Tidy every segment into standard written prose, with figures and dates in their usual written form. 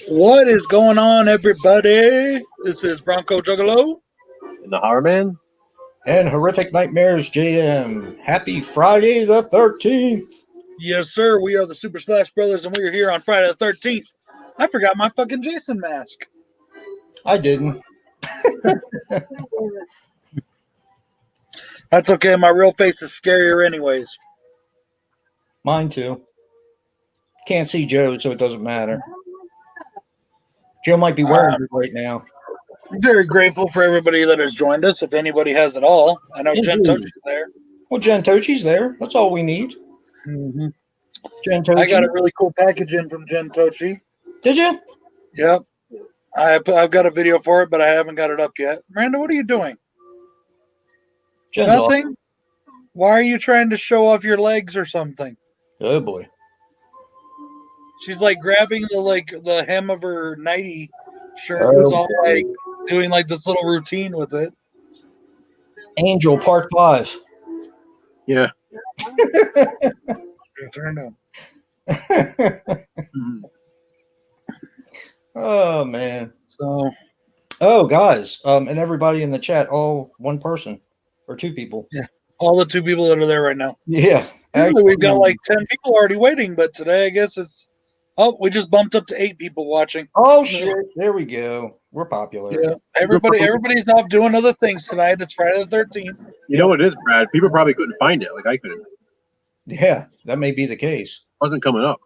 What is going on, everybody? This is Bronco Juggalo. And the Horror Man? And Horrific Nightmares JM. Happy Friday the 13th. Yes, sir. We are the Super Slash Brothers, and we are here on Friday the 13th. I forgot my fucking Jason mask. I didn't. That's okay. My real face is scarier anyways. Mine too. Can't see Joe, so it doesn't matter. Joe might be wearing it right now. I'm very grateful for everybody that has joined us, if anybody has at all. I know Jen Tochi's there. Well, Jen Tochi's there. That's all we need. Mm-hmm. Jen Tochi. I got a really cool package in from Jen Tochi. Did you? Yep. I've got a video for it, but I haven't got it up yet. Miranda, what are you doing? Jen's Nothing? off. Why are you trying to show off your legs or something? Oh, boy. She's like grabbing the hem of her nightie shirt. It was all like doing like this little routine with it. Angel Part 5. Yeah. Oh, man. So, guys, and everybody in the chat, all one person or two people. Yeah. All the two people that are there right now. Yeah. Usually we've got like 10 people already waiting, but today I guess it's we just bumped up to 8 people watching. Oh shit. There we go. We're popular. Yeah. Everybody's off doing other things tonight. It's Friday the 13th. You know what it is, Brad? People probably couldn't find it. Like I couldn't. Yeah, that may be the case. It wasn't coming up.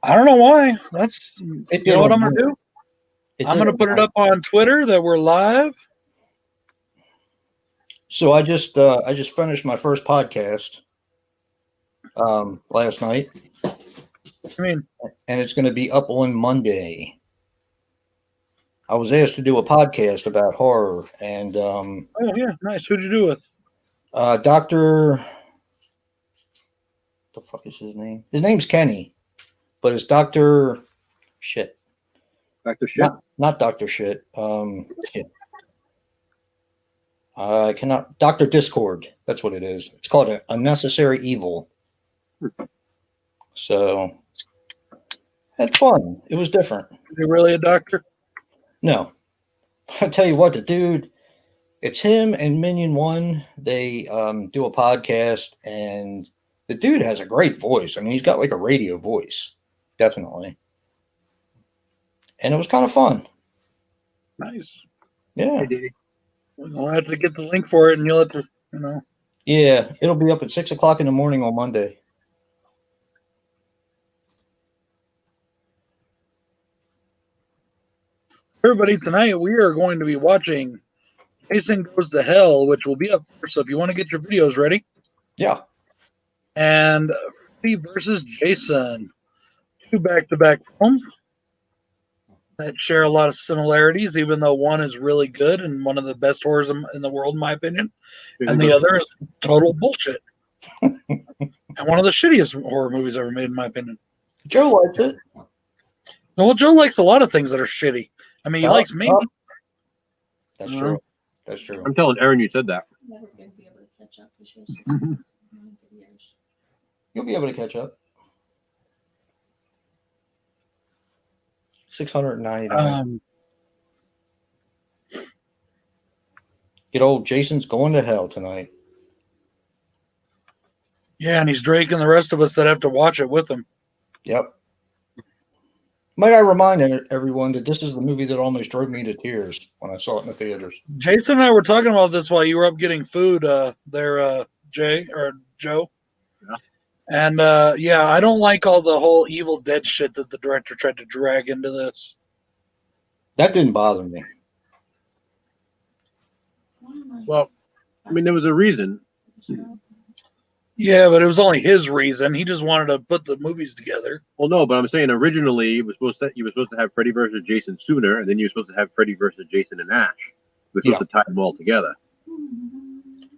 I don't know why. You know what I'm gonna do? I'm gonna put it up on Twitter that we're live. So I just finished my first podcast last night. And it's going to be up on Monday. I was asked to do a podcast about horror, and oh yeah, nice. Who'd you do with? Dr. The fuck is his name? His name's Kenny, but it's Dr. Shit. Dr. Shit? Not Dr. Shit. Shit. I cannot. Dr. Discord. That's what it is. It's called a Unnecessary Evil. So, had fun. It was different. Is he really a doctor? No. I'll tell you what, the dude, it's him and Minion One. They do a podcast, and the dude has a great voice. I mean, he's got like a radio voice. Definitely. And it was kind of fun. Nice. Yeah. I'll have to get the link for it, and you'll have to, Yeah, it'll be up at 6 o'clock in the morning on Monday. Everybody, tonight we are going to be watching Jason Goes to Hell, which will be up first. So if you want to get your videos ready. Yeah. And Freddy versus Jason. 2 back-to-back films that share a lot of similarities, even though one is really good and one of the best horrors in the world, in my opinion. And the other is total bullshit. And one of the shittiest horror movies ever made, in my opinion. Joe likes it. Well, Joe likes a lot of things that are shitty. I mean, he likes me. That's true. That's true. I'm telling Erin you said that. Never going to be able to catch up because she has videos. You'll be able to catch up. 699. Get old Jason's going to hell tonight. Yeah, and he's Drake and the rest of us that have to watch it with him. Yep. Might I remind everyone that this is the movie that almost drove me to tears when I saw it in the theaters. Jason and I were talking about this while you were up getting food there, Jay or Joe. Yeah. And yeah, I don't like all the whole Evil Dead shit that the director tried to drag into this. That didn't bother me. Well, I mean, there was a reason. Yeah, but it was only his reason. He just wanted to put the movies together. Well, no, but I'm saying originally you were supposed to have Freddy versus Jason sooner, and then you were supposed to have Freddy versus Jason and Ash. You were supposed to tie them all together.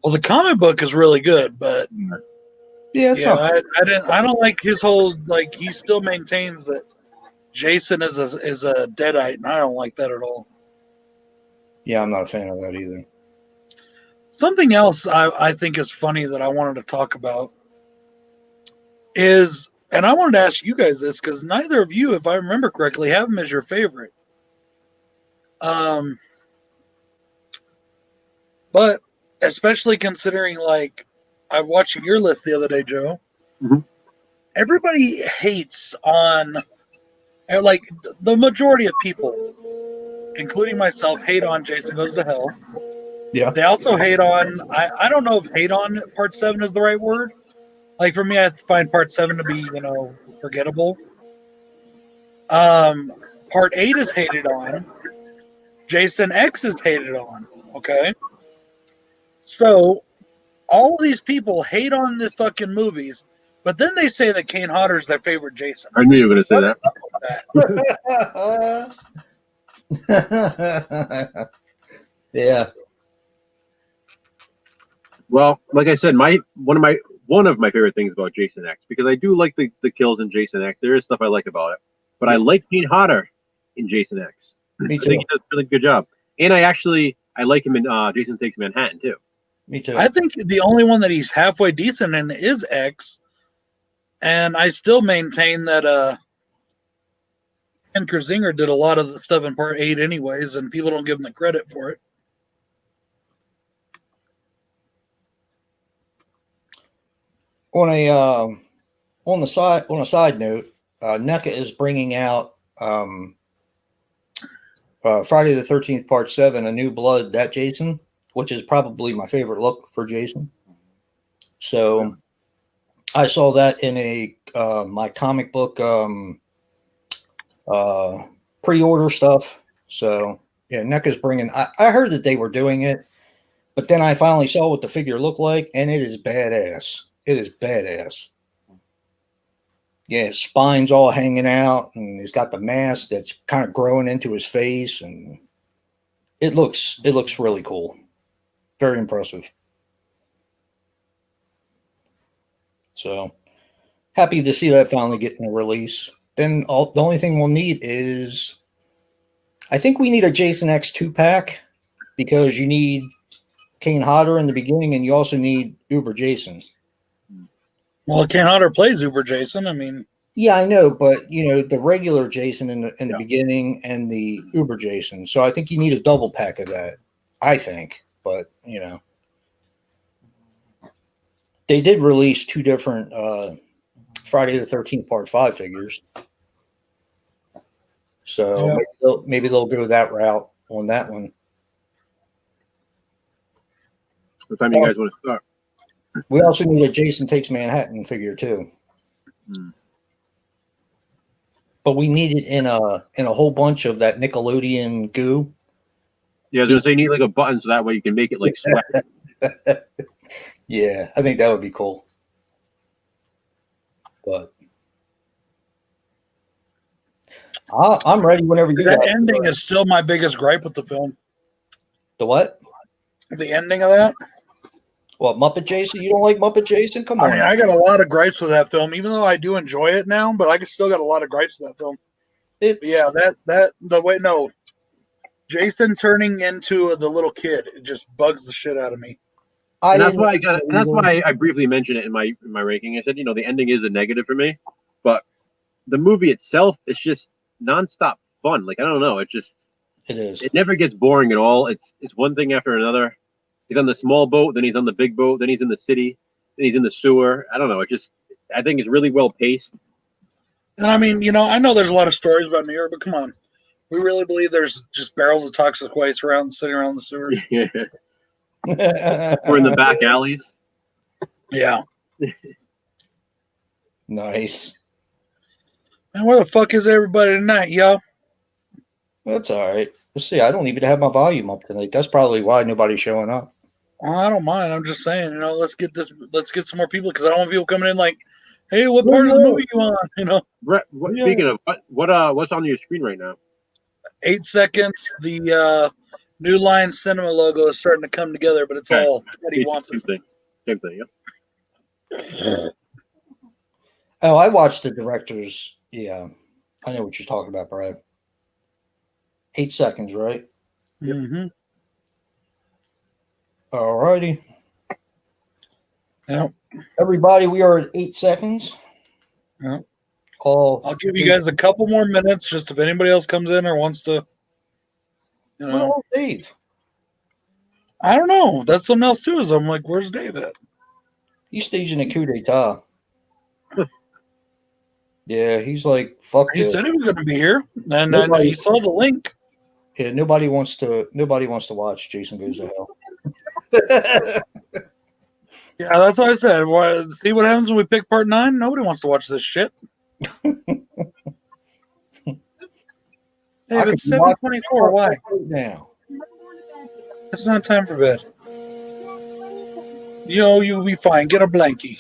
Well, the comic book is really good, but yeah, I don't like his whole he still maintains that Jason is a deadite, and I don't like that at all. Yeah, I'm not a fan of that either. Something else I think is funny that I wanted to talk about is And I wanted to ask you guys this because neither of you, if I remember correctly, have him as your favorite. But especially considering, like, I watched your list the other day, Joe. Mhm. Everybody hates on, like, the majority of people, including myself, hate on Jason Goes to Hell. Yeah. They also hate on, I don't know if hate on part 7 is the right word. Like, for me, I find part 7 to be, forgettable. Part 8 is hated on. Jason X is hated on. Okay. So, all of these people hate on the fucking movies, but then they say that Kane Hodder's their favorite Jason. I knew you were going to say that. Yeah. Well, like I said, one of my favorite things about Jason X, because I do like the kills in Jason X. There is stuff I like about it, but I like Kane Hodder in Jason X. Me I too. think he does a really good job, and I like him in Jason Takes Manhattan too. Me too. I think the only one that he's halfway decent in is X, and I still maintain that Ken Kersinger did a lot of the stuff in part 8 anyways, and people don't give him the credit for it. On a side note, NECA is bringing out Friday the 13th Part 7, A New Blood, that Jason, which is probably my favorite look for Jason. So I saw that in my comic book pre-order stuff. So yeah, NECA's bringing. I heard that they were doing it, but then I finally saw what the figure looked like, and it is badass. It is badass. Yeah, his spine's all hanging out, and he's got the mask that's kind of growing into his face, and it looks really cool. Very impressive. So happy to see that finally getting a release. Then the only thing we'll need is, I think we need a Jason X 2-pack, because you need Kane Hodder in the beginning, and you also need Uber Jason. Well, Kane Hodder plays Uber Jason. I mean, yeah, I know, but the regular Jason in the beginning and the Uber Jason. So I think you need a double pack of that. I think, but they did release 2 different Friday the 13th Part 5 figures. So maybe they'll go that route on that one. What time do you guys want to start? We also need a Jason Takes Manhattan figure too. But we need it in a whole bunch of that Nickelodeon goo. Yeah, I was gonna say you need like a button so that way you can make it like sweat. Yeah, I think that would be cool. But I'm ready whenever you that guys ending is still my biggest gripe with the film. The what? The ending of that. What, Muppet Jason? You don't like Muppet Jason? Come I on. mean, I got a lot of gripes with that film, even though I do enjoy it now. But I still got a lot of gripes with that film. But yeah, Jason turning into the little kid, it just bugs the shit out of me. And that's why I briefly mentioned it in my ranking. I said, the ending is a negative for me, but the movie itself is just nonstop fun. Like, I don't know, it is. It never gets boring at all. It's one thing after another. He's on the small boat, then he's on the big boat, then he's in the city, then he's in the sewer. I don't know. I think it's really well paced. And I mean, I know there's a lot of stories about New York, but come on. We really believe there's just barrels of toxic waste sitting around the sewer? Or in the back alleys. Yeah. Nice. And where the fuck is everybody tonight, yo? That's all right. Let's see. I don't even have my volume up tonight. That's probably why nobody's showing up. Well, I don't mind. I'm just saying, let's get some more people, because I don't want people coming in like, hey, what part of the movie you on? Brett, speaking of what's on your screen right now? 8 seconds. The New Line Cinema logo is starting to come together, but it's all Teddy Wampus. Same thing. Yeah. Oh, I watched the director's. Yeah, I know what you're talking about, Brad. 8 seconds, right? Mm-hmm. All righty. Yep. Everybody, we are at 8 seconds. Yeah. All I'll give you guys a couple more minutes, just if anybody else comes in or wants to. You know, Well, Dave, I don't know. That's something else too. Is I'm like, where's Dave at? he's staging a coup d'etat. Yeah, he's like, fuck He this. said he was going to be here, and Nobody- he saw the link. Yeah, nobody wants to watch Jason Goes to Hell. Yeah, that's what I said. See what happens when we pick part 9? Nobody wants to watch this shit. Dave, it's 7:24. Why? Right now. It's not time for bed. You'll be fine. Get a blankie.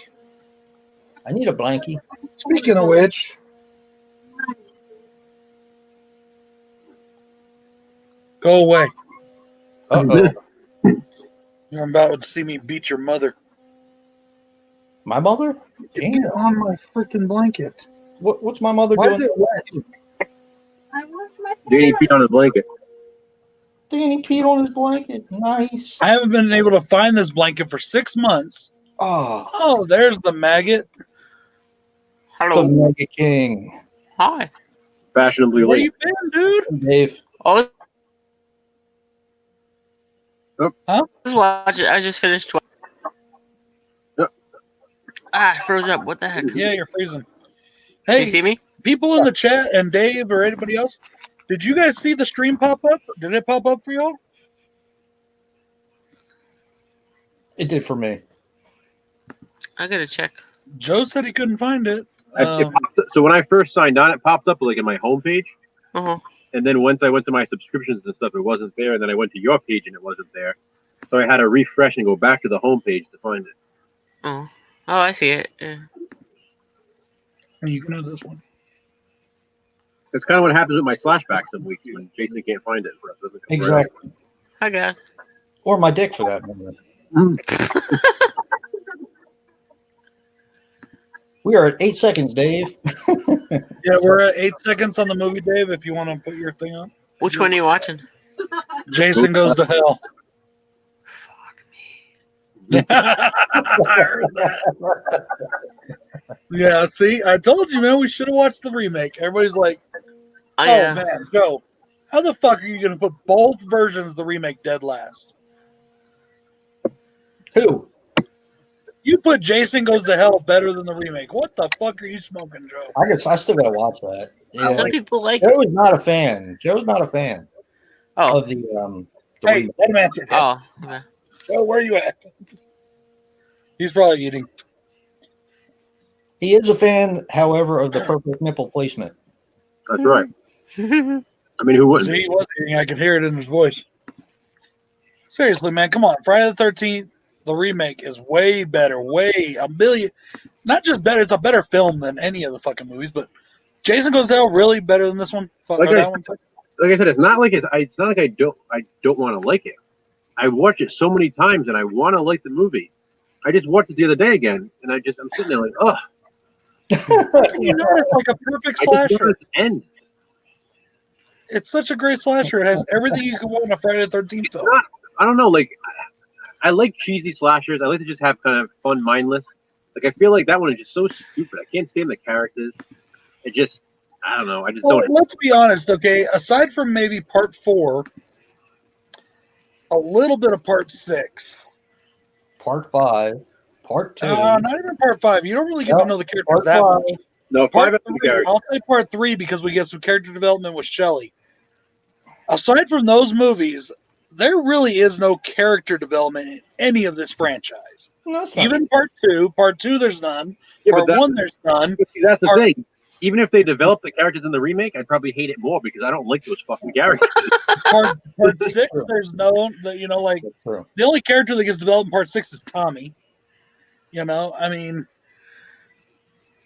I need a blankie. Speaking of which, go away. Uh-oh. You're about to see me beat your mother. My mother? Damn. On my freaking blanket. What's my mother Why doing? is it wet? I washed my Danny peed on his blanket. Danny peed on his blanket. Nice. I haven't been able to find this blanket for 6 months. Oh, Oh, there's the maggot. the Hello. Mega King. Hi. Fashionably Where late. you been, dude? Dave. Oh. Huh? Just watch it. I just finished. Yep. I froze up. What the heck? Yeah, you're freezing. Can you Hey, see me? people in the chat and Dave or anybody else, did you guys see the stream pop up? Did it pop up for y'all? It did for me. I gotta check. Joe said he couldn't find it. So when I first signed on, it popped up like in my homepage. Uh-huh. And then once I went to my subscriptions and stuff, it wasn't there. And then I went to your page and it wasn't there. So I had to refresh and go back to the homepage to find it. Oh. Oh, I see it. Yeah. You can have this one. That's kind of what happens with my slashback some weeks when Jason can't find it. So it doesn't come right Exactly. Hi, guys. Or my dick for that matter. We are at 8 seconds, Dave. Yeah, we're at 8 seconds on the movie, Dave, if you want to put your thing on. Which one are you watching? Jason Goes to Hell. Fuck me. I heard that. Yeah, see, I told you, man, we should have watched the remake. Everybody's like, Oh, oh, yeah. man, Joe, how the fuck are you going to put both versions of the remake dead last? Who? You put Jason Goes to Hell better than the remake. What the fuck are you smoking, Joe? I still gotta watch that. Yeah. Some people like Joe is not a fan. Joe's not a fan Oh. of the Hey, remake. let him answer. Oh. Okay. Joe, where you at? He's probably eating. He is a fan, however, of the perfect nipple placement. That's right. I mean, who wouldn't? See, he was eating. I could hear it in his voice. Seriously, man, come on. Friday the 13th, the remake is way better. Way a million. Not just better, it's a better film than any of the fucking movies, but Jason Goes to Hell really better than this one? Like Or I- that one? Like I said, it's not like it's not like I don't want to like it. I watch it so many times and I want to like the movie. I just watched it the other day again, and I'm sitting there like, oh, You know, it's like a perfect I just want slasher. it to end. It's such a great slasher. It has everything you could want in a Friday the 13th film. Not, I don't know, like I like cheesy slashers. I like to just have kind of fun, mindless. Like I feel like that one is just so stupid. I can't stand the characters. It just, I don't know. I just Well, don't. let's be honest, okay? Aside from maybe part 4, a little bit of part 6. Part 5, part 2. Not even part 5. You don't really get to No, know the characters part that 5. much. No, Part 5 episodes. 3, I'll say part 3 because we get some character development with Shelley. Aside from those movies, there really is no character development in any of this franchise. No, it's not. Even part 2, there's none. Yeah, Part but 1, there's none. that's the Part- thing. Even if they develop the characters in the remake, I'd probably hate it more because I don't like those fucking characters. Part 6, there's no, you know, like, That's true. the only character that gets developed in part 6 is Tommy. You know, I mean,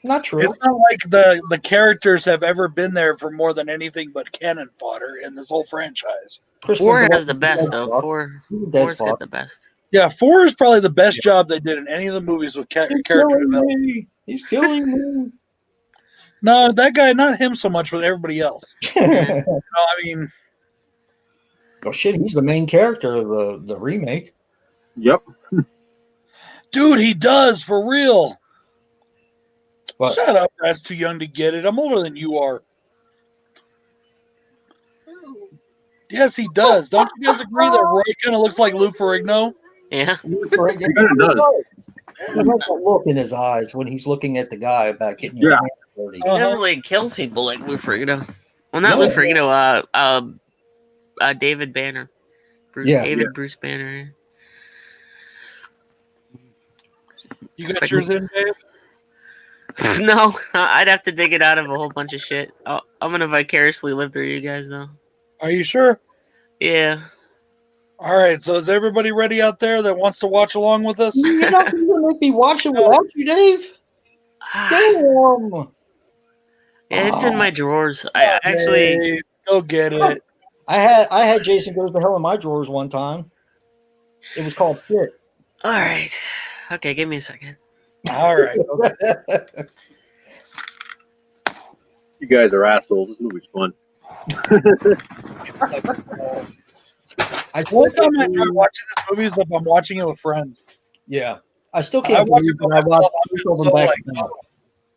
Not true. it's not like the characters have ever been there for more than anything but cannon fodder in this whole franchise. Chris 4 McDowell- has the best, though. Dead 4. Dead 4's fuck. got the best. Yeah, 4 is probably the best job they did in any of the movies with He's character killing development. me. He's killing me. No, that guy, not him so much, but everybody else. No, I mean, Oh shit, he's the main character of the remake. Yep. dude, he does for real. But Shut up, Brad's too young to get it. I'm older than you are. Yes, he does. Don't you guys agree that Roy kind of looks like Lou Ferrigno? Yeah. He kinda does. He has that look in his eyes when he's looking at the guy about getting your Yeah. hands dirty. He never really kills people like Lou Ferrigno. Well, not No. Lou Ferrigno. David Banner. Yeah. David Bruce Banner. You got yours in, Dave? No, I'd have to dig it out of a whole bunch of shit. I'm gonna vicariously live through you guys, though. Are you sure? Yeah. All right. So is everybody ready out there that wants to watch along with us? You're not going to make me watch it without you, Dave. Yeah, Damn. it's in my drawers. I actually. Dave, go get it. I had Jason Goes to Hell in my drawers one time. It was called Shit. All right. Okay, give me a second. All right. You guys are assholes. This movie's fun. I One still time I can't enjoy believe, watching this movie is if I'm watching it with friends. yeah. I still I can't watch believe it by that I watched myself. both I'm of them so back like, to back.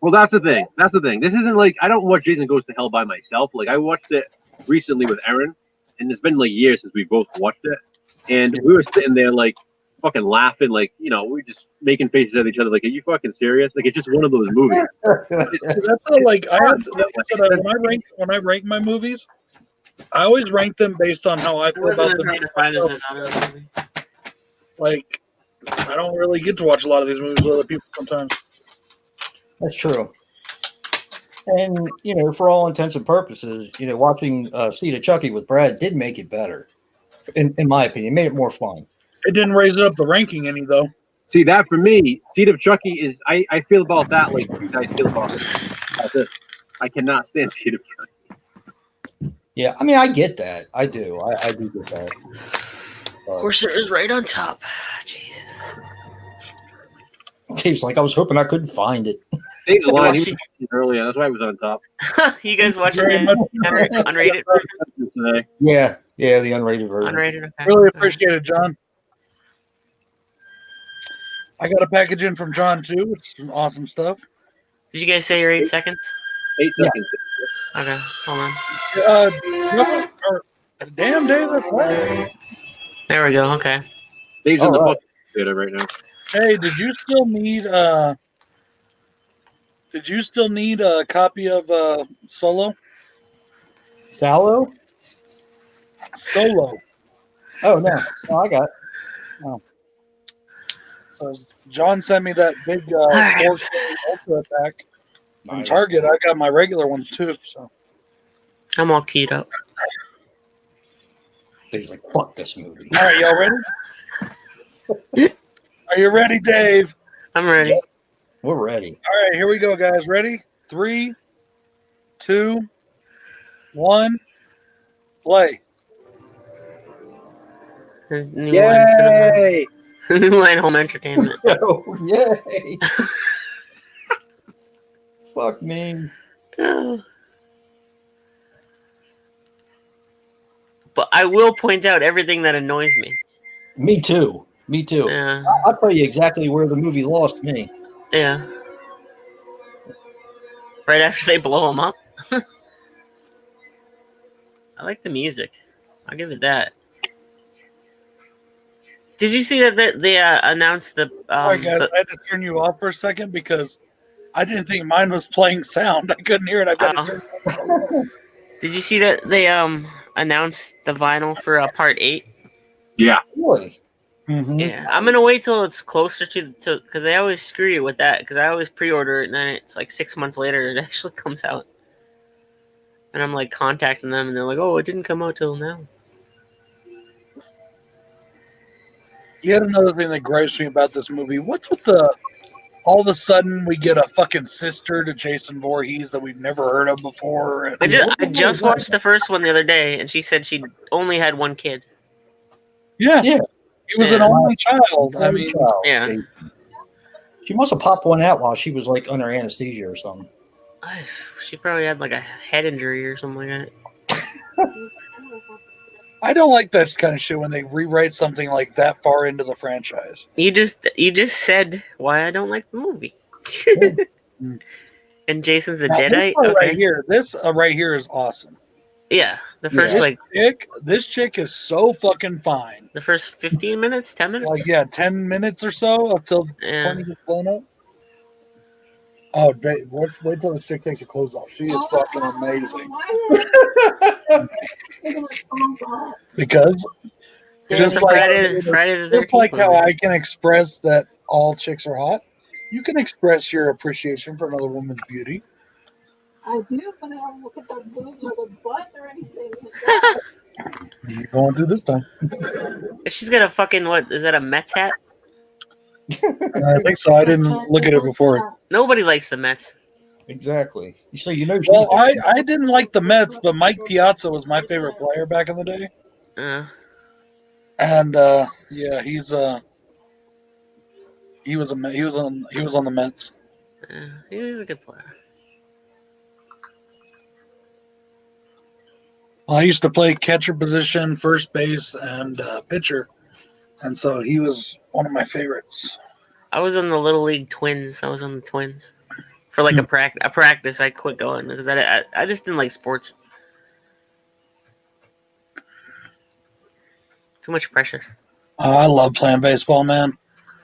Well, that's the thing. That's the thing. This isn't like I don't watch Jason Goes to Hell by myself. Like I watched it recently with Erin, and it's been like years since we both watched it. And we were sitting there like fucking laughing, like we're just making faces at each other, like, "Are you fucking serious?" Like it's just one of those movies. that's how, like I have, like I said, when I rank my movies, I always rank them based on how I It feel about wasn't as them. hard to find as another movie. Like I don't really get to watch a lot of these movies with other people sometimes. That's true. And, for all intents and purposes, watching Seed of Chucky with Brad did make it better. In my opinion, it made it more fun. It didn't raise it up the ranking any though. See, that for me, Seed of Chucky is I feel about that like you guys feel about this. I cannot stand Seed of Chucky. Yeah, I mean, I get that. I do. I do get that. Of course, it was right on top. Jesus. Dave's like, I was hoping I couldn't find it. Dave's line, he watching- was earlier. That's why he was on top. You guys watching Very the much. unrated? Today. Yeah, the unrated version. Unrated. Okay. Really appreciate it, John. I got a package in from John too, which is some awesome stuff. Did you guys say your 8 seconds? 8 Yeah. seconds. Okay, hold on. Damn, Dave, that's right. There we go. Okay. Dave's in All the right. book theater right now. Hey, did you still need a copy of Solo? Sallow? Solo. Oh, no. Oh, I got it. So John sent me that big right. 4K Ultra pack from Nice. Target. I got my regular one too. So I'm all keyed up. Dave's like, fuck this movie. all right, y'all ready? Are you ready, Dave? I'm ready. We're ready. All right, here we go, guys. Ready? 3, 2, 1, play. There's New Line Cinema. Yay! New Line Home Entertainment. Oh, yay. Fuck me. But I will point out everything that annoys me. Me too. Me too. Yeah. I'll tell you exactly where the movie lost me. Yeah. Right after they blow him up. I like the music. I'll give it that. Did you see that they announced the? All right, guys, I had to turn you off for a second because I didn't think mine was playing sound. I couldn't hear it. I got to turn it off. Did you see that they announced the vinyl for part 8? Yeah. Really? Mhm. Yeah, I'm gonna wait till it's closer to because they always screw you with that. Because I always pre-order it and then it's like 6 months later it actually comes out, and I'm like contacting them and they're like, "Oh, it didn't come out till now." Yet another thing that gripes me about this movie. What's with the all of a sudden we get a fucking sister to Jason Voorhees that we've never heard of before? And I just watched the first one the other day, and she said she only had one kid. yeah, Yeah. he was an Yeah. only child. I mean, Yeah. She must have popped one out while she was like under anesthesia or something. She probably had like a head injury or something like that. I don't like that kind of shit when they rewrite something like that far into the franchise. You just said why I don't like the movie. And Jason's a Now, this deadite. one Okay. right here, this right here is awesome. Yeah, the first Yeah. This chick is so fucking fine. the first 15 minutes, 10 minutes. Like, yeah, 10 minutes or so until Yeah. Tony gets blown up. Oh, babe, wait till this chick takes her clothes off. She is fucking amazing. Because just like Friday the 13th. just like how movie. I can express that all chicks are hot, you can express your appreciation for another woman's beauty. I do, but I don't look at their boobs or their butts or anything. You're going to this time. She's got a fucking what? Is that a Mets hat? I think so. I didn't look at it before. Nobody likes the Mets. Exactly. So you know. Well, I didn't like the Mets, but Mike Piazza was my favorite player back in the day. And yeah, he was on the Mets. He was a good player. Well, I used to play catcher position, first base, and pitcher, and so he was one of my favorites. I was on the Little League Twins. I was on the Twins for like a practice. I quit going because I just didn't like sports. Too much pressure. I love playing baseball, man.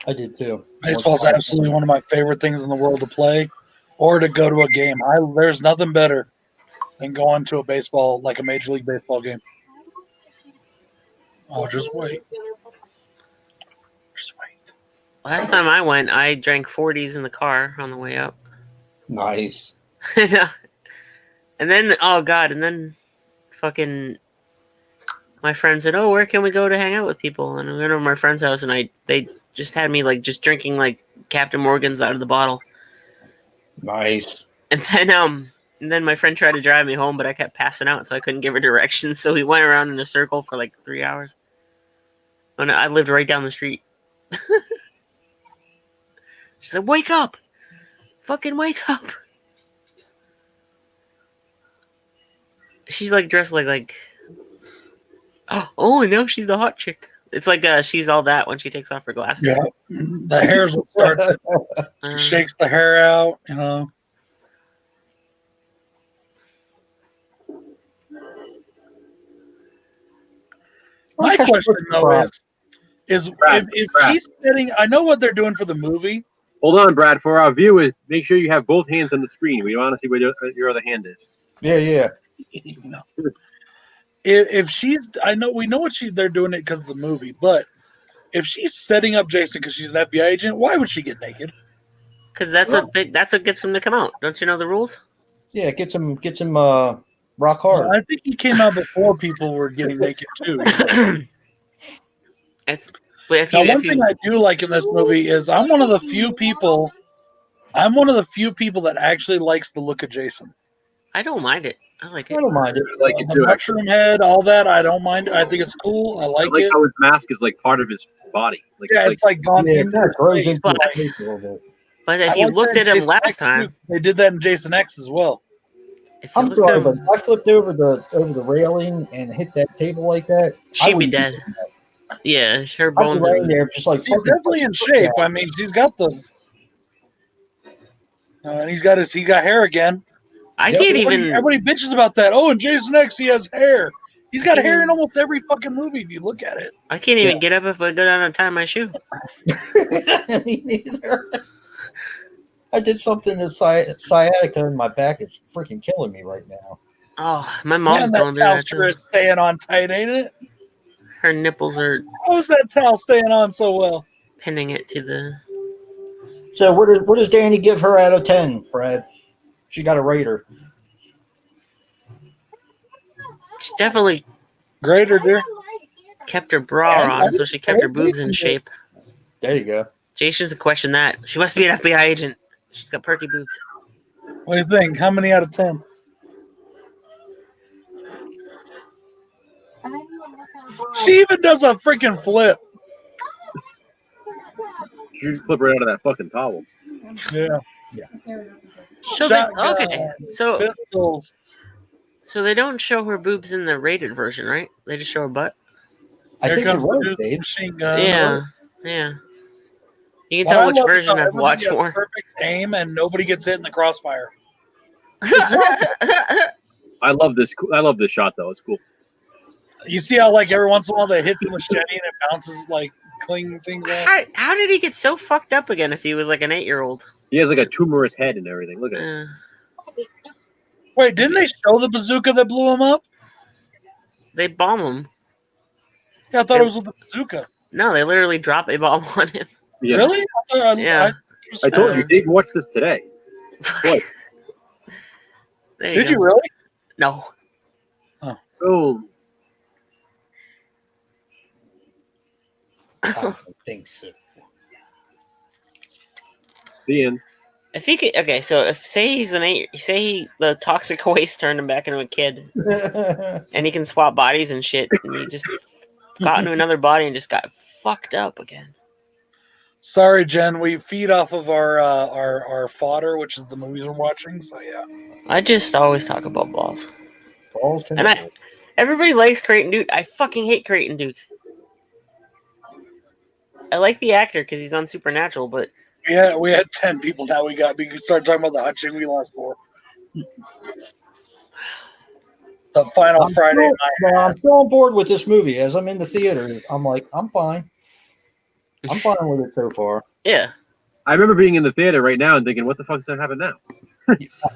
I did too. Baseball's absolutely one of my favorite things in the world to play, or to go to a game. There's nothing better than going to a baseball, like a Major League Baseball game. Oh, just wait. Just wait. Last time I went, I drank 40s in the car on the way up. Nice. And then, oh god, and then fucking my friend said, "Oh, where can we go to hang out with people?" And we went over to my friend's house, and they just had me like just drinking like Captain Morgan's out of the bottle. Nice. And then my friend tried to drive me home, but I kept passing out, so I couldn't give her directions. So we went around in a circle for like 3 hours. And I lived right down the street. She said, "Wake up! Fucking wake up!" She's like dressed like oh, no, she's the hot chick. It's like she's all that when she takes off her glasses. Yeah, the hair's what starts it. She shakes the hair out, you know. My question though is Brad, if Brad. she's sitting, I know what they're doing for the movie. Hold on, Brad. For our viewers, make sure you have both hands on the screen. We want to see where your other hand is. Yeah. No. If she's, we know what they're doing it because of the movie, but if she's setting up Jason because she's an FBI agent, why would she get naked? Because that's what gets him to come out. Don't you know the rules? Yeah, get some rock hard. I think he came out before people were getting naked too. One thing I do like in this movie is I'm one of the few people that actually likes the look of Jason. I don't mind it. I like I it. don't mind it. I like it The too. Actually, mushroom head, all that, I don't mind. I think it's cool. I I like like it. how his mask is like part of his body. Like, Yeah, it's like gone Yeah, it into kind of grows his into But- the face a little bit. But I if you like looked that at in him Jason last X, time, too. They did that in Jason X as well. if you I'm looked at sorry, him, but if I flipped over the railing and hit that table like that, I she'd be wouldn't dead. Yeah, her I'd be bones laying are. there just like He's fucking definitely in shape. I mean, she's got the. And he got hair again. I Yep. can't even. Everybody bitches about that. Oh, in Jason X, he has hair. He's got hair in almost every fucking movie if you look at it. I can't even get up if I go down and tie my shoe. Me neither. I did something to sciatica in my back. It's freaking killing me right now. Oh, my mom's Man, going that through towel that. sure Too. is staying on tight, ain't it? Her nipples are How's that towel staying on so well? pinning it to the. So what does Danny give her out of 10, Brad? She got a rater. She definitely Greater, dear. kept her bra on, so she kept her boobs in shape. There you go. Jason's to question that. She must be an FBI agent. She's got perky boobs. What do you think? How many out of 10? She even does a freaking flip. you flip right out of that fucking towel. Yeah. So Pistols. So they don't show her boobs in the rated version, right? They just show her butt. I Here think it comes was, the new Dave. machine gun. Yeah. You can What tell I which love is version how I've everybody watched has more. perfect aim and nobody gets hit in the crossfire. I love this. I love this shot though. It's cool. You see how like every once in a while they hit the machete and it bounces like cling things off. How did he get so fucked up again if he was like an 8-year-old? He has like a tumorous head and everything. Look at it. Wait, didn't they show the bazooka that blew him up? They bomb him. Yeah, I thought it was with the bazooka. No, they literally drop a bomb on him. Yeah. Really? Yeah. I told you, Dave watched this today. What? There Did go. you really? No. Oh, I don't think so. the end. If he could, okay, so if say he's an 8, the toxic waste turned him back into a kid, and he can swap bodies and shit, and he just got into another body and just got fucked up again. Sorry, Jen. We feed off of our fodder, which is the movies we're watching. So yeah. I just always talk about balls. Balls to And the everybody likes Creighton Duke. I fucking hate Creighton Duke. I like the actor because he's on Supernatural, but We had 10 people. Now we can start talking about the hot chick we lost for. The final Friday night. I'm still on board with this movie. As I'm in the theater, I'm like, I'm fine. I'm fine with it so far. yeah. I remember being in the theater right now and thinking, "What the fuck's gonna happen now?"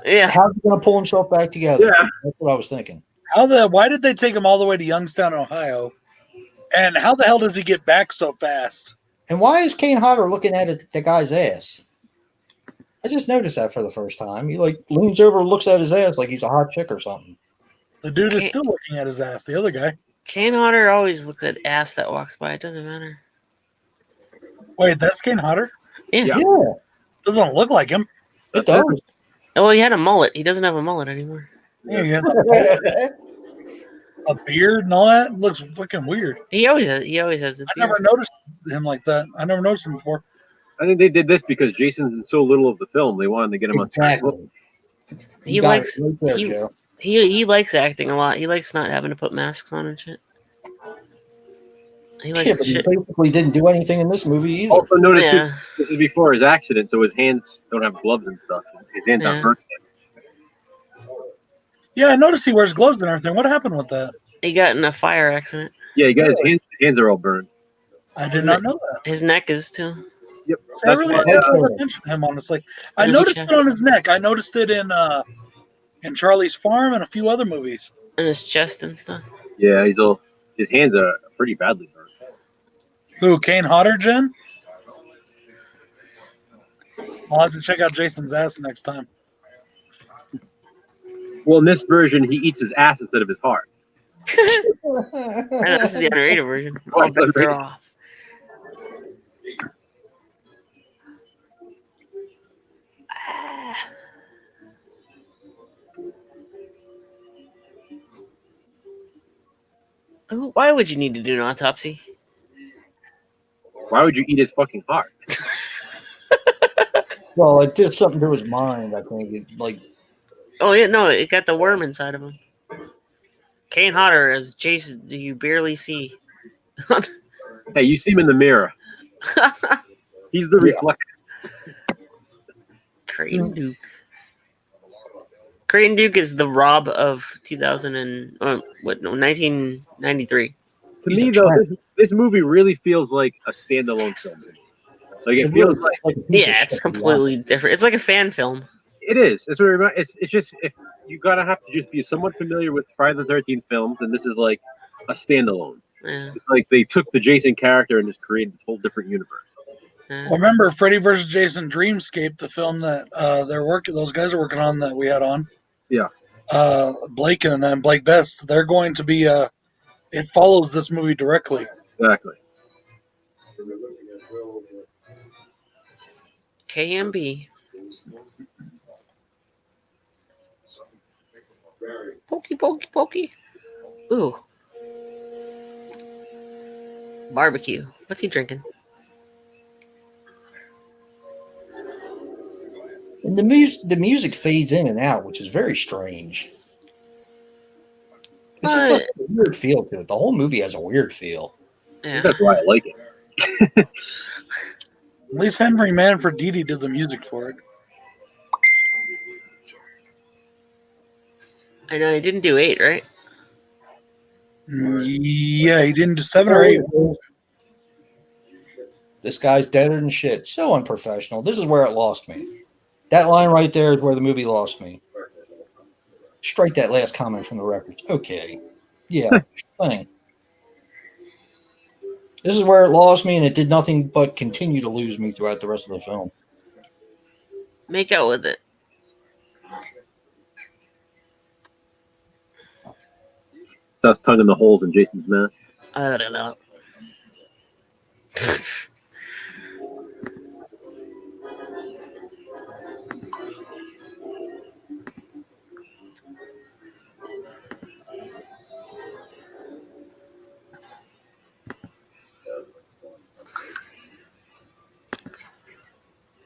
Yeah. How's he going to pull himself back together? Yeah. That's what I was thinking. Why did they take him all the way to Youngstown, Ohio? And how the hell does he get back so fast? And why is Kane Hodder looking at the guy's ass? I just noticed that for the first time. He like leans over and looks at his ass like he's a hot chick or something. The dude is Okay. still looking at his ass. The other guy. Kane Hodder always looks at ass that walks by. It doesn't matter. Wait, that's Kane Hodder? Yeah. Yeah. Yeah, Doesn't look like him. it does. Oh, well, he had a mullet. He doesn't have a mullet anymore. Yeah, he got a beard and all that. It looks fucking weird. He always has the I never noticed him like that. I never noticed him before. I think they did this because Jason's in so little of the film. They wanted to get him on screen. Exactly. He You got likes it right there, he- Joe. he likes acting a lot. He likes not having to put masks on and shit. He likes Yeah, but he shit. basically didn't do anything in this movie either. Also, notice too, Yeah. this is before his accident, so his hands don't have gloves and stuff. His hands Yeah. aren't burnt. Yeah, I noticed he wears gloves and everything. What happened with that? He got in a fire accident. Yeah, he got his hands are all burned. I did not know that. His neck is too. Yep. See, I really why- didn't pay attention to him, honestly. I His noticed chest. it on his neck. I noticed it in Charlie's Farm and a few other movies. And his chest and stuff. Yeah, his hands are pretty badly burned. Who, Kane Hodder, Jen? I'll have to check out Jason's ass next time. Well, in this version, he eats his ass instead of his heart. I know, this is the underrated version. Oh, All it's bets are underrated. off. Ah. Why would you need to do an autopsy? Why would you eat his fucking heart? Well, it did something to his mind, I think. It, like, Oh yeah, no, it got the worm inside of him. Kane Hodder as Jason, do you barely see? Hey, you see him in the mirror. He's the reflection. Creighton Duke. Creighton Duke is the Rob of 1993. To He's me, a though, trend. this movie really feels like a standalone film. Like it feels like a piece of Yeah, it's shit, completely different. It's like a fan film. it is. That's what it reminds. It's just if you gotta have to just be somewhat familiar with Friday the 13th films, and this is like a standalone. Yeah, It's like they took the Jason character and just created this whole different universe. yeah. Remember Freddy vs. Jason Dreamscape, the film that those guys are working on that we had on. Yeah. Blake and then Blake Best. They're going to be it follows this movie directly. Exactly. KMB. Pokey, pokey, pokey. Ooh. Barbecue. What's he drinking? And the music fades in and out, which is very strange. It's just But- a weird feel to it. The whole movie has a weird feel. Yeah. That's why I like it. At least Henry Manfredini did the music for it. I know he didn't do 8, right? Yeah, he didn't do 7 or 8. This guy's deader than shit. So unprofessional. This is where it lost me. That line right there is where the movie lost me. Strike that last comment from the records. Okay. Yeah. Funny. This is where it lost me, and it did nothing but continue to lose me throughout the rest of the film. Make out with it. Starts tonguing the holes in Jason's mask. I don't know.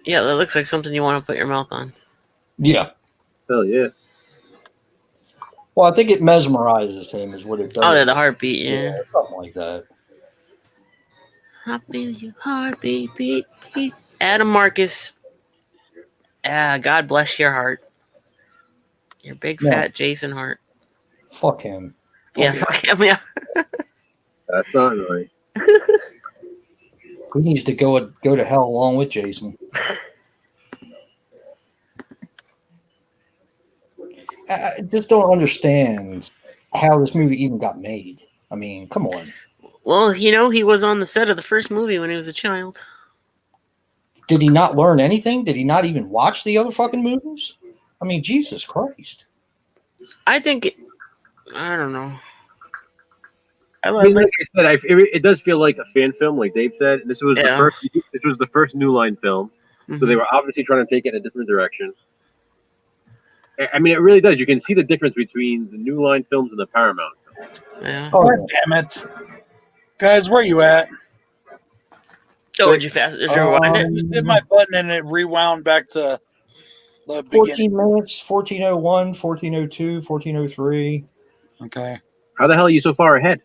Yeah, that looks like something you want to put your mouth on. Yeah. Hell yeah. Well, I think it mesmerizes him, is what it does. Oh, yeah, the heartbeat, yeah. Something like that. I feel your heartbeat, beat, beat. Adam Marcus. God bless your heart. Your big Yeah. fat Jason Hart. Fuck him. Yeah, fuck him, yeah. That's not annoying. He needs to go to hell along with Jason. I just don't understand how this movie even got made. I mean, come on. Well, he was on the set of the first movie when he was a child. Did he not learn anything? Did he not even watch the other fucking movies? I mean, Jesus Christ. I think I don't know. I mean, like I said, it does feel like a fan film, like Dave said. This was the first New Line film, so they were obviously trying to take it in a different direction. I mean, it really does. You can see the difference between the New Line films and the Paramount films. Yeah. Oh, God damn it. Guys, where you at? Oh, did you rewind it? Just hit my button and it rewound back to the 14 beginning. minutes, 1401, 1402, 1403. Okay. How the hell are you so far ahead?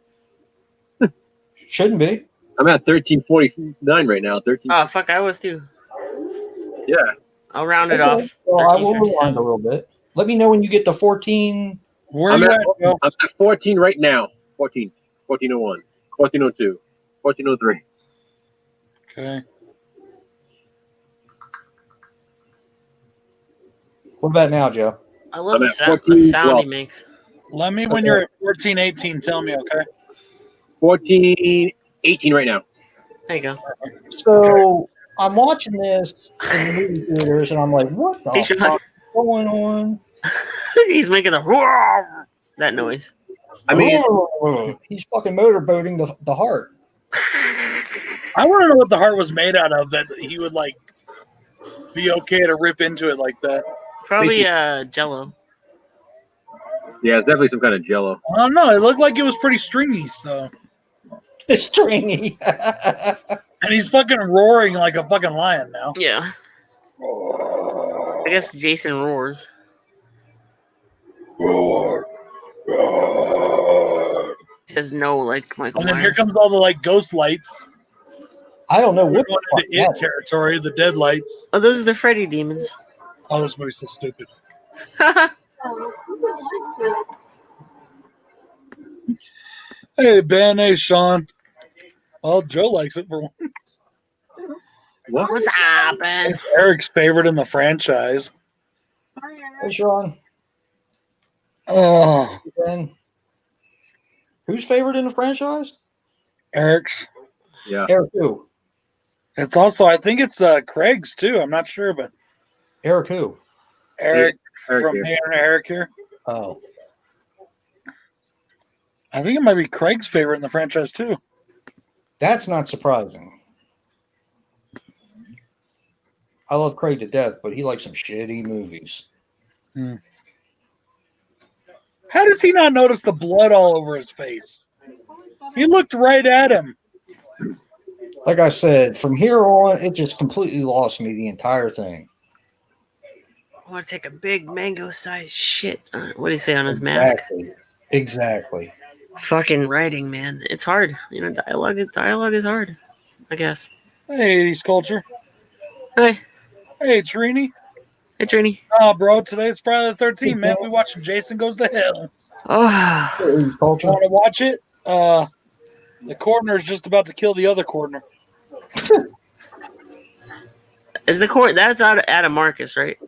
Shouldn't be. I'm at 13:49 right now. 13. Oh, fuck, I was too. Yeah. I'll round it Okay. off. Well, I will 13:37. rewind a little bit. Let me know when you get to 14. Where I'm you at, at, Joe? I'm at 14 right now. 14, 1401, 1402, 1403. Okay. What about now, Joe? I love I'm the at sound, 14, the sound he well. makes. Let me, when you're at 14:18, tell me, okay? 14:18 right now. There you go. So I'm watching this in the movie theaters, and I'm like, what the Hey, Sean. fuck is going on? He's making that noise. I mean, He's fucking motorboating the heart. I want to know what the heart was made out of that he would, like, be okay to rip into it like that. Probably Jello. yeah, it's definitely some kind of Jello. I don't know. It looked like it was pretty stringy, so. It's stringy. And he's fucking roaring like a fucking lion now. Yeah. I guess Jason roars. Roar. Roar. Says no, like Michael And then here Myers. comes all the, like, ghost lights. I don't know We're what going the into fuck it territory, the dead lights. Oh, those are the Freddy demons. Oh, this movie's so stupid. Oh, who would like that? Hey, Ben. Hey, Sean. Oh, Joe likes it for one. What? What's happening? Eric's favorite in the franchise. Hey, Sean. Oh, Ben. Who's favorite in the franchise? Eric's. Yeah. Eric who? It's also, I think it's Craig's too. I'm not sure, but Eric who? Eric Eric from here. here and Eric here. Oh. I think it might be Craig's favorite in the franchise too. That's not surprising. I love Craig to death, but he likes some shitty movies. How does he not notice the blood all over his face? He looked right at him. Like I said, from here on, it just completely lost me, the entire thing. I want to take a big mango-sized shit. What do you say on his mask? Exactly. Fucking writing, man. It's hard. Dialogue is hard, I guess. Hey, 80s culture. Hey. Hey, Trini. Hey, Trini. Oh, bro, today's Friday the 13th, man. We watching Jason Goes to Hell. Oh, Hey, culture. Want to watch it? The coroner is just about to kill the other coroner. is the court? That's out Adam Marcus, right?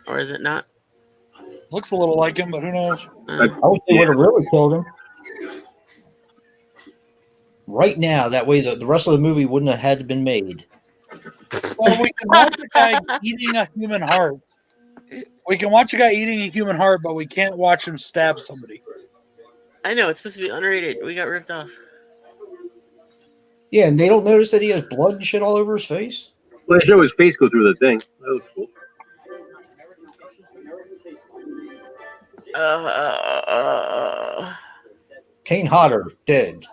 Or is it not? Looks a little like him, but who knows? I wish they would have really killed him. Right now, that way the rest of the movie wouldn't have had to been made. Well, we can watch a guy eating a human heart. We can watch a guy eating a human heart, but we can't watch him stab somebody. I know it's supposed to be unrated. We got ripped off. Yeah, and they don't notice that he has blood and shit all over his face. Well, they show his face go through the thing. That was cool. Kane Hodder dead.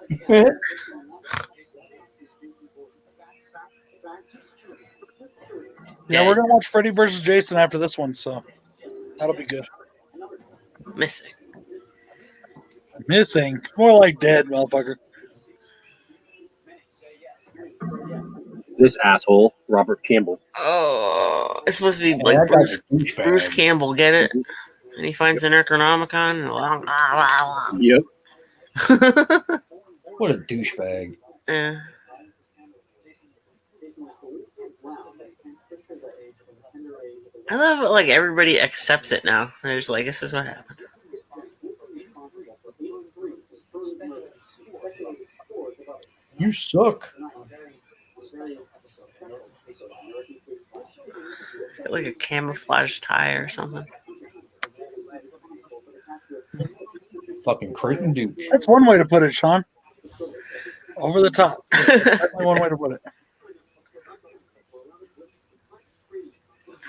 Yeah, we're gonna watch Freddy versus Jason after this one, so that'll be good. Missing. Missing, more like dead, motherfucker. This asshole, Robert Campbell. Oh, it's supposed to be Yeah, like that guy's Bruce, a douchebag. Bruce Campbell. Get it? And he finds the Necronomicon. Yep. What a douchebag. Yeah. I love it. Like everybody accepts it now. They're just like, this is what happened. You suck. It's got like a camouflage tie or something. Fucking Creighton douche. That's one way to put it, Sean. Over the top. Definitely one way to put it.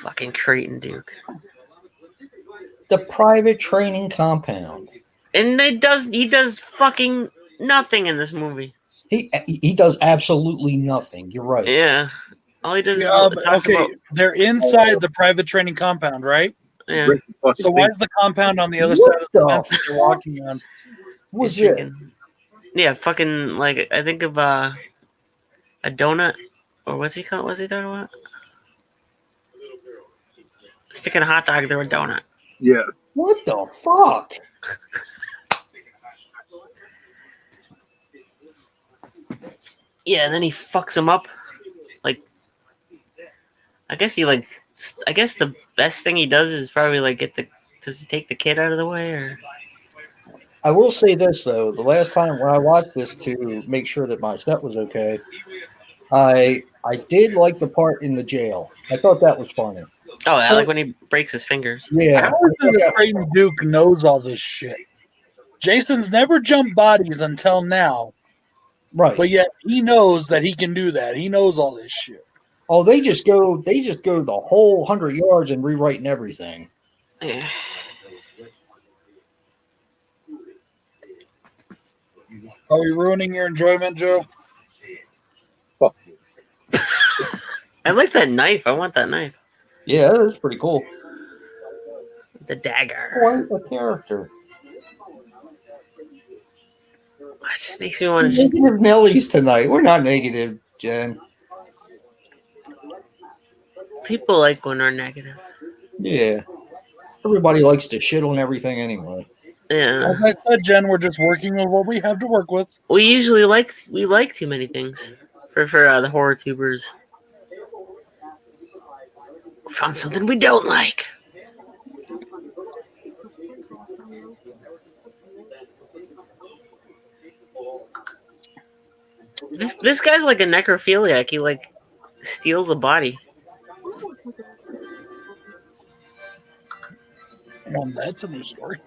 Fucking Creighton Duke. The private training compound. And he does fucking nothing in this movie. He does absolutely nothing. You're right. Yeah. All he does Yeah, is but, talks okay, about. they're inside the private training compound, right? Yeah. Rick fucking So why is the compound on the other What side of the the fence that they're walking on? What's He's it? thinking- Yeah, fucking like I think of a donut, or what's he called? What's he talking about? Sticking a hot dog through a donut. Yeah. What the fuck? Yeah, and then he fucks him up. Like, I guess the best thing he does is probably like does he take the kid out of the way or? I will say this though: the last time when I watched this to make sure that my set was okay, I did like the part in the jail. I thought that was funny. Oh, I So- like when he breaks his fingers. Yeah, How is it that Creighton Duke knows all this shit? Jason's never jumped bodies until now, right. but yet he knows that he can do that. He knows all this shit. Oh, they just go the whole 100 yards and rewriting everything. Yeah. Are we ruining your enjoyment, Joe? Fuck. I like that knife. I want that knife. Yeah, that was pretty cool. The dagger. Quite a character. It just makes me want to just. Negative Nellies tonight. We're not negative, Jen. People like when we're negative. Yeah. Everybody likes to shit on everything anyway. Yeah. As I said, Jen, we're just working with what we have to work with. We usually like too many things for the horror tubers. Found something we don't like. This guy's like a necrophiliac. He like steals a body. Well, that's a new story.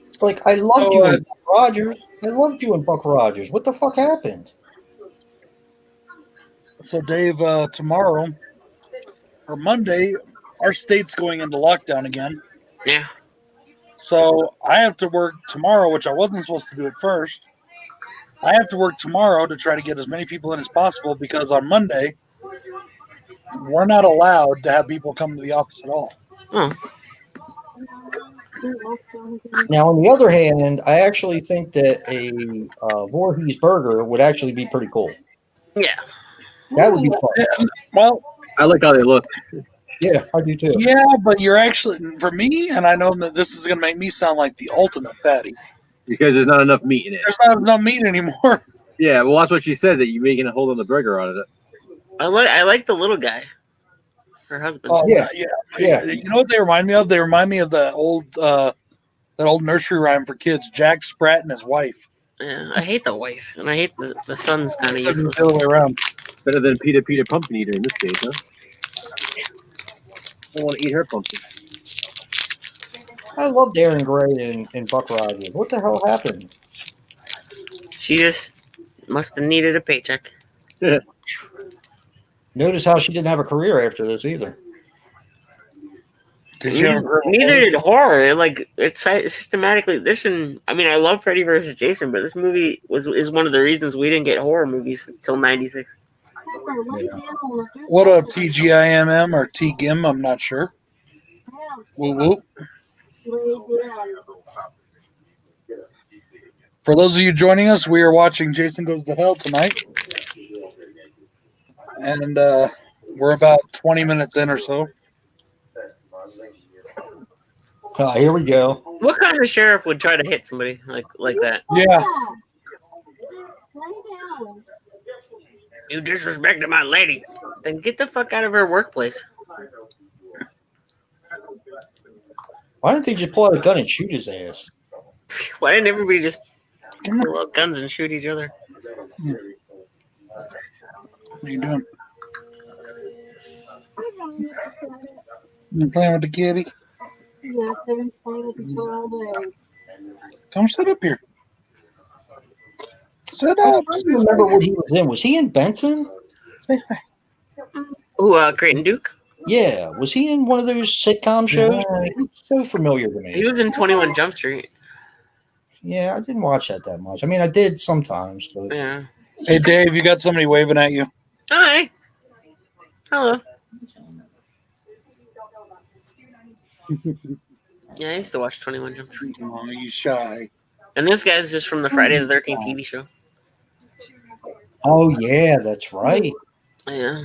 It's like I loved So, you in Buck Rogers. I loved you in Buck Rogers. What the fuck happened? So, Dave, tomorrow or Monday, our state's going into lockdown again. Yeah. So I have to work tomorrow, which I wasn't supposed to do at first. I have to work tomorrow to try to get as many people in as possible because on Monday, we're not allowed to have people come to the office at all. Oh. Now, on the other hand, I actually think that a Voorhees burger would actually be pretty cool. Yeah. That would be fun. And, well, I like how they look. Yeah, I do too. Yeah, but you're actually, for me, and I know that this is going to make me sound like the ultimate fatty. Because there's not enough meat in it. There's not enough meat anymore. Yeah, well, that's what she said, that you're making a hold on the burger out of it. I like the little guy. Her husband. Oh, Yeah. yeah. You know what they remind me of? They remind me of that old nursery rhyme for kids, Jack Sprat and his wife. Yeah, I hate the wife, and I hate the son's kind of It's useless. the other way around. Better than Peter Pumpkin Eater in this case, huh? I want to eat her pumpkin. I love Darren Gray and Buck Rogers. What the hell happened? She just must have needed a paycheck. Notice how she didn't have a career after this either. Did you ever Neither did horror. Like it's systematically this, and I mean I love Freddy vs. Jason, but this movie is one of the reasons we didn't get horror movies until '96. What up, TGIMM or TGIM? I'm not sure. Woo woo. For those of you joining us, we are watching Jason Goes to Hell tonight. And we're about 20 minutes in or so. Here we go. What kind of sheriff would try to hit somebody like that? Yeah. You disrespected my lady. Then get the fuck out of her workplace. Why didn't they just pull out a gun and shoot his ass? Why didn't everybody just pull out guns and shoot each other? What are you doing? You playing with the kitty? Yeah, I've been playing with the toy all day. Come sit up here. Sit I up. don't remember what he was in. Was he in Benson? Ooh, Creighton Duke? Yeah. Was he in one of those sitcom shows? Yeah. He was so familiar to He me. was in 21 Jump Street. Yeah, I didn't watch that much. I mean, I did sometimes. But Yeah. Hey, Dave, you got somebody waving at you. Hi. Hello. Yeah, I used to watch 21 Jump Street. Oh, you shy. And this guy's just from the Friday the 13th TV show. oh yeah, that's right. Yeah.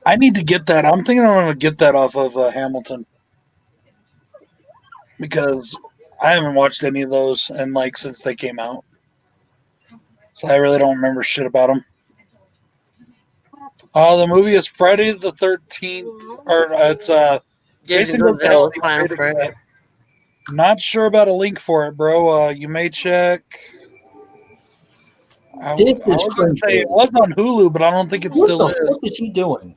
I need to get that. I'm thinking I'm going to get that off of Hamilton. Because I haven't watched any of those and since they came out. So I really don't remember shit about them. The movie is Friday the 13th, or it's Jason Goes to Hell with Final Friday. Not sure about a link for it, bro. You may check. I This is was going to say it cringeworthy. was on Hulu, but I don't think it What still the is. fuck is he doing?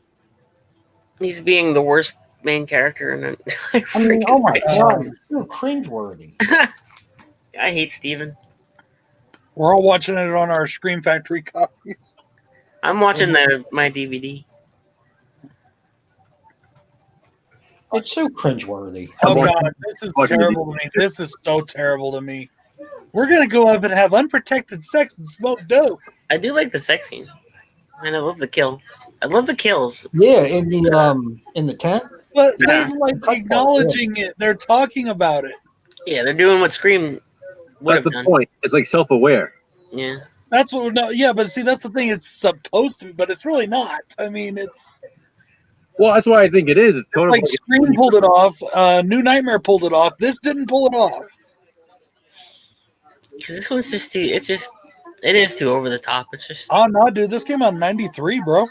He's being the worst main character in it. I mean, oh my god, Um, it's so cringeworthy. I hate Steven. We're all watching it on our Scream Factory copy. I'm watching my DVD. It's so cringeworthy. Oh I'm watching- god, this is watching terrible to me. This is so terrible to me. We're gonna go up and have unprotected sex and smoke dope. I do like the sex scene. And I love the kill. I love the kills. Yeah, in the tent. But Yeah. they're acknowledging it. They're talking about it. Yeah, they're doing what Scream would That's have the done. point. It's like self-aware. Yeah. That's what we're not. Yeah, but see, that's the thing. It's supposed to be, but it's really not. I mean, it's Well, that's why I think it is. It's totally like Scream pulled it off. New Nightmare pulled it off. This didn't pull it off. Because this one's just too, it is too over the top. It's just, Oh no, dude, this came out in '93, bro.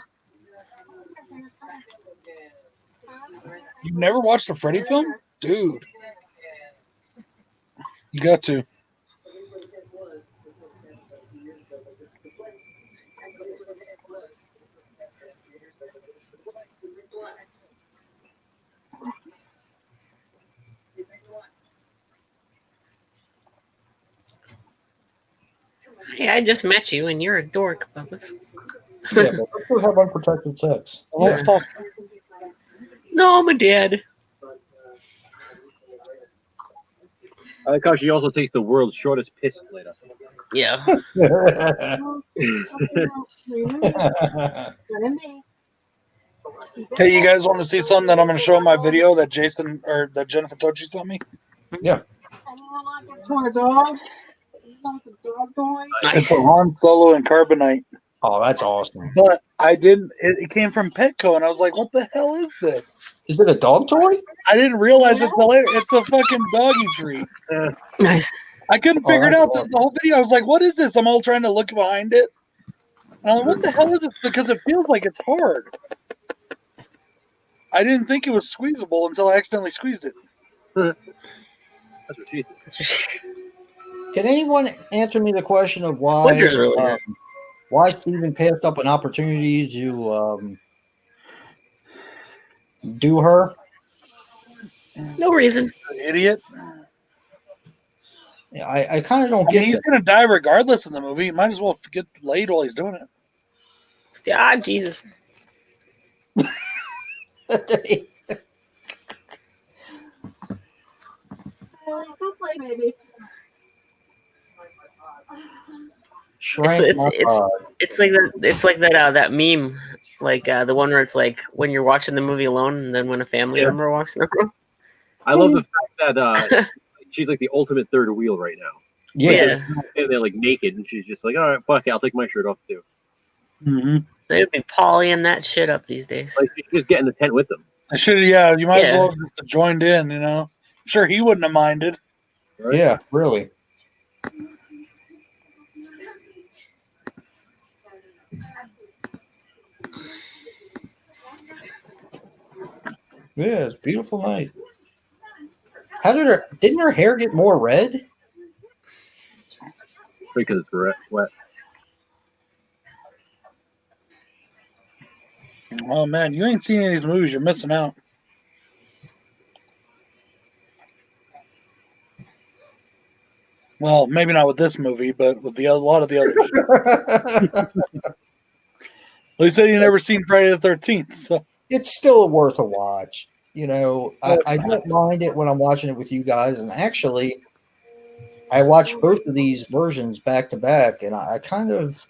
You've never watched a Freddy film, dude? You got to. hey, I just met you and you're a dork. But let's... Yeah, but let's go have unprotected sex. Let's talk. No, I'm a dad. I like how she also takes the world's shortest piss later. Yeah. Hey, you guys want to see something that I'm going to show in my video that Jason or that Jennifer Tochi sent me? Anyone like this for a dog? You know it's a dog toy? It's Nice. a Han Solo and Carbonite. Oh, that's awesome. but I didn't. It came from Petco, and I was like, "What the hell is this?" Is it a dog toy? I didn't realize until it's a fucking doggy treat. Nice. I couldn't Oh, figure it that's out awesome. the whole video. I was like, "What is this?" I'm all trying to look behind it. And I'm like, "What the hell is this?" Because it feels like it's hard. I didn't think it was squeezable until I accidentally squeezed it. That's what she said. Can anyone answer me the question of why Splinter's really good. why Steven passed up an opportunity to do her? No reason. Idiot. I kind of don't I mean, get he's gonna die regardless in the movie. He might as well get laid while he's doing it. Ah, Jesus. that. Go play, maybe. Shrank my pod. It's like that. It's like that meme, like the one where it's like when you're watching the movie alone, and then when a family Yeah. member walks in the room. I love the fact that she's like the ultimate third wheel right now. Yeah. And they're like naked, and she's just like, all right, fuck it, I'll take my shirt off too. Mm-hmm. They would be polying that shit up these days. Like she's just getting the tent with them. I should. Yeah, you might as Yeah. well have joined in. You know, I'm sure he wouldn't have minded. Right? Yeah, really. Yeah, it's a beautiful night. How didn't her hair get more red? Because it's wet. Oh man, you ain't seen any of these movies. You're missing out. Well, maybe not with this movie, but with a lot of the others. Well, he said you never seen Friday the 13th. So It's still worth a watch. You know, No, it's I not. don't mind it when I'm watching it with you guys. And actually, I watched both of these versions back to back, and I kind of,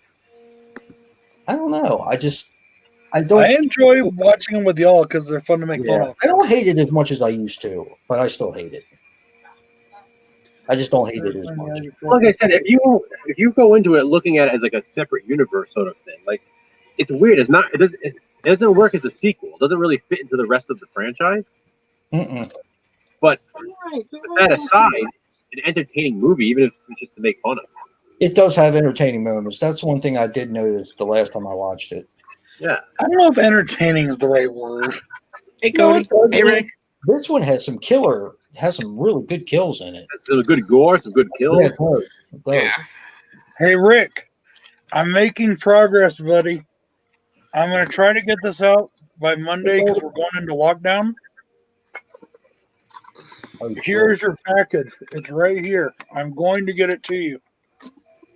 I don't know. I don't. I enjoy watching them with y'all because they're fun to make fun Yeah, of. I don't hate it as much as I used to, but I still hate it. I just don't hate it as much. Like I said, if you go into it looking at it as like a separate universe sort of thing, like it's weird. It doesn't work as a sequel. It doesn't really fit into the rest of the franchise. Mm-mm. But Alright, that aside, it's an entertaining movie, even if it's just to make fun of. It does have entertaining moments. That's one thing I did notice the last time I watched it. Yeah. I don't know if entertaining is the right word. Hey, No, Cody. it does. Hey, Rick. This one has some really good kills in it. There's a good gore, some good kills. Yeah, it does. It does. Hey, Rick, I'm making progress, buddy. I'm going to try to get this out by Monday because we're going into lockdown. Oh, shit. Here's your package. It's right here. I'm going to get it to you.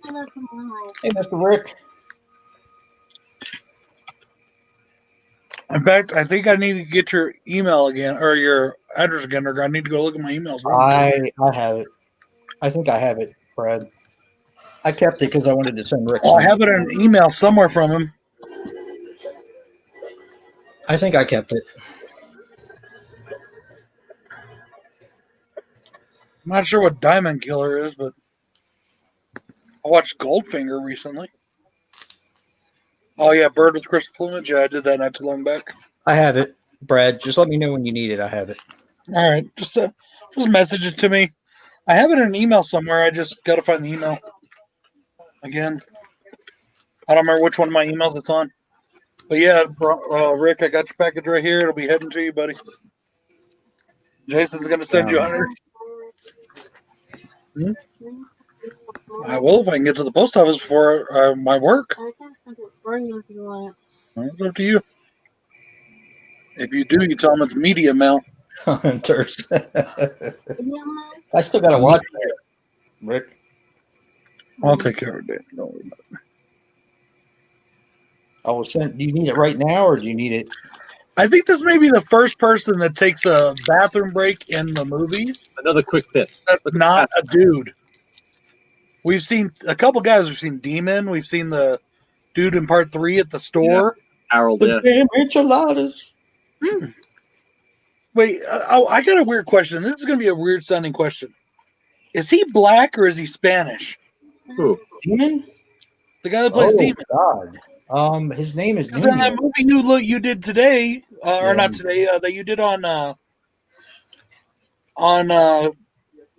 Hey, Mr. Rick. In fact, I think I need to get your email again or your address again, or I need to go look at my emails. I have it. I think I have it, Brad. I kept it because I wanted to send Rick. Oh, I have it in an email somewhere from him. I think I kept it. I'm not sure what Diamond Killer is, but I watched Goldfinger recently. Oh yeah, Bird with Crystal Plumage. Yeah, I did that not too long back. I have it, Brad. Just let me know when you need it. I have it. All right, just message it to me. I have it in an email somewhere. I just got to find the email again. I don't remember which one of my emails it's on. But yeah, Rick, I got your package right here. It'll be heading to you, buddy. Jason's gonna send you 100. I will if I can get to the post office before my work. I can send it for you if you want. It's up to you. If you do, you tell them it's media mail. Hunters. Yeah, I still got to watch it, Rick. I'll take care of it. Don't worry about it. I will send. Do you need it right now, or do you need it? I think this may be the first person that takes a bathroom break in the movies. Another quick piss. That's not a dude. We've seen a couple guys. We've seen Demon. We've seen the dude in part 3 at the store. Harold, The damn enchiladas. Wait, I got a weird question. This is going to be a weird sounding question. Is he black or is he Spanish? Who? Demon? The guy that plays Oh Demon. God. His name is Because in that movie you did today, or Yeah. not today, that you did on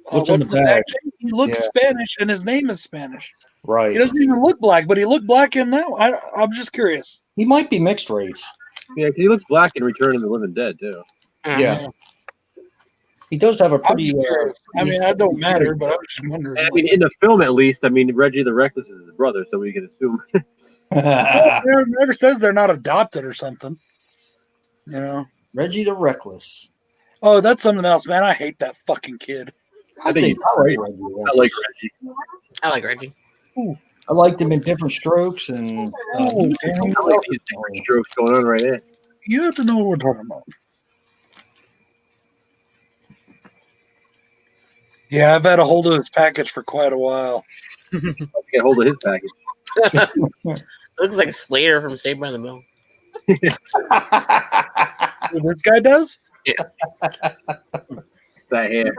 What's in the bag? He looks Yeah. Spanish, and his name is Spanish. Right. He doesn't even look black, but he looked black in now. I'm just curious. He might be mixed race. Yeah, 'cause he looks black in Return of the Living Dead too. Yeah. He does have a I'm pretty. just curious. I mean, that don't matter, but I was just wondering. And, I mean, in the film at least, I mean, Reggie the Reckless is his brother, so we can assume. It never says they're not adopted or something. You know. Reggie the Reckless. Oh, that's something else, man. I hate that fucking kid. I think think he's I like great. Reggie the I like Reckless. Reggie. I like Reggie. I liked him in Different Strokes and. I like these different strokes going on right there. You have to know what we're talking about. Yeah, I've had a hold of his package for quite a while. Get hold of his package. Looks like Slater from Saved by the Bell. Who this guy does? That hair.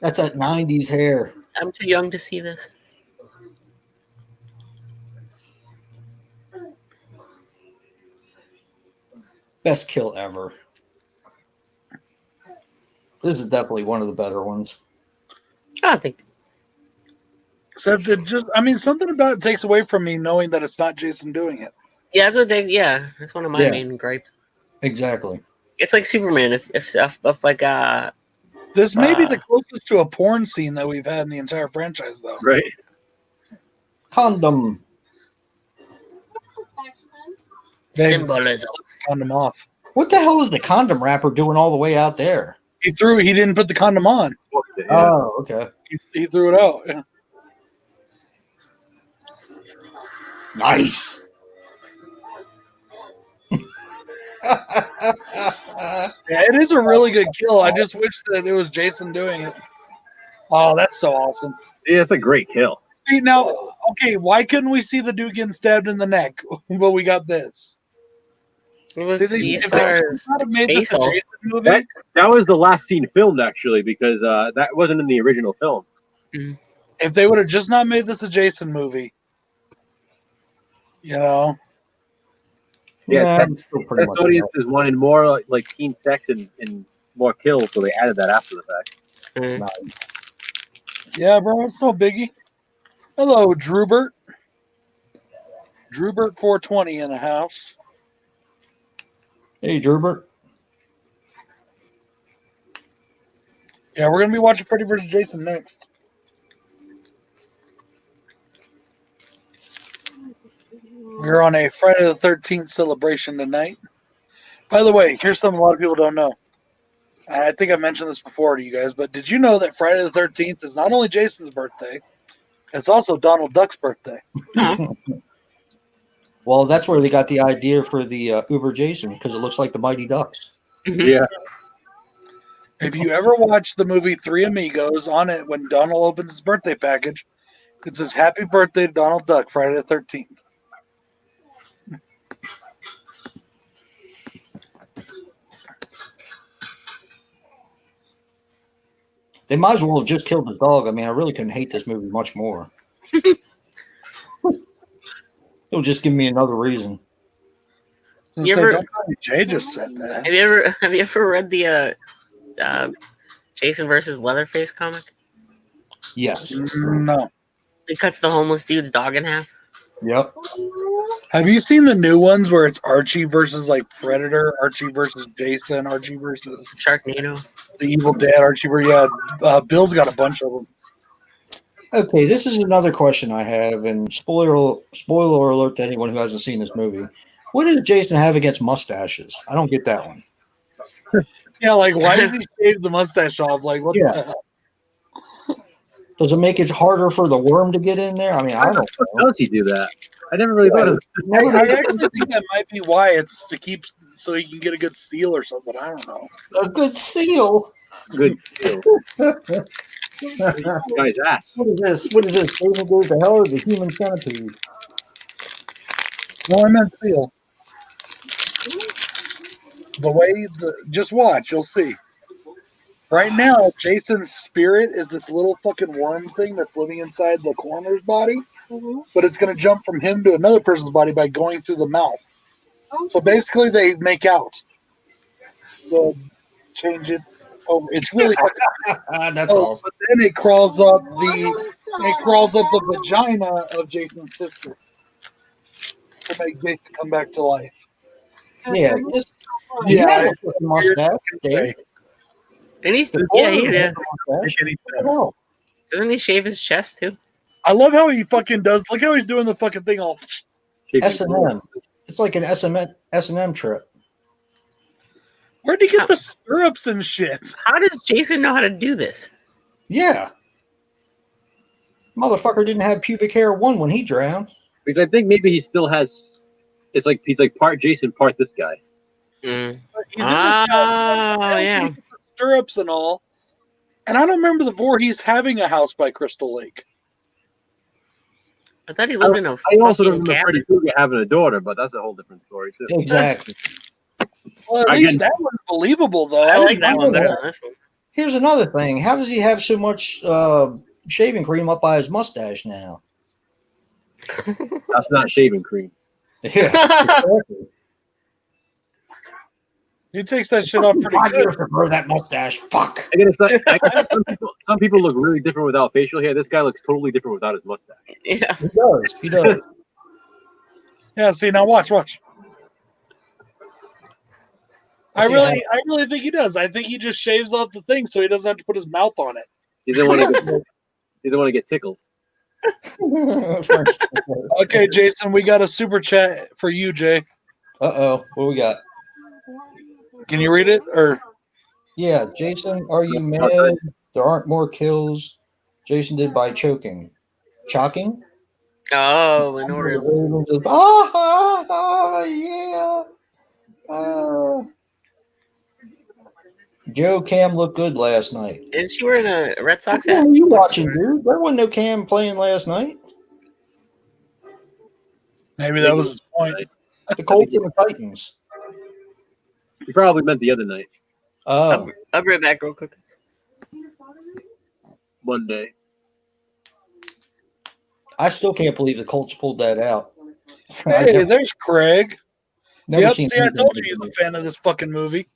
That's that 90s hair. I'm too young to see this. Best kill ever. This is definitely one of the better ones. I think. Except it just, I mean, something about it takes away from me knowing that it's not Jason doing it. Yeah, that's what they. Yeah, that's one of my Yeah. main gripes. Exactly. It's like Superman. If like This may be the closest to a porn scene that we've had in the entire franchise, though. Right. Condom. They symbolism. condom off. What the hell is the condom wrapper doing all the way out there? He didn't put the condom on. Fuck the hair. Oh, okay. He threw it out. Yeah. Nice. Yeah, it is a really good kill. I just wish that it was Jason doing it. Oh, that's so awesome. Yeah, it's a great kill. See, now, okay, why couldn't we see the dude getting stabbed in the neck, but we got this? It was See, if they Caesar's not have made this a facial. Jason movie, That was the last scene filmed, actually, because that wasn't in the original film. if they would have just not made this a Jason movie, you know, Yeah, I'm still pretty much audiences wanted more like teen sex and more kills, so they added that after the fact. Mm. Nice. yeah, bro, it's no biggie. Hello, Drewbert. Drewbert 420 in the house. Hey, Gerbert. Yeah, we're gonna be watching Freddy vs. Jason next. We're on a Friday the 13th celebration tonight. By the way, here's something a lot of people don't know. I think I mentioned this before to you guys, but did you know that Friday the 13th is not only Jason's birthday, it's also Donald Duck's birthday? Well, that's where they got the idea for the Uber Jason, because it looks like the Mighty Ducks. Yeah. If you ever watch the movie Three Amigos, on it when Donald opens his birthday package, it says "Happy Birthday to Donald Duck, Friday the 13th." They might as well have just killed the dog. I mean, I really couldn't hate this movie much more. It'll just give me another reason. You Say, ever- don't tell me Jay just said that. Have you ever read the Jason versus Leatherface comic? Yes. No. It cuts the homeless dude's dog in half. Yep. Have you seen the new ones where it's Archie versus like Predator, Archie versus Jason, Archie versus Sharknado. the Evil Dead, Archie? Bill's got a bunch of them. Okay, this is another question I have, and spoiler alert to anyone who hasn't seen this movie. What does Jason have against mustaches? I don't get that one. Yeah, like why does he shave the mustache off? Like what Yeah. the hell? Does it make it harder for the worm to get in there? I mean, I don't How know. does he do that? I never really thought of I actually think that might be why it's to keep so he can get a good seal or something. I don't know. A good seal. good kill. Guy's ass. What is this? What is this? Jason goes to hell or the human centipede? No, I meant seal. The way just watch, you'll see. Right now, Jason's spirit is this little fucking worm thing that's living inside the coroner's body, Mhm. but it's going to jump from him to another person's body by going through the mouth. Oh, So basically, they make out. They'll change it over. It's really fucking. That's Oh, awesome. but then it crawls up the vagina of Jason's sister to make Jason come back to life. Yeah, this he Yeah, has a it's fucking mustache, Dave. And he's The yeah, coroner yeah. has a mustache. Make any What the sense. hell? Doesn't he shave his chest too? I love how he fucking does. Look how he's doing the fucking thing all. S&M. It's like an S&M trip. Where'd he get the stirrups and shit? How does Jason know how to do this? Yeah. Motherfucker didn't have pubic hair when he drowned. Because I think maybe he still has. It's like he's like part Jason, part this guy. Mm. He's in this Oh, yeah. stirrups and all. And I don't remember the Voorhees having a house by Crystal Lake. I thought he lived in a I also don't fucking remember Freddy cabin. Krueger having a daughter, but that's a whole different story too. Exactly. Well, at Again- least that one's believable, though. I like didn't that know one better than this one. Here's another thing. How does he have so much shaving cream up by his mustache now? That's not shaving cream. Yeah. Exactly. He takes that shit off pretty 5 good. years to grow that mustache. Fuck. Again, it's like some people look really different without facial hair. This guy looks totally different without his mustache. Yeah. He does. He does. Yeah, see, now watch. I See, really think he does. I think he just shaves off the thing so he doesn't have to put his mouth on it. He doesn't want to get tickled. Okay, Jason, we got a super chat for you, Jay. Uh-oh. What we got? Can you read it? Or Yeah, Jason, are you mad there aren't more kills Jason did by choking? Chalking? Oh, in order. Yeah. Joe Cam looked good last night. Isn't she wearing a Red Sox What hat? are you watching, dude? There wasn't no Cam playing last night. maybe that was his point. The Colts and the Titans. He probably meant the other night, Oh, I'll be right back real quick. one day. I still can't believe the Colts pulled that out. Hey, there's Craig. Never Yep, seen see, I anything told you like he's a that. fan of this fucking movie.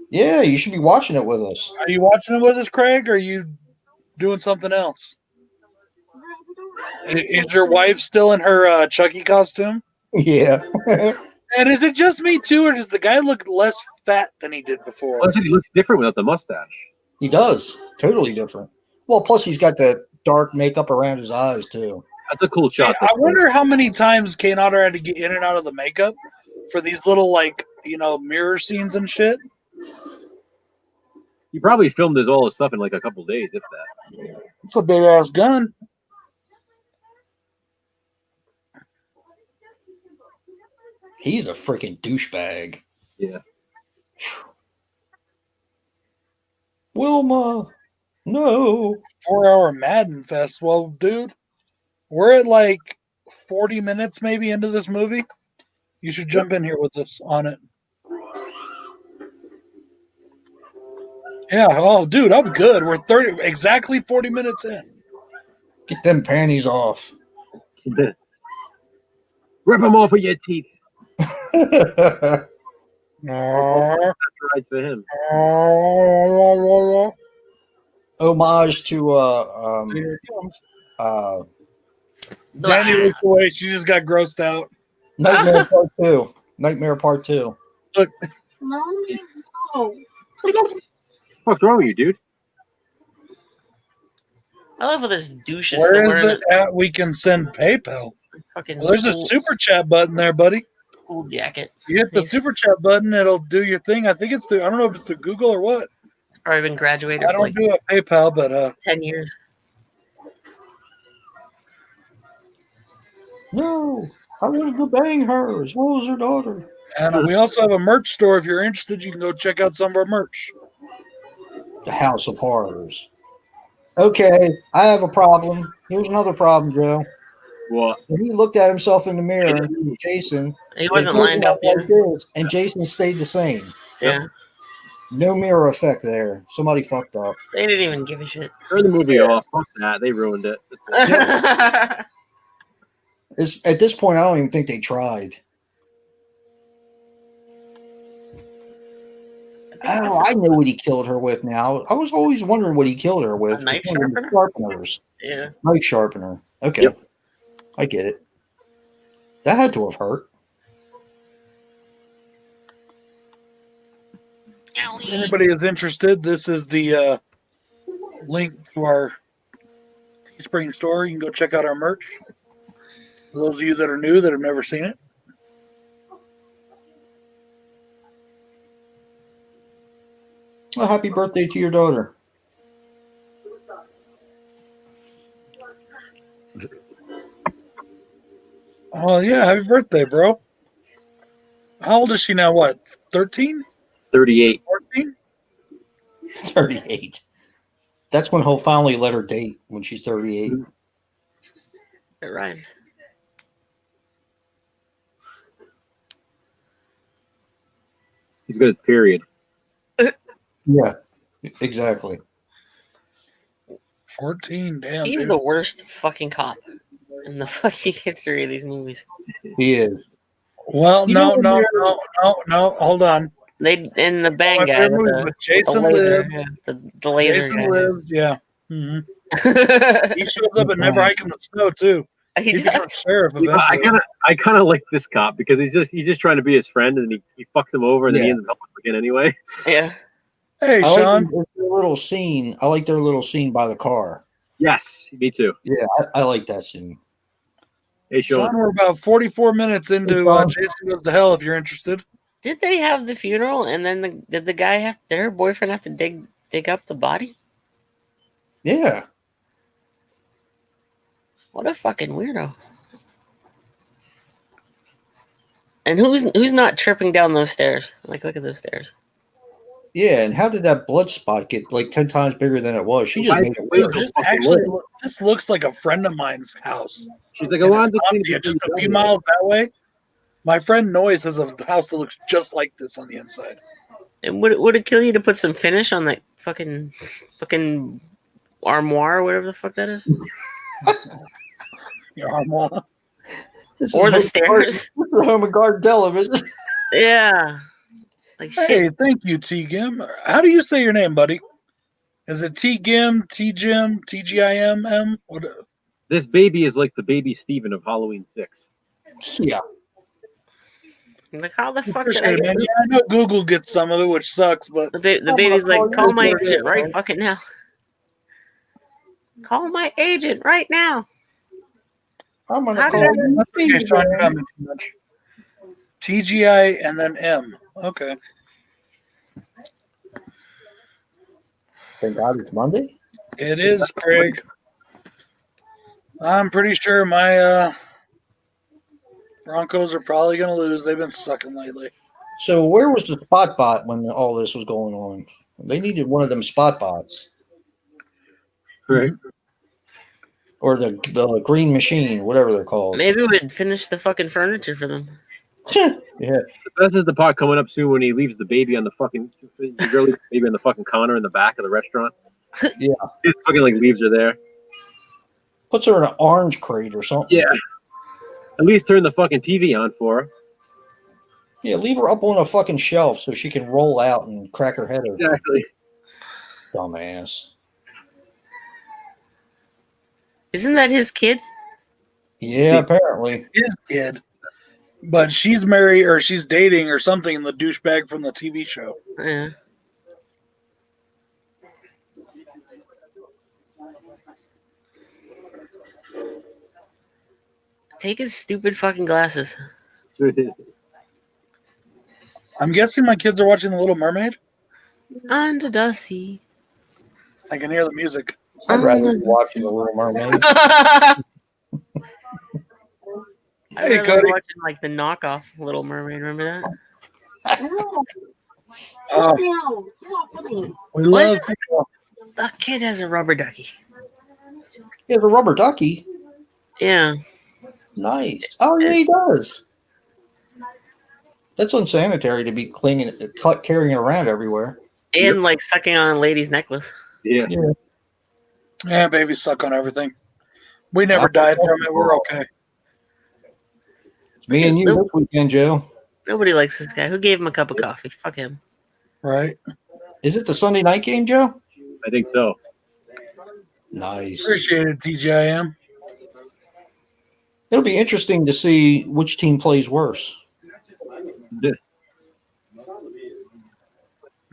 Yeah, you should be watching it with us. Are you watching it with us, Craig, or are you doing something else? Is your wife still in her Chucky costume? Yeah. And is it just me too, or does the guy look less fat than he did before? Plus, he looks different without the mustache. He does. Totally different. Well, plus he's got the dark makeup around his eyes, too. That's a cool shot. I wonder how many times Kane Otter had to get in and out of the makeup for these little, like, mirror scenes and shit. He probably filmed all his stuff in like a couple days, if that. It's a big ass gun. He's a freaking douchebag. Yeah. Wilma, no. 4-hour Madden Fest. Well, dude, we're at like 40 minutes maybe into this movie. You should jump in here with us on it. Yeah. Oh, dude, I'm good. We're exactly 40 minutes in. Get them panties off. Rip them off with your teeth. Aww. Right for him. Homage to Here it comes. Nightmare Danny looks away. She just got grossed out. Part 2. Nightmare Part 2. No, means no. What's wrong with you, dude? I love how this douche is Where still is wearing it at? We can send PayPal. a fucking Well, there's a super chat button there, buddy. school jacket. You hit the super chat button, it'll do your thing. I think it's I don't know if it's through Google or what. It's probably been graduated I for don't like do a PayPal, but 10 years. No, I wanted to bang her as well as her daughter. and we also have a merch store. If you're interested, you can go check out some of our merch. The House of Horrors. Okay, I have a problem. Here's another problem, Joe. What? When he looked at himself in the mirror, Jason, He wasn't looked lined up like yet. this, and Jason stayed the same. Yeah. No mirror effect there. Somebody fucked up. They didn't even give a shit. Turn the movie off. Fuck that. They ruined it. That's it. At this point, I don't even think they tried. Oh, I know what he killed her with now. I was always wondering what he killed her with. A knife It was one of the sharpeners. Yeah. Knife sharpener. Okay. Yep. I get it. That had to have hurt. If anybody is interested, this is the link to our Teespring store. You can go check out our merch. For those of you that are new that have never seen it. Well, happy birthday to your daughter. Oh yeah, happy birthday, bro. How old is she now? What, 13? 38. 14? 38. That's when he'll finally let her date, when she's 38. It rhymes. He's got his period. Yeah, exactly. 14, damn. He's Dude. the worst fucking cop in the fucking history of these movies. He is. Well, You no, know, no. Hold on. They in the My bang guy favorite with movie the, with Jason with the laser, Lives. yeah, the laser Jason guy. Lives, yeah. hmm he He shows up at Never Hike in the Snow too. He becomes does. sheriff You know, eventually. I kind of like this cop because he's just trying to be his friend and he fucks him over and then he Yeah. ends up helping him again anyway. Yeah. Hey, I Sean. like their little scene. I like their little scene by the car. Yes, me too. Yeah, I like that scene. Hey, Sean, Sean. we're about 44 minutes into Jason Goes to Hell. If you're interested. Did they have the funeral and then did the guy did her boyfriend have to dig up the body? Yeah. What a fucking weirdo. And who's not tripping down those stairs? Like, look at those stairs. Yeah, and how did that blood spot get like 10 times bigger than it was? She just Why- made it why- worse. This fucking actually, lit. this looks like a friend of mine's house. She's like, In I wanted to clean Estancia, just a few miles that way. My friend Noyes has a house that looks just like this on the inside. And would it kill you to put some finish on that fucking armoire or whatever the fuck that is? Your armoire. This Or the is stairs? Home and Garden television. Yeah. Like shit. Hey, thank you, T Gim. How do you say your name, buddy? Is it T Gim, T Jim, TGIM? What? This baby is like the baby Steven of Halloween 6. Yeah. Like, how the fuck did Appreciate it, man. Yeah, I know Google gets some of it, which sucks, but the baby's like, call my agent right fucking now. Call my agent right now. I'm gonna How call did you. that's okay, Sean. You're not making much. TGI and then M. Okay. Thank God it's Monday. It is, Craig. I'm pretty sure my Broncos are probably going to lose. They've been sucking lately. So where was the spot bot when all this was going on? They needed one of them spot bots Right. or the green machine, whatever they're called. Maybe we'd finish the fucking furniture for them. Yeah. This is the part coming up soon when he leaves the baby on the girl leaves the baby on the fucking counter in the back of the restaurant. Yeah. He just fucking like leaves her there. Puts her in an orange crate or something. Yeah. At least turn the fucking TV on for her. Yeah, leave her up on a fucking shelf so she can roll out and crack her head open. Exactly. Dumbass. Isn't that his kid? Yeah, apparently. His kid. But she's married or she's dating or something the douchebag from the TV show. Yeah. Take his stupid fucking glasses. I'm guessing my kids are watching The Little Mermaid. Under the sea. I can hear the music. I'd rather be watching The Little Mermaid. I Hey, was Cody. watching like the knockoff Little Mermaid. Remember that? No, Oh, no, get off of me. we love. The kid has a rubber ducky. Yeah, the rubber ducky. Yeah. Nice. Oh, yeah, he does. That's unsanitary to be carrying it around everywhere. And like sucking on a lady's necklace. Yeah. Yeah, babies suck on everything. We never died from it. We're okay. Me and you Nope. this weekend, Joe. Nobody likes this guy. Who gave him a cup of coffee? Fuck him. Right? Is it the Sunday night game, Joe? I think so. Nice. Appreciate it, TGIM. It'll be interesting to see which team plays worse.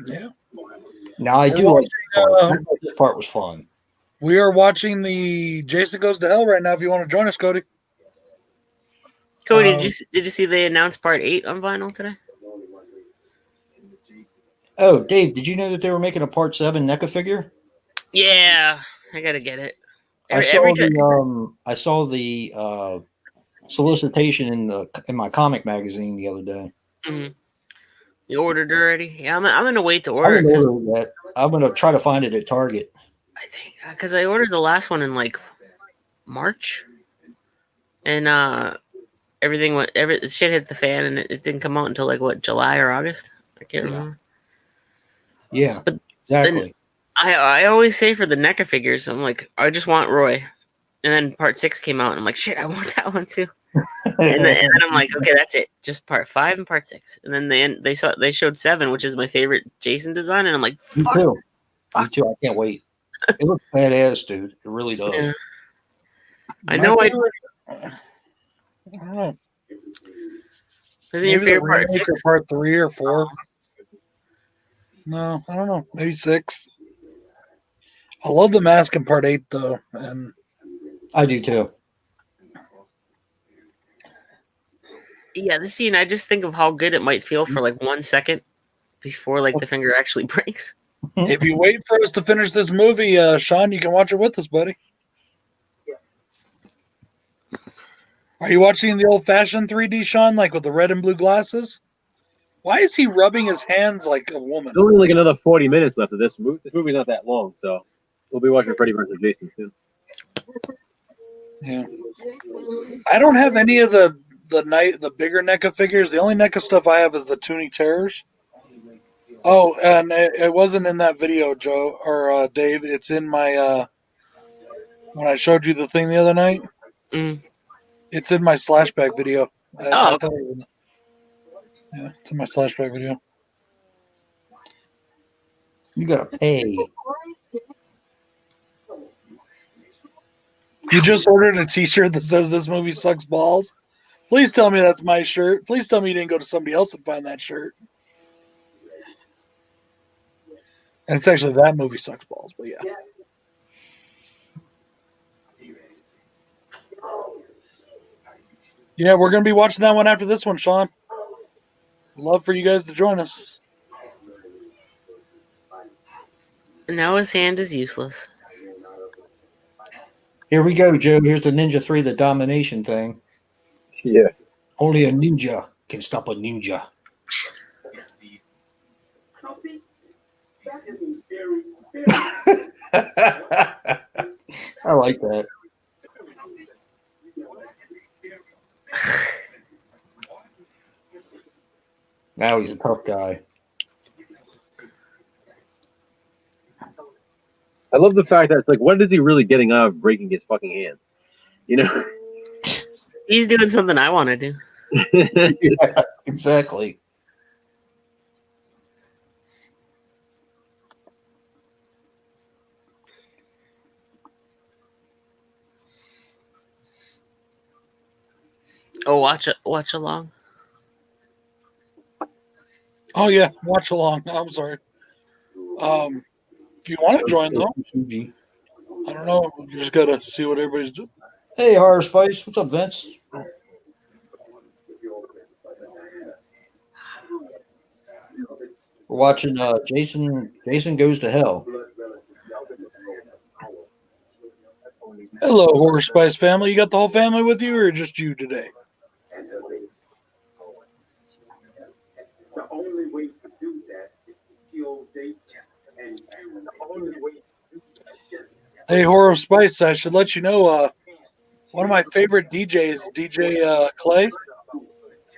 Yeah. Now, I do like this part was fun. We are watching the Jason Goes to Hell right now. If you want to join us, Cody. Cody, did you see they announced part 8 on vinyl today? Oh, Dave, did you know that they were making a part 7 NECA figure? Yeah, I gotta get it. I saw the solicitation in my comic magazine the other day. Mhm. You ordered already? Yeah, I'm gonna wait to I'm order. gonna order that. I'm gonna try to find it at Target. I think because I ordered the last one in like March, and shit hit the fan, and it didn't come out until like what, July or August? I can't remember. Yeah, But exactly. I always say for the NECA figures, I'm like, I just want Roy, and then part 6 came out, and I'm like, shit, I want that one too. And then I'm like, okay, that's it, just part 5 and part 6. And then they showed 7, which is my favorite Jason design, and I'm like, Me fuck. too. Me too. I can't wait. It looks badass, dude. It really does. Yeah. I My know. favorite- I don't know. Isn't your Maybe the favorite part remake 6? or part 3 or 4. No, I don't know. Maybe 6. I love the mask in part 8 though, and I do too. Yeah, the scene. I just think of how good it might feel for like 1 second before like the finger actually breaks. if you wait for us to finish this movie, Sean, you can watch it with us, buddy. Are you watching the old-fashioned 3D, Sean, like with the red and blue glasses? Why is he rubbing his hands like a woman? There's only like another 40 minutes left of this movie. This movie's not that long, so we'll be watching Freddy vs. Jason soon. Yeah, I don't have any of the bigger NECA figures. The only NECA stuff I have is the Toonie Terrors. Oh, and it wasn't in that video, Joe or Dave. It's in my when I showed you the thing the other night. Mm. It's in my slashback video. Oh, Yeah, it's in my slashback video. You gotta pay. You just ordered a T-shirt that says "This movie sucks balls." Please tell me that's my shirt. Please tell me you didn't go to somebody else and find that shirt. And it's actually "That movie sucks balls," but yeah. Yeah, we're gonna be watching that one after this one, Sean. Love for you guys to join us. and now his hand is useless. Here we go, Joe. Here's the Ninja 3, the domination thing. Yeah. Only a ninja can stop a ninja. I like that. Now he's a tough guy. I love the fact that it's like, what is he really getting out of breaking his fucking hand? You know? He's doing something I want to do. Yeah, exactly. Oh, watch along. Oh yeah, watch along. I'm sorry. If you want to join though, I don't know. You just gotta see what everybody's doing. Hey, Horror Spice. What's up, Vince? We're watching Jason Goes to Hell. Hello, Horror Spice family. You got the whole family with you, or just you today? The only way to do that is to kill Jason. And the only way to do that. Hey, Horror Spice. I should let you know. One of my favorite DJs, DJ Clay.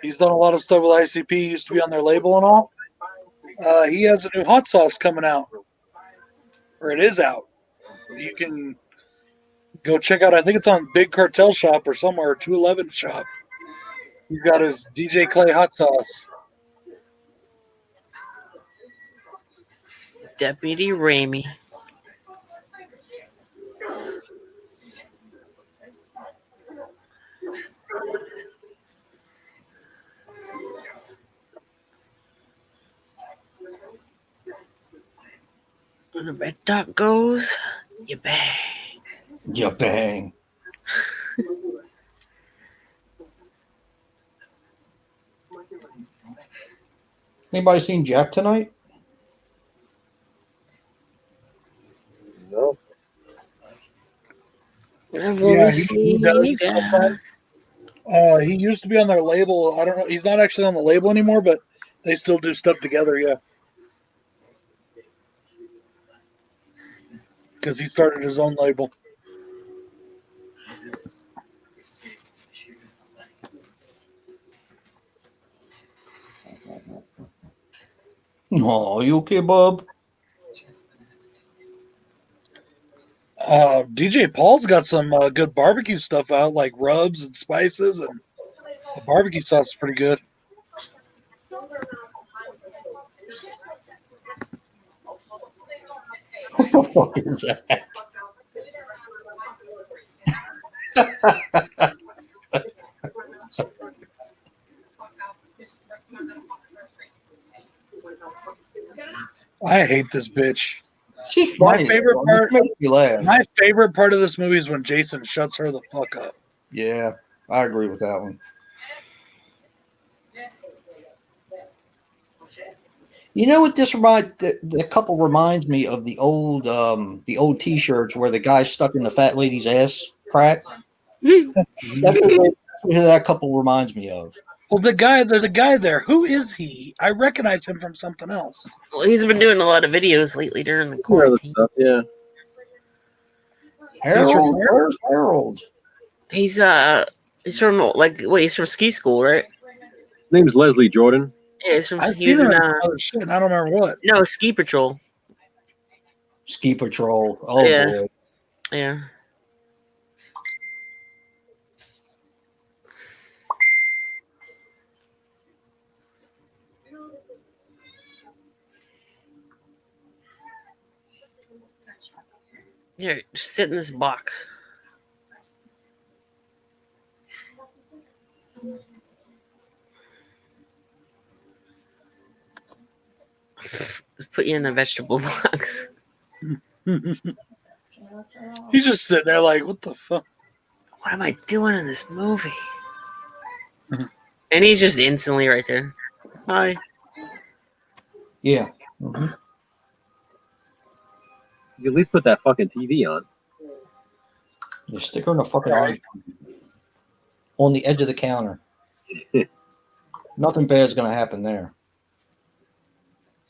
He's done a lot of stuff with ICP. He used to be on their label and all. He has a new hot sauce coming out, or it is out. You can go check out. I think it's on Big Cartel Shop or somewhere, 211 Shop. He's got his DJ Clay hot sauce. Deputy Ramey. When the red dot goes, you bang. You bang. Anybody seen Jack tonight? No. I've Yeah, only he seen does you guys. sometimes. He used to be on their label. I don't know. He's not actually on the label anymore, but they still do stuff together. Yeah, because he started his own label. Oh, you okay, bub? DJ Paul's got some good barbecue stuff out, like rubs and spices, and the barbecue sauce is pretty good. What the fuck is that? I hate this bitch. She's My funny. favorite though. part- It makes me laugh. My favorite part of this movie is when Jason shuts her the fuck up. Yeah, I agree with that one. You know what this the couple reminds me of the old T-shirts where the guy stuck in the fat lady's ass crack. That's what that couple reminds me of. Well, the guy there, who is he? I recognize him from something else. Well, he's been doing a lot of videos lately during the Other quarantine. stuff, yeah. Harold, where's Harold? He's from he's from ski school, right? His name's Leslie Jordan. Yeah, he's from I've he was seen him in in other shit, and I don't remember what. no Ski Patrol. Ski Patrol. Oh Yeah. boy. Yeah. Here, just sit in this box. Just put you in a vegetable box. He's just sitting there like, what the fuck? What am I doing in this movie? And he's just instantly right there. Hi. Yeah. Mhm. You at least put that fucking TV on. You stick her in a fucking eye on the edge of the counter. Nothing bad's gonna happen there.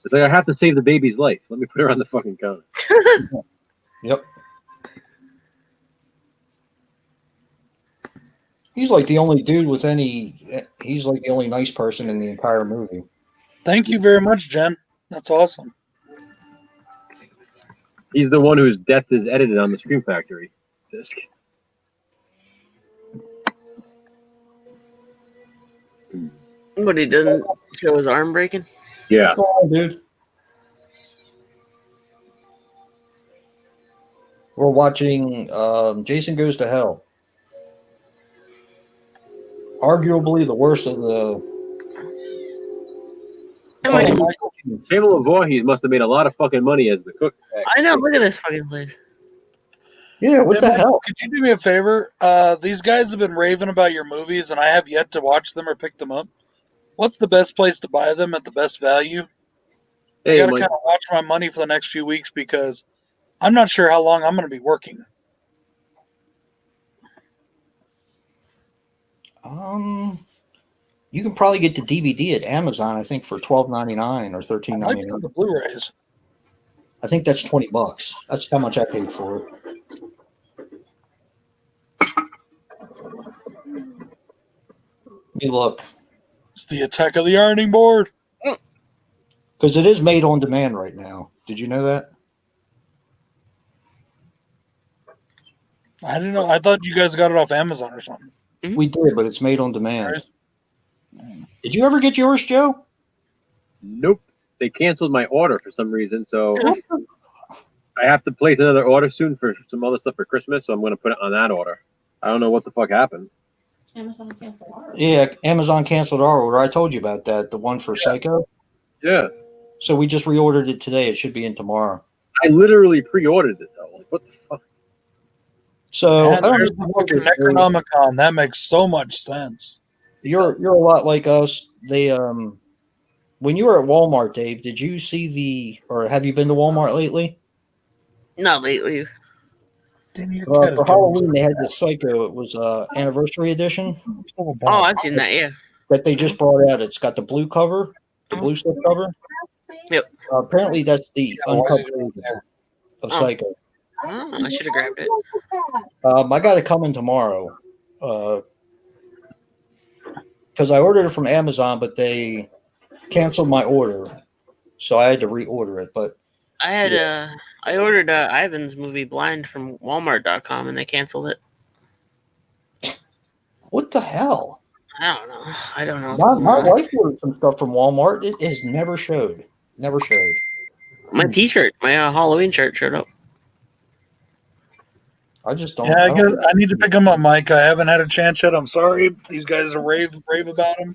It's like I have to save the baby's life. Let me put her on the fucking counter. Yep. He's like the only dude with any. He's like the only nice person in the entire movie. Thank you very much, Jen. That's awesome. He's the one whose death is edited on the Scream Factory disc. But he didn't show his arm breaking. Yeah. What's going on, dude? We're watching Jason Goes to Hell. Arguably the worst of the. I mean, Pamela Voorhees must have made a lot of fucking money as the cook. I know. Look at this fucking place. Yeah, what Hey, the Mike, hell? Could you do me a favor? These guys have been raving about your movies, and I have yet to watch them or pick them up. What's the best place to buy them at the best value? I Hey, got to Mike, kind of watch my money for the next few weeks because I'm not sure how long I'm going to be working. You can probably get the DVD at Amazon. I think for $12.99 or I $13.99. like for the Blu-rays. I think that's $20. That's how much I paid for it. Let me look. It's the Attack of the Ironing Board. Because it is made on demand right now. Did you know that? I didn't know. I thought you guys got it off Amazon or something. We did, but it's made on demand. Did you ever get yours, Joe? Nope. They canceled my order for some reason, so I have to place another order soon for some other stuff for Christmas, so I'm going to put it on that order. I don't know what the fuck happened. Amazon canceled ours. Yeah, Amazon canceled our order. I told you about that. The one for Psycho. Yeah. So we just reordered it today. It should be in tomorrow. I literally pre-ordered it, though. Like, what the fuck? So And I don't there's know the what fucking this is. Necronomicon. That makes so much sense. You're a lot like us. They when you were at Walmart, Dave, did you see or have you been to Walmart lately? Not lately. Damn, your For cat is Halloween, they had the Psycho. It was anniversary edition doing Oh, I've seen that. Yeah. that they just brought out. It's got the blue cover, the blue slip cover. Yep. Apparently, that's the why is uncut it version there? of Oh. Psycho. Oh, I should have grabbed it. I got it coming tomorrow because I ordered it from Amazon, but they canceled my order, so I had to reorder it. But I had I ordered Ivan's movie Blind from Walmart.com and they canceled it. what the hell? I don't know. My wife ordered some stuff from Walmart. It has never showed. Never showed. My T-shirt, my Halloween shirt showed up. I just don't. Yeah, I don't- guess I need to pick him up, Mike. I haven't had a chance yet. I'm sorry. These guys are rave about him.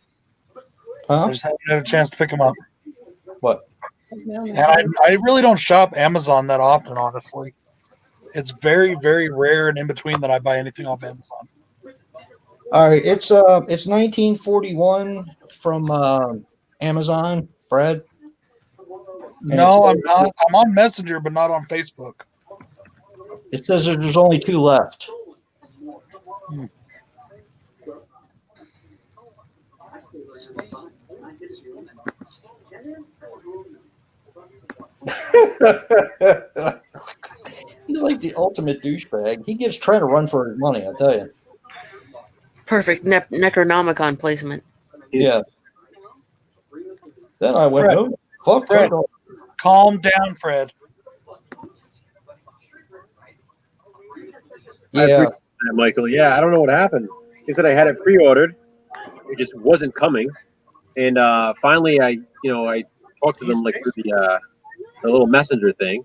I Huh? just haven't had a chance to pick him up. What? And I really don't shop Amazon that often, honestly. It's very, very rare and in between that I buy anything off Amazon. All right. It's 1941 from Amazon. Brad. No, I'm not. I'm on Messenger, but not on Facebook. It says there's only 2 left. He's like the ultimate douchebag. He gives Trent a run for his money, I tell you. Perfect Necronomicon placement. Yeah. Then I went, Fred. oh, fuck. Fred. fuck. Calm down, Fred. Yeah. Michael. Yeah, I don't know what happened. He said I had it pre-ordered. It just wasn't coming. And finally, I talked to them like through the little messenger thing.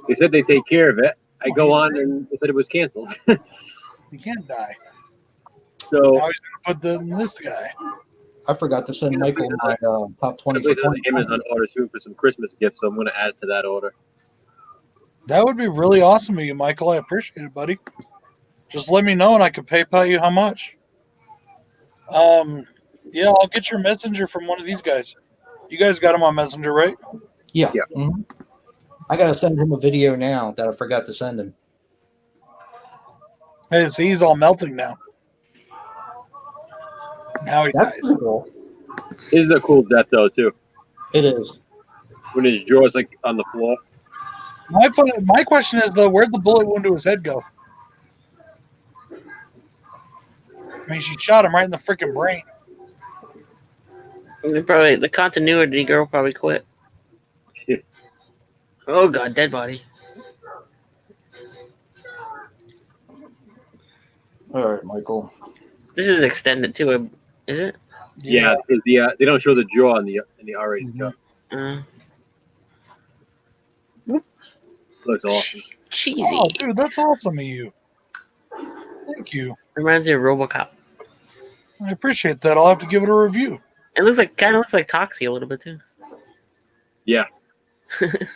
They said they take care of it. I go on and they said it was canceled. You can't die. So Now he's going to put this guy. I forgot to send Michael my top 20 I'm for placing an 20. Amazon order soon for some Christmas gifts, so I'm going to add it to that order. That would be really awesome of you, Michael. I appreciate it, buddy. Just let me know and I can PayPal you how much. Yeah, I'll get your messenger from one of these guys. You guys got him on Messenger, right? Yeah. Yeah. Mhm. I got to send him a video now that I forgot to send him. Hey, see, he's all melting now. Now he That's dies. pretty cool. This is a cool death, though, too. It is. When his jaw's like on the floor. My question is, though, where'd the bullet wound to his head go? I mean, she shot him right in the freaking brain. Probably the continuity girl probably quit. Yeah. Oh god, dead body. All right, Michael. This is extended too, is it? Yeah, they don't show the jaw in the R-rated cut. Looks awesome. Cheesy. Oh, dude, that's awesome of you. Thank you. Reminds me of RoboCop. I appreciate that. I'll have to give it a review. It looks like kind of looks like Toxie a little bit too. Yeah. It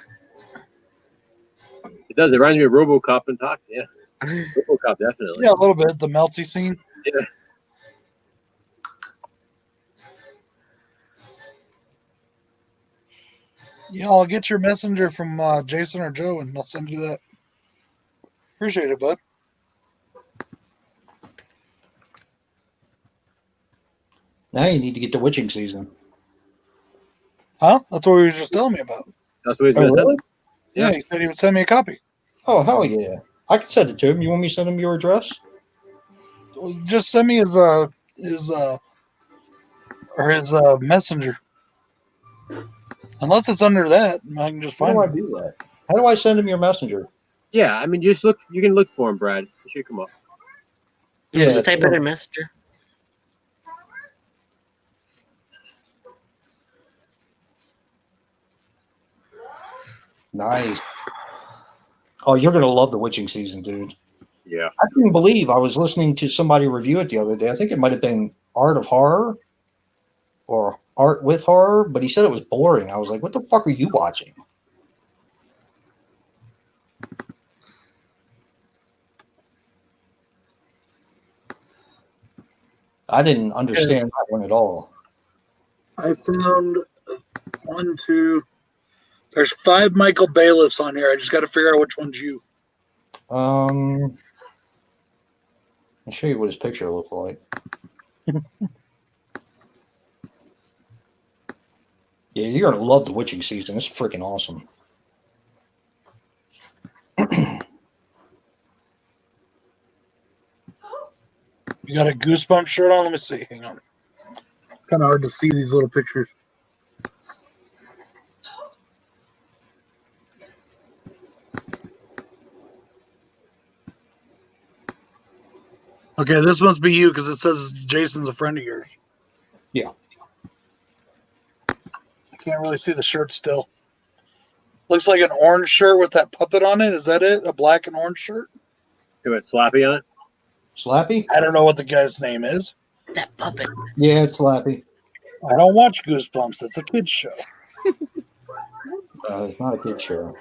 does. It reminds me of RoboCop and Tox. Yeah. RoboCop, definitely. Yeah, a little bit. The melty scene. Yeah. Yeah, I'll get your messenger from Jason or Joe, and I'll send you that. Appreciate it, bud. Now you need to get the witching season. Huh? That's what he was just telling me about. That's what he's Oh, going to really? Yeah, he said he would send me a copy. Oh, hell yeah. I can send it to him. You want me to send him your address? Well, just send me his messenger. Unless it's under that, I can just How find do I it. do that? How do I send him your messenger? Yeah, I mean, just look. You can look for him, Brad. It should come up. Yeah, Yeah, just type it in Messenger. Nice. Oh, you're gonna love The Witching season, dude. Yeah. I couldn't believe I was listening to somebody review it the other day. I think it might have been Art of Horror or Art with Horror, but he said it was boring. I was like, what the fuck are you watching? I didn't understand that one at all. I found 1, 2. There's 5 Michael Bailiffs on here. I just got to figure out which one's you. I'll show you what his picture looked like. Yeah, you're gonna love The Witching season. It's freaking awesome. You got a Goosebumps shirt on? Let me see. Hang on. Kind of hard to see these little pictures. Okay, this must be you because it says Jason's a friend of yours. Yeah. I can't really see the shirt still. Looks like an orange shirt with that puppet on it. Is that it? A black and orange shirt? Do it Slappy on it. Slappy? I don't know what the guy's name is. That puppet. Yeah, it's Slappy. I don't watch Goosebumps. It's a kid's show. It's not a kid show.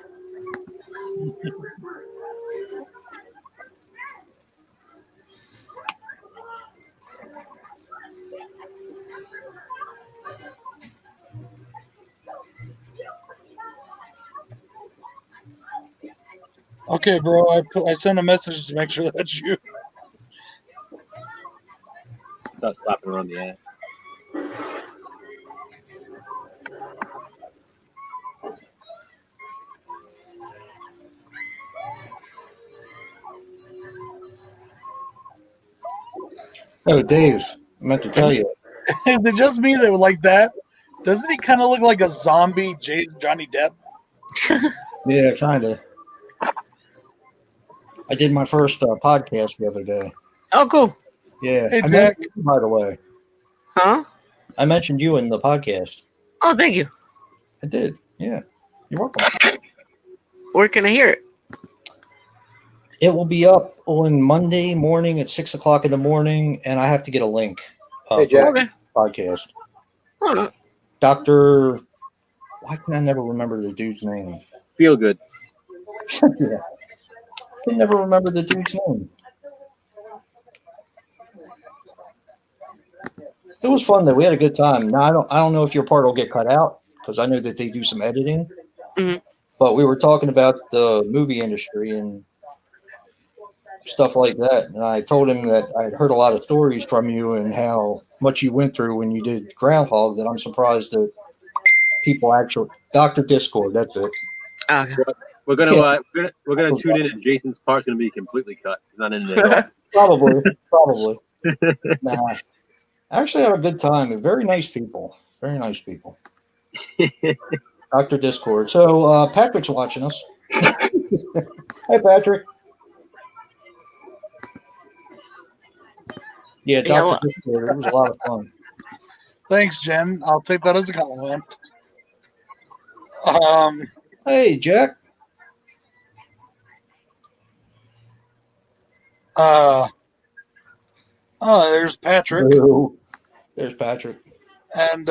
Okay, bro. I sent a message to make sure that's you. Start slapping around the ass. Oh, Dave, I meant to tell you. Is it just me that would like that? Doesn't he kind of look like a zombie Johnny Depp? Yeah, kind of. I did my first podcast the other day. Oh, cool. Yeah. Hey, I Jack. mentioned you, by the way. Huh? I mentioned you in the podcast. Oh, thank you. I did. Yeah. You're welcome. Where can I hear it? It will be up on Monday morning at 6 o'clock in the morning, and I have to get a link Hey, for Jack. Okay. the podcast. Oh, no. Dr. Why can I never remember the dude's name? Feel good. Yeah. I can never remember the dude's name. It was fun though. We had a good time. Now I don't know if your part will get cut out because I know that they do some editing. Mhm. But we were talking about the movie industry and stuff like that. And I told him that I had heard a lot of stories from you and how much you went through when you did Groundhog. That I'm surprised that people actually Dr. Discord. That's it. Oh, okay. We're gonna tune in, and Jason's part's gonna be completely cut. He's not in it at Probably. Nah. I actually had a good time. Very nice people. Very nice people. Dr. Discord. So Patrick's watching us. Hey, Patrick. Yeah, Dr. Yeah, well- Discord. It was a lot of fun. Thanks, Jen. I'll take that as a compliment. Hey, Jack. There's Patrick. Hello. There's Patrick. And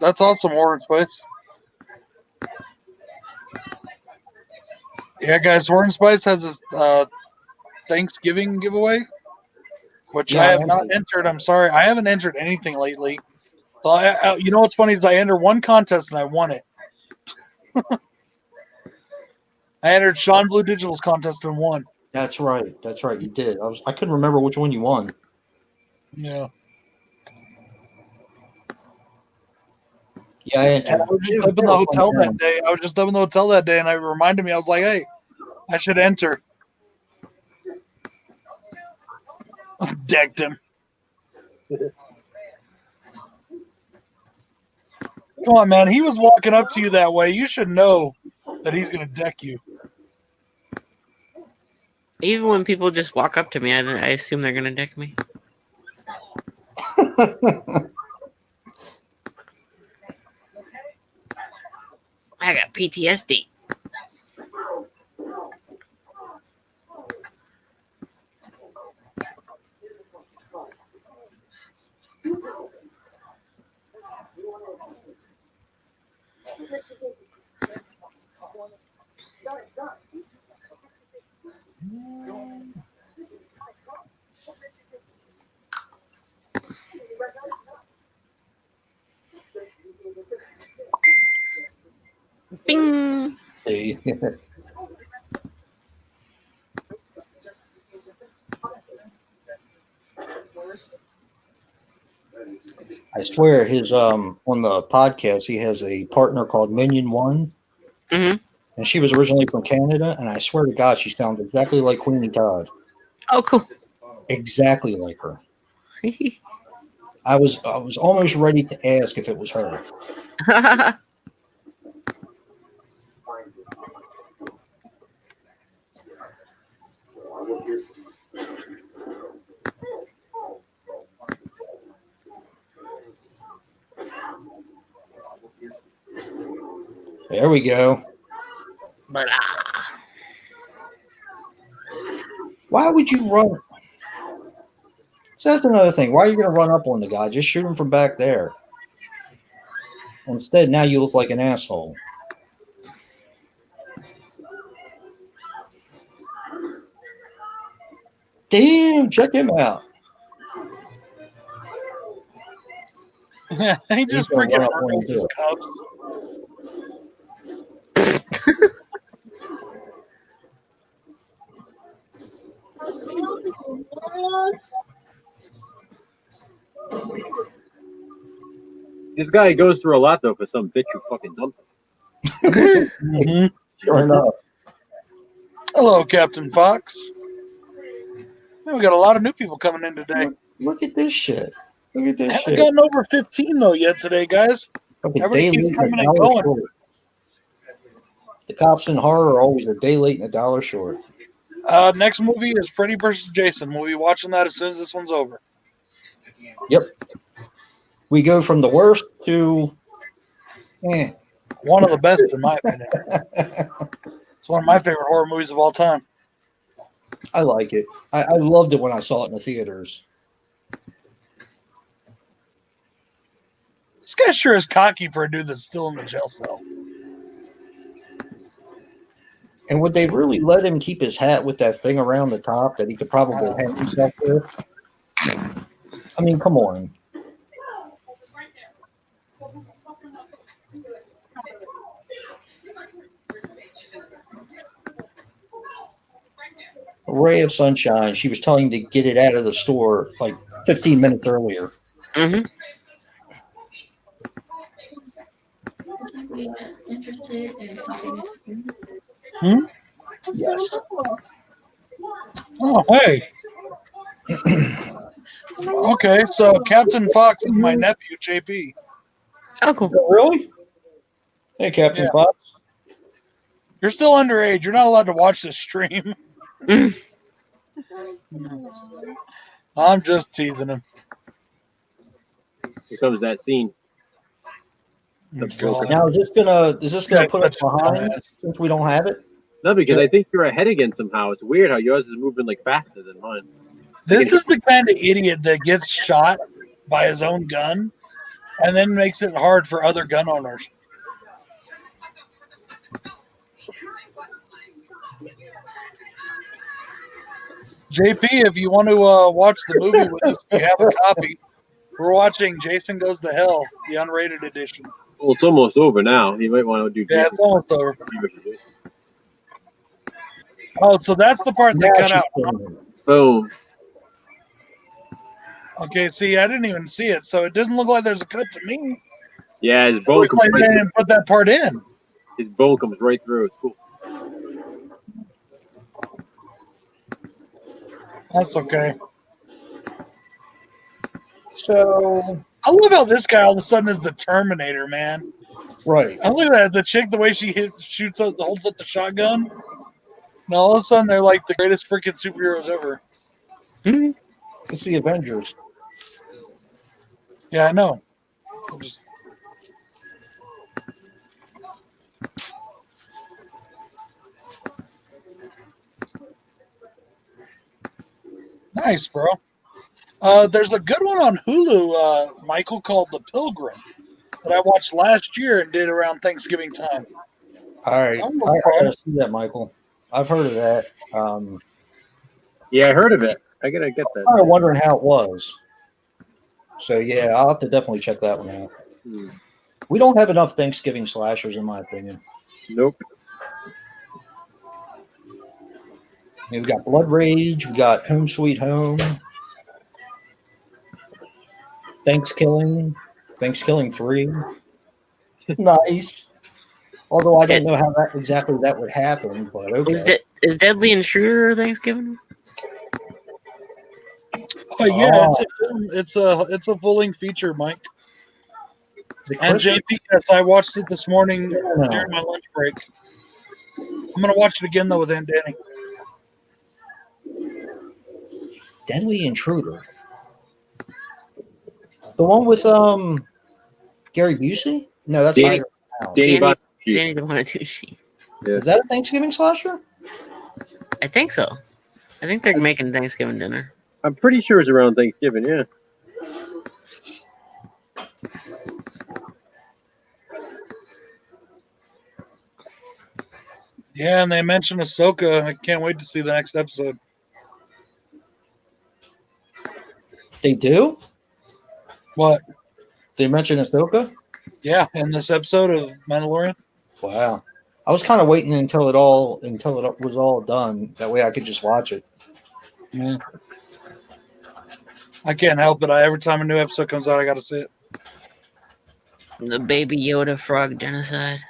that's awesome, Horror Spice. Yeah, guys, Horror Spice has this Thanksgiving giveaway, which Yeah, I I have not entered. entered. I'm sorry, I haven't entered anything lately. So you know what's funny is I entered one contest and I won it. I entered Sean Blue Digital's contest and won. That's right. That's right. You did. I couldn't remember which one you won. Yeah. Yeah, I entered. And I was just up in the hotel that day. I was just up in the hotel that day, and it reminded me. I was like, "Hey, I should enter." Decked him. Come on, man. He was walking up to you that way. You should know that he's going to deck you. Even when people just walk up to me, I assume they're gonna deck me. I got PTSD. Bing. Hey. I swear his on the podcast he has a partner called Minion One, Mhm. and she was originally from Canada, and I swear to God she sounds exactly like Queenie Todd, Oh, cool. exactly like her. I was almost ready to ask if it was her. There we go. But Why would you run? So that's another thing. Why are you going to run up on the guy? Just shoot him from back there. Instead, now you look like an asshole. Damn, check him out. He just gonna freaking run up on hurdles you. his cups. This guy goes through a lot though for some bitch who fucking dumped him. Mhm. Sure enough. Hello, Captain Fox. We got a lot of new people coming in today. Look at this shit. Look at this Haven't shit. gotten over 15 though yet today, guys. Like a Everybody day keeps late and coming a and dollar going. short. The cops in horror are always a day late and a dollar short. Next movie is Freddy vs. Jason. We'll be watching that as soon as this one's over. Yep. We go from the worst to One of the best, in my opinion. It's one of my favorite horror movies of all time. I like it. I loved it when I saw it in the theaters. This guy sure is cocky for a dude that's still in the jail cell. And would they really let him keep his hat with that thing around the top that he could probably hang himself with? I mean, come on. A ray of sunshine. She was telling him to get it out of the store like 15 minutes earlier. Mhm. We are interested in talking. Yes. Oh, hey. Okay, so Captain Fox is my nephew, JP. Oh, cool. Oh, really? Hey, Captain Yeah. Fox. You're still underage. You're not allowed to watch this stream. Mm. I'm just teasing him. Here comes that scene. Oh, God. Now is this gonna That's put us such a behind dumbass. since we don't have it? No, because Sure. I think you're ahead again somehow. It's weird how yours is moving like faster than mine. This is the kind of idiot that gets shot by his own gun and then makes it hard for other gun owners. JP, if you want to watch the movie with us, you have a copy. We're watching Jason Goes to Hell, the unrated edition. Well, it's almost over now. You might want to do. Yeah, it's almost over. Jason. Oh, so that's the part they Now cut she's out. filming it. Boom. Okay, see, I didn't even see it, so it doesn't look like there's a cut to me. Yeah, his bone Looks comes like they right didn't put that part in. His bone comes right through. It's cool. That's okay. So I love how this guy all of a sudden is the Terminator, man. Right. I look at that. The chick, the way she shoots up, holds up the shotgun. And all of a sudden, they're like the greatest freaking superheroes ever. It's the Avengers. Yeah, I know. Just... Nice, bro. There's a good one on Hulu, Michael, called The Pilgrim that I watched last year and did around Thanksgiving time. All right. Oh, I gotta see that, Michael. I've heard of that. Yeah, I heard of it. I gotta get I'm that. kind of wondering how it was. So yeah, I'll have to definitely check that one out. Hmm. We don't have enough Thanksgiving slashers, in my opinion. Nope. I mean, we got Blood Rage, we got Home Sweet Home, Thanksgiving 3. Nice. Although I don't know how exactly that would happen, but okay. Is Deadly Intruder Thanksgiving? Oh yeah, it's a film. It's a full-length feature, Mike. And JP, yes, I watched it this morning during my lunch break. I'm gonna watch it again though with Aunt Danny. Deadly Intruder. The one with Gary Busey? No, that's Danny Danny Bonaducci. Danny Bonaducci. Yeah. Is that a Thanksgiving slasher? I think so. I think they're making Thanksgiving dinner. I'm pretty sure it's around Thanksgiving. Yeah. Yeah, and they mentioned Ahsoka. I can't wait to see the next episode. They do? What? They mentioned Ahsoka? Yeah, in this episode of Mandalorian. Wow. I was kind of waiting until it was all done. That way I could just watch it. Yeah. I can't help it. Every time a new episode comes out, I got to see it. The Baby Yoda frog genocide.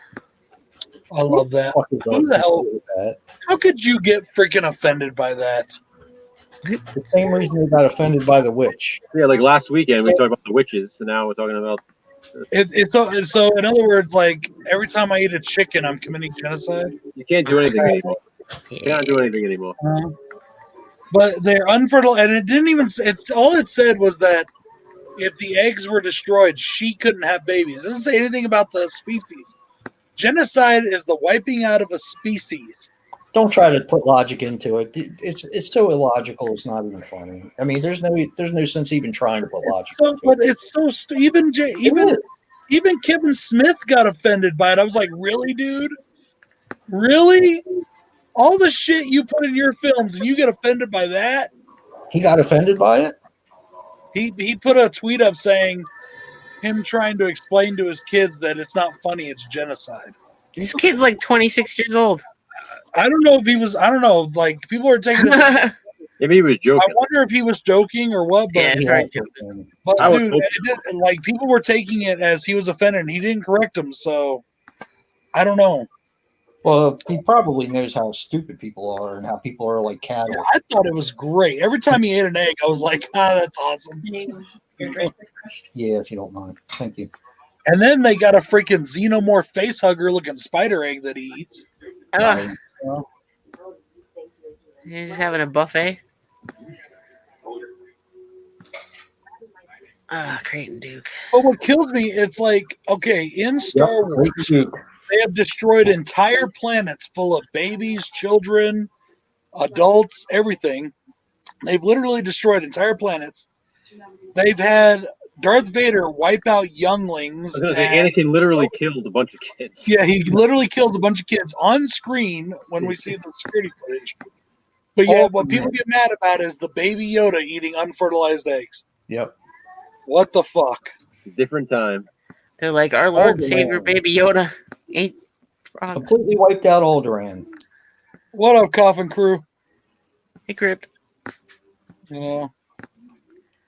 I love that. Who the hell? How could you get freaking offended by that? The same reason they got offended by the witch. Yeah, like last weekend we talked about the witches, so now we're talking about. It's so. In other words, like every time I eat a chicken, I'm committing genocide. You can't do anything anymore. You can't do anything anymore. But they're unfertile, and it didn't even. It's all it said was that if the eggs were destroyed, she couldn't have babies. It doesn't say anything about the species. Genocide is the wiping out of a species. Don't try to put logic into it. It's so illogical. It's not even funny. I mean, there's no sense even trying to put logic. Even Kevin Smith got offended by it. I was like, really, dude? Really? All the shit you put in your films and you get offended by that? He got offended by it? He put a tweet up saying him trying to explain to his kids that it's not funny, it's genocide. This kid's like 26 years old. I don't know if he was. I don't know. Like people are taking it. Maybe he was joking. I wonder if he was joking or what. But Yeah, it's right, joking. But I would dude, hope like people were taking it as he was offended, and he didn't correct them. So I don't know. Well, he probably knows how stupid people are and how people are like cattle. Yeah, I thought it was great. Every time he ate an egg, I was like, that's awesome. Yeah, if you don't mind. Thank you. And then they got a freaking xenomorph face hugger looking spider egg that he eats. Ugh. You're just having a buffet? Creighton Duke. But what kills me, it's like, okay, in Star Wars, they have destroyed entire planets full of babies, children, adults, everything. They've literally destroyed entire planets. They've had Darth Vader wipe out younglings. I was gonna say Anakin literally killed a bunch of kids. Yeah, he literally kills a bunch of kids on screen when we see the security footage. But yeah, what people get mad about is the Baby Yoda eating unfertilized eggs. Yep. What the fuck? Different time. They're like, our Lord Savior Baby Yoda ate frogs. Completely wiped out Alderaan. What up, Coffin Crew? Hey, Crypt. You know.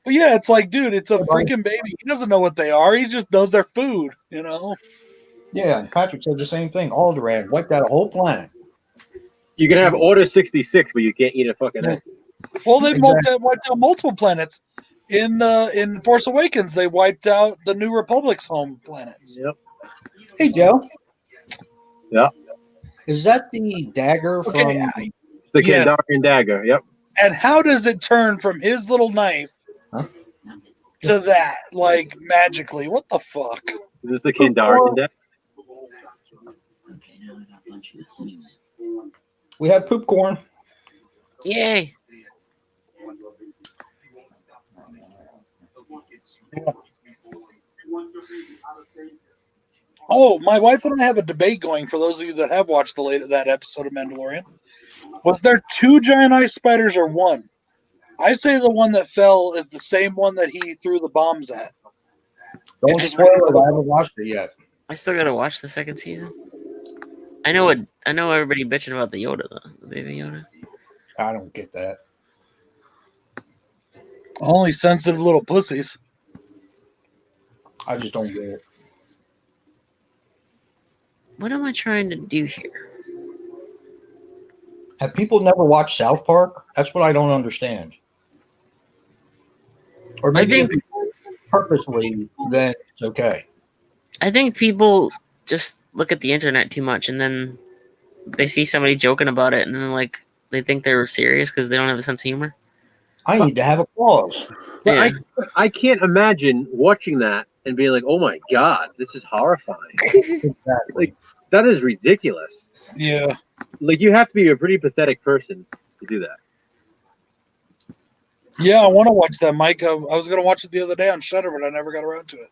But yeah, it's like, dude, it's a freaking baby. He doesn't know what they are. He just knows they're food, you know? Yeah, and Patrick said the same thing. Alderaan wiped out a whole planet. You can have Order 66, but you can't eat a fucking egg. Well, they've wiped out multiple planets. In Force Awakens, they wiped out the New Republic's home planets. Yep. Hey, Joe. Yeah. Is that the dagger from? Okay, The Yes. Kandarian dagger. Yep. and how does it turn from his little knife to that, like magically? What the fuck? Is this the Kandarian dagger? Okay, now I got a bunch of messages. We have poop corn. Yay! Oh, my wife and I have a debate going. For those of you that have watched that episode of Mandalorian, was there 2 giant ice spiders or 1? I say the one that fell is the same one that he threw the bombs at. Don't just spoil it. I haven't watched it yet. I still gotta watch the second season. I know everybody bitching about the Yoda though, the baby Yoda. I don't get that. Only sensitive little pussies. I just don't get it. What am I trying to do here? Have people never watched South Park? That's what I don't understand. Or maybe think- if purposely, then it's okay. I think people just look at the internet too much, and then they see somebody joking about it, and then like they think they're serious because they don't have a sense of humor. I need to have applause. But Yeah. I can't imagine watching that and being like, "Oh my god, this is horrifying." Exactly. That is ridiculous. Yeah. Like you have to be a pretty pathetic person to do that. Yeah, I want to watch that, Mike. I was going to watch it the other day on Shudder, but I never got around to it.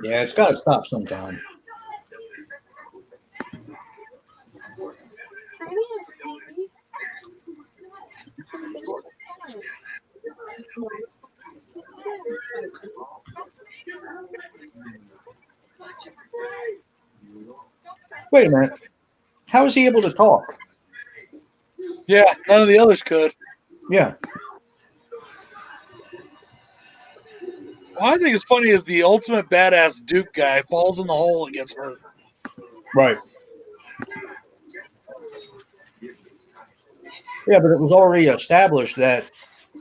Yeah, it's got to stop sometime. Wait a minute. How is he able to talk? Yeah, none of the others could. Yeah. What I think is funny is the ultimate badass Duke guy falls in the hole and gets hurt. Right. Yeah, but it was already established that.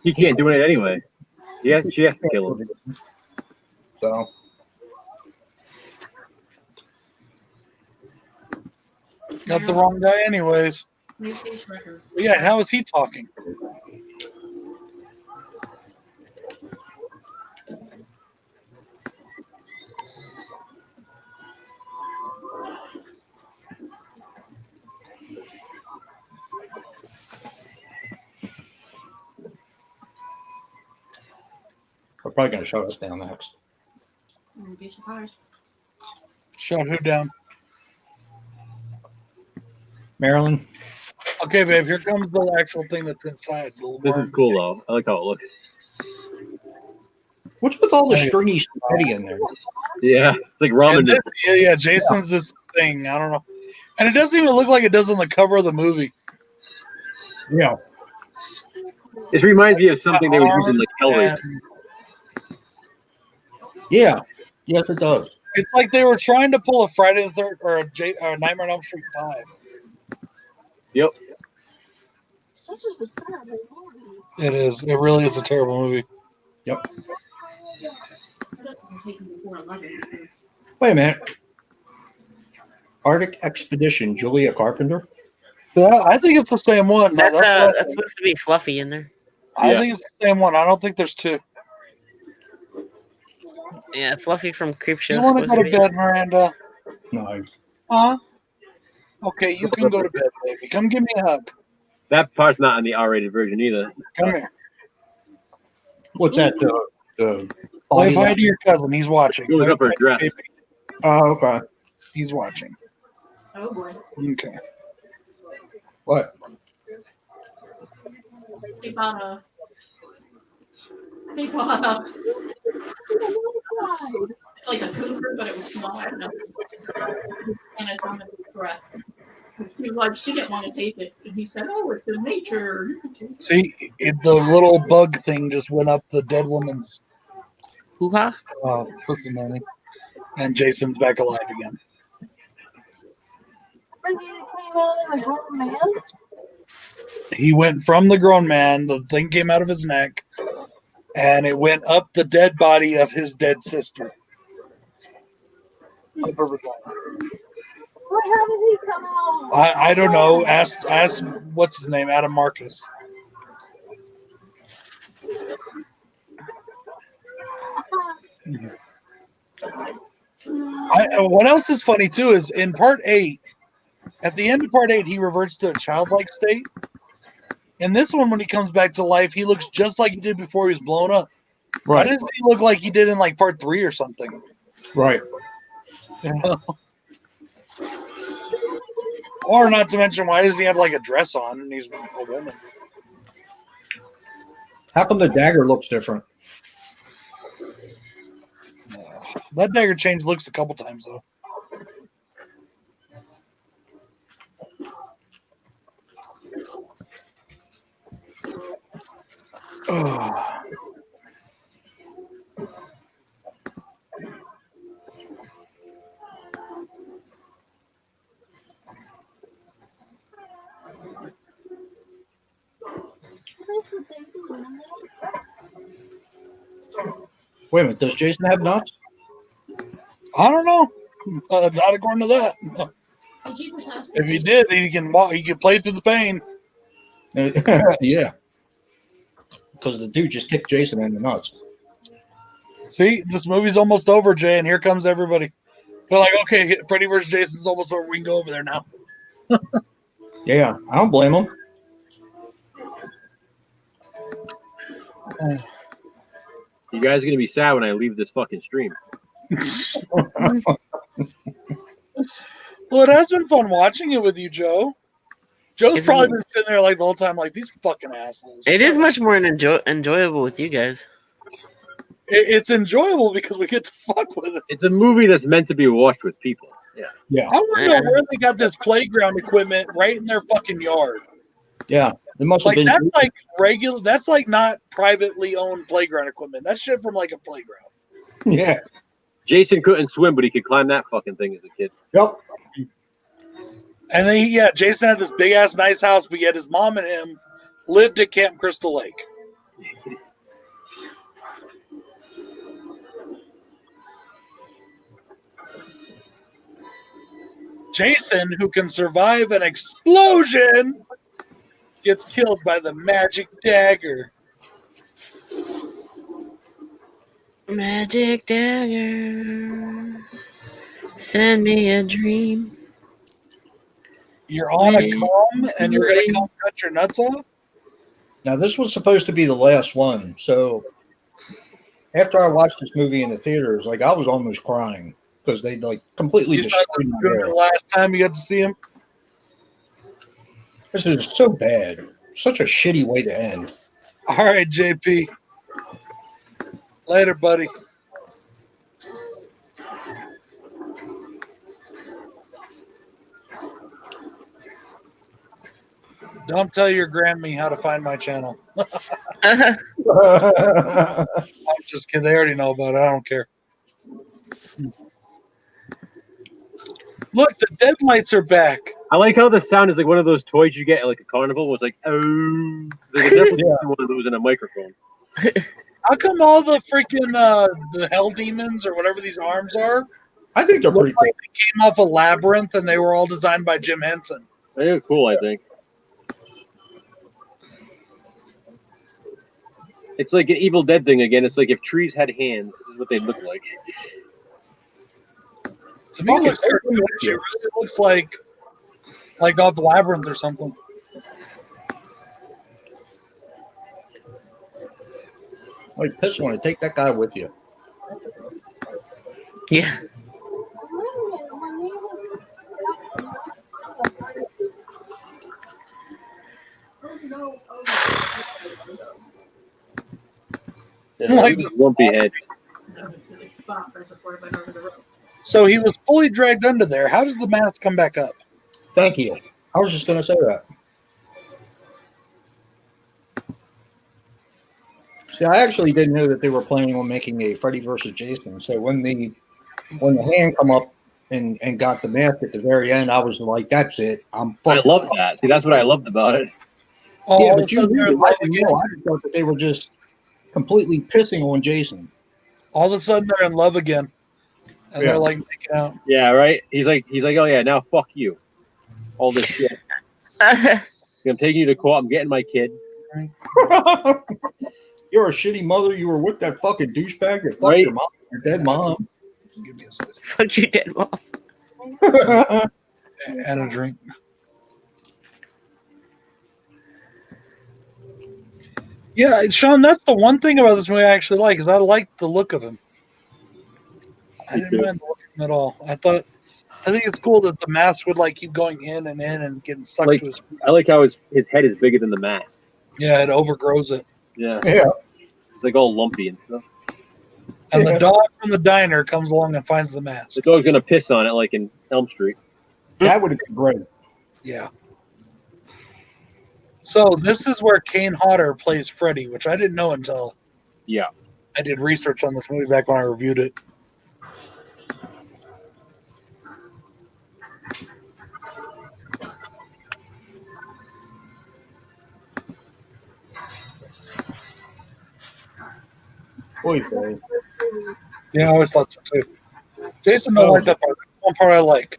He can't do it anyway. Yeah, she has to kill him. So. Got the wrong guy, anyways. New case record. But yeah, how is he talking? They're probably going to shut us down next. Be surprised. Shut who down? Marilyn? Okay, babe, here comes the actual thing that's inside. The This is worm. cool though. I like how it looks. What's with all the stringy spaghetti in there? Yeah, it's like ramen. And this, yeah, Jason's this thing. I don't know. And it doesn't even look like it does on the cover of the movie. Yeah. This reminds me of something they would use in like Hellraiser. And Yeah. Yes, it does. it's like they were trying to pull a Friday the 13th or a Nightmare on Elm Street 5. Yep. Such a terrible movie. It is. It really is a terrible movie. Taken before 11. Wait a minute. Arctic Expedition, Julia Carpenter? Yeah, I think it's the same one. No, That's what I that's think. supposed to be Fluffy in there. I Yeah. think it's the same one. I don't think there's 2. Yeah, Fluffy from Creepshow. You want to go to bed, Miranda? No. Huh? Okay, you can go to bed, baby. Come give me a hug. That part's not in the R-rated version either. Come here. What's that? The Wave hi to your cousin. He's watching. Go look up her dress. Baby, Oh, okay. he's watching. Oh boy. Okay. What? Hey, Bono. Hey, Bono. It's like a cougar, but it was smaller. No. Anatomically correct. She was like, she didn't want to take it. And he said, oh, it's in nature. You can take it. See, the little bug thing just went up the dead woman's Hoo ha! pussy nanny. And Jason's back alive again. When he came out as a grown man. He went from the grown man, the thing came out of his neck, and it went up the dead body of his dead sister. Up her vagina. Well, how did he come out? I don't know. Ask what's his name? Adam Marcus. What else is funny too is in part 8, at the end of part 8, he reverts to a childlike state. In this one, when he comes back to life, he looks just like he did before he was blown up. Why doesn't he look like he did in like part 3 or something? Right. You know? Or not to mention, why does he have like a dress on and he's a woman? How come the dagger looks different? That dagger changed looks a couple times though. Wait a minute. Does Jason have nuts? I don't know. Not according to that. Oh, Jeepers has If he did, he can walk. He can play through the pain. Yeah. Because the dude just kicked Jason in the nuts. See, this movie's almost over, Jay, and here comes everybody. They're like, okay, Freddy vs. Jason's almost over. We can go over there now. Yeah, I don't blame him. You guys are gonna be sad when I leave this fucking stream. Well, it has been fun watching it with you, Joe. Joe's Isn't probably it- been sitting there like the whole time, like these fucking assholes. It is much more enjoyable with you guys. It's enjoyable because we get to fuck with it. It's a movie that's meant to be watched with people. Yeah. Yeah, I want to know where they got this playground equipment right in their fucking yard. yeah. It must have Like been. that's like regular. That's like not privately owned playground equipment. That's shit from like a playground. Yeah. Jason couldn't swim, but he could climb that fucking thing as a kid. Yep. And then Jason had this big ass nice house, but yet his mom and him lived at Camp Crystal Lake. Jason, who can survive an explosion, gets killed by the magic dagger. Magic dagger, send me a dream. You're on a comb and you're gonna come cut your nuts off? Now this was supposed to be the last one, so after I watched this movie in the theaters, like I was almost crying because they like completely You thought destroyed this my was gonna be the world. last time you got to see him? This is so bad. Such a shitty way to end. All right, JP. Later, buddy. Don't tell your Grammy how to find my channel. I'm just kidding. They already know about it. I don't care. Look, the deadlights are back. I like how the sound is like one of those toys you get at like a carnival. Was like, oh, there's definitely Yeah. one of those in a microphone. How come all the freaking the hell demons or whatever these arms are I think they're pretty look cool. like they came off a labyrinth and they were all designed by Jim Henson? They're cool, I think. It's like an Evil Dead thing again. It's like if trees had hands, this is what they look like. To me, it looks cartoonish. It really looks like off the labyrinth or something. Like piss on it. Take that guy with you. Yeah. Like, Lumpy head. Stop right before I went over the road. so he was fully dragged under there. How does the mask come back up? Thank you. I was just gonna say that. See, I actually didn't know that they were planning on making a Freddy versus Jason. So when the when the hand come up and got the mask at the very end, I was like, "That's it. I'm I fucking." love that. See, that's what I loved about it. Oh, Yeah, all of a but you sudden they're really in love let me again. know. I just thought that they were just completely pissing on Jason. All of a sudden they're in love again, and Yeah. they're like making out. Yeah, right. He's like, oh yeah, now fuck you. All this shit. I'm taking you to court. I'm getting my kid. You're a shitty mother. You were with that fucking douchebag that fucked Right. your mom, your dead mom. Give me a second. Fuck you, dead mom. And a drink. Yeah, Sean, that's the one thing about this movie I actually like is I like the look of him. I Me didn't too. mind the look of him at all. I think it's cool that the mask would like keep going in and getting sucked Like- to his. I like how his head is bigger than the mask. Yeah, it overgrows it. Yeah, Yeah. it's like all lumpy and stuff. And Yeah. the dog from the diner comes along and finds the mask. The dog's gonna piss on it like in Elm Street. That would have been great. Yeah. So this is where Kane Hodder plays Freddy, which I didn't know until Yeah. I did research on this movie back when I reviewed it. Oy vey. Yeah, I always thought so too. Jason don't like that part. That's one part I like.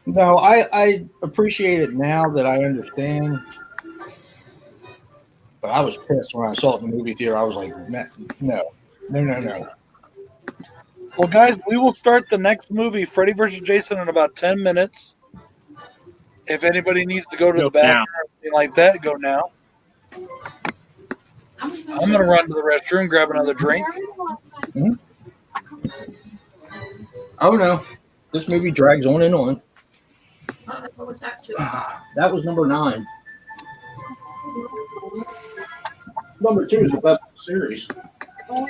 No, I appreciate it now that I understand. But I was pissed when I saw it in the movie theater. I was like, no. Well, guys, we will start the next movie, Freddy vs. Jason, in about 10 minutes. If anybody needs to go to Go the bathroom now. or anything like that, go now. I'm going to run to the restroom, grab another drink. Oh no, this movie drags on and on. What's that too? That was number 9. Number 2 is the best of the series. Oh,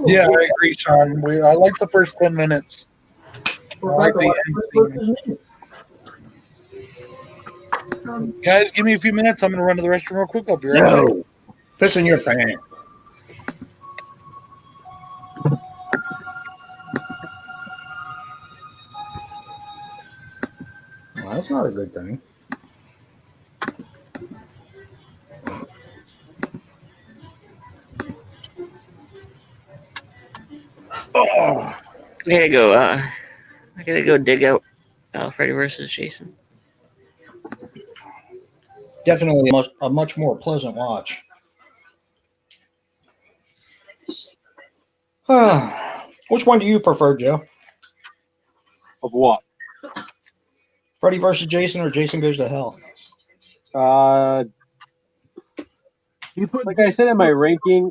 yeah. Yeah, I agree, Sean. I like the first 10 minutes. I like the end scene. Guys, give me a few minutes. I'm going to run to the restroom real quick. I'll be right back. No, piss in your pants. Well, that's not a good thing. Oh, I gotta go dig out Freddy vs. Jason. definitely a much more pleasant watch. Which one do you prefer, Joe? Of what? Freddy vs. Jason or Jason Goes to Hell? Like I said in my ranking,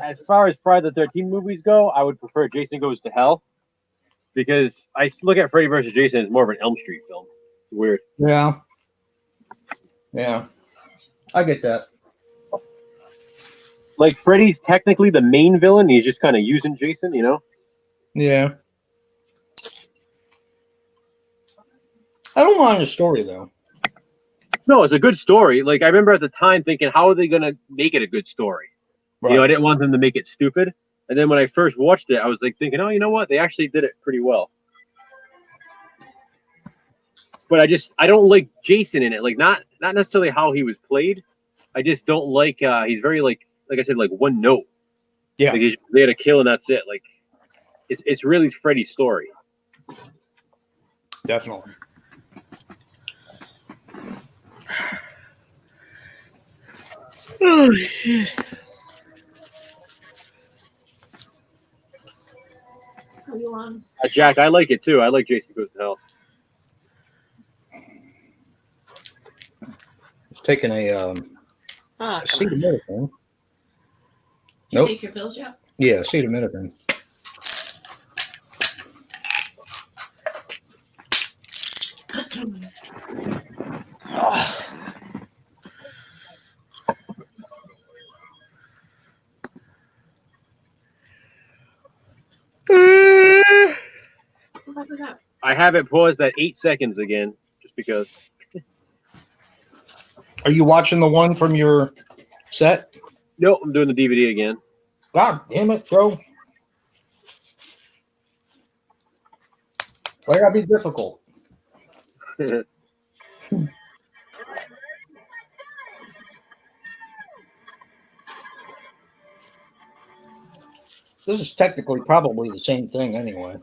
as far as Friday the 13th movies go, I would prefer Jason Goes to Hell because I look at Freddy vs. Jason as more of an Elm Street film. It's weird. Yeah. Yeah. I get that. Like Freddy's technically the main villain. He's just kind of using Jason, you know? Yeah. I don't mind the story, though. No, it's a good story. Like I remember at the time thinking, how are they gonna make it a good story? Right. You know, I didn't want them to make it stupid. And then when I first watched it, I was like thinking, oh, you know what? They actually did it pretty well. But I don't like Jason in it. Like not necessarily how he was played. I just don't like he's very like I said, like one note. Yeah. Like he's there to kill and that's it. Like it's really Freddy's story. Definitely. Oh shit! Are you on? Jack, I like it too. I like Jason Goes to Hell. It's taking a Oh, acetaminophen. Did you Nope. take your pills yet? Yeah, acetaminophen. What was that? I have it paused at 8 seconds again, just because. Are you watching the one from your set? Nope, I'm doing the DVD again. God damn it, bro. Why gotta be difficult? This is technically probably the same thing anyway.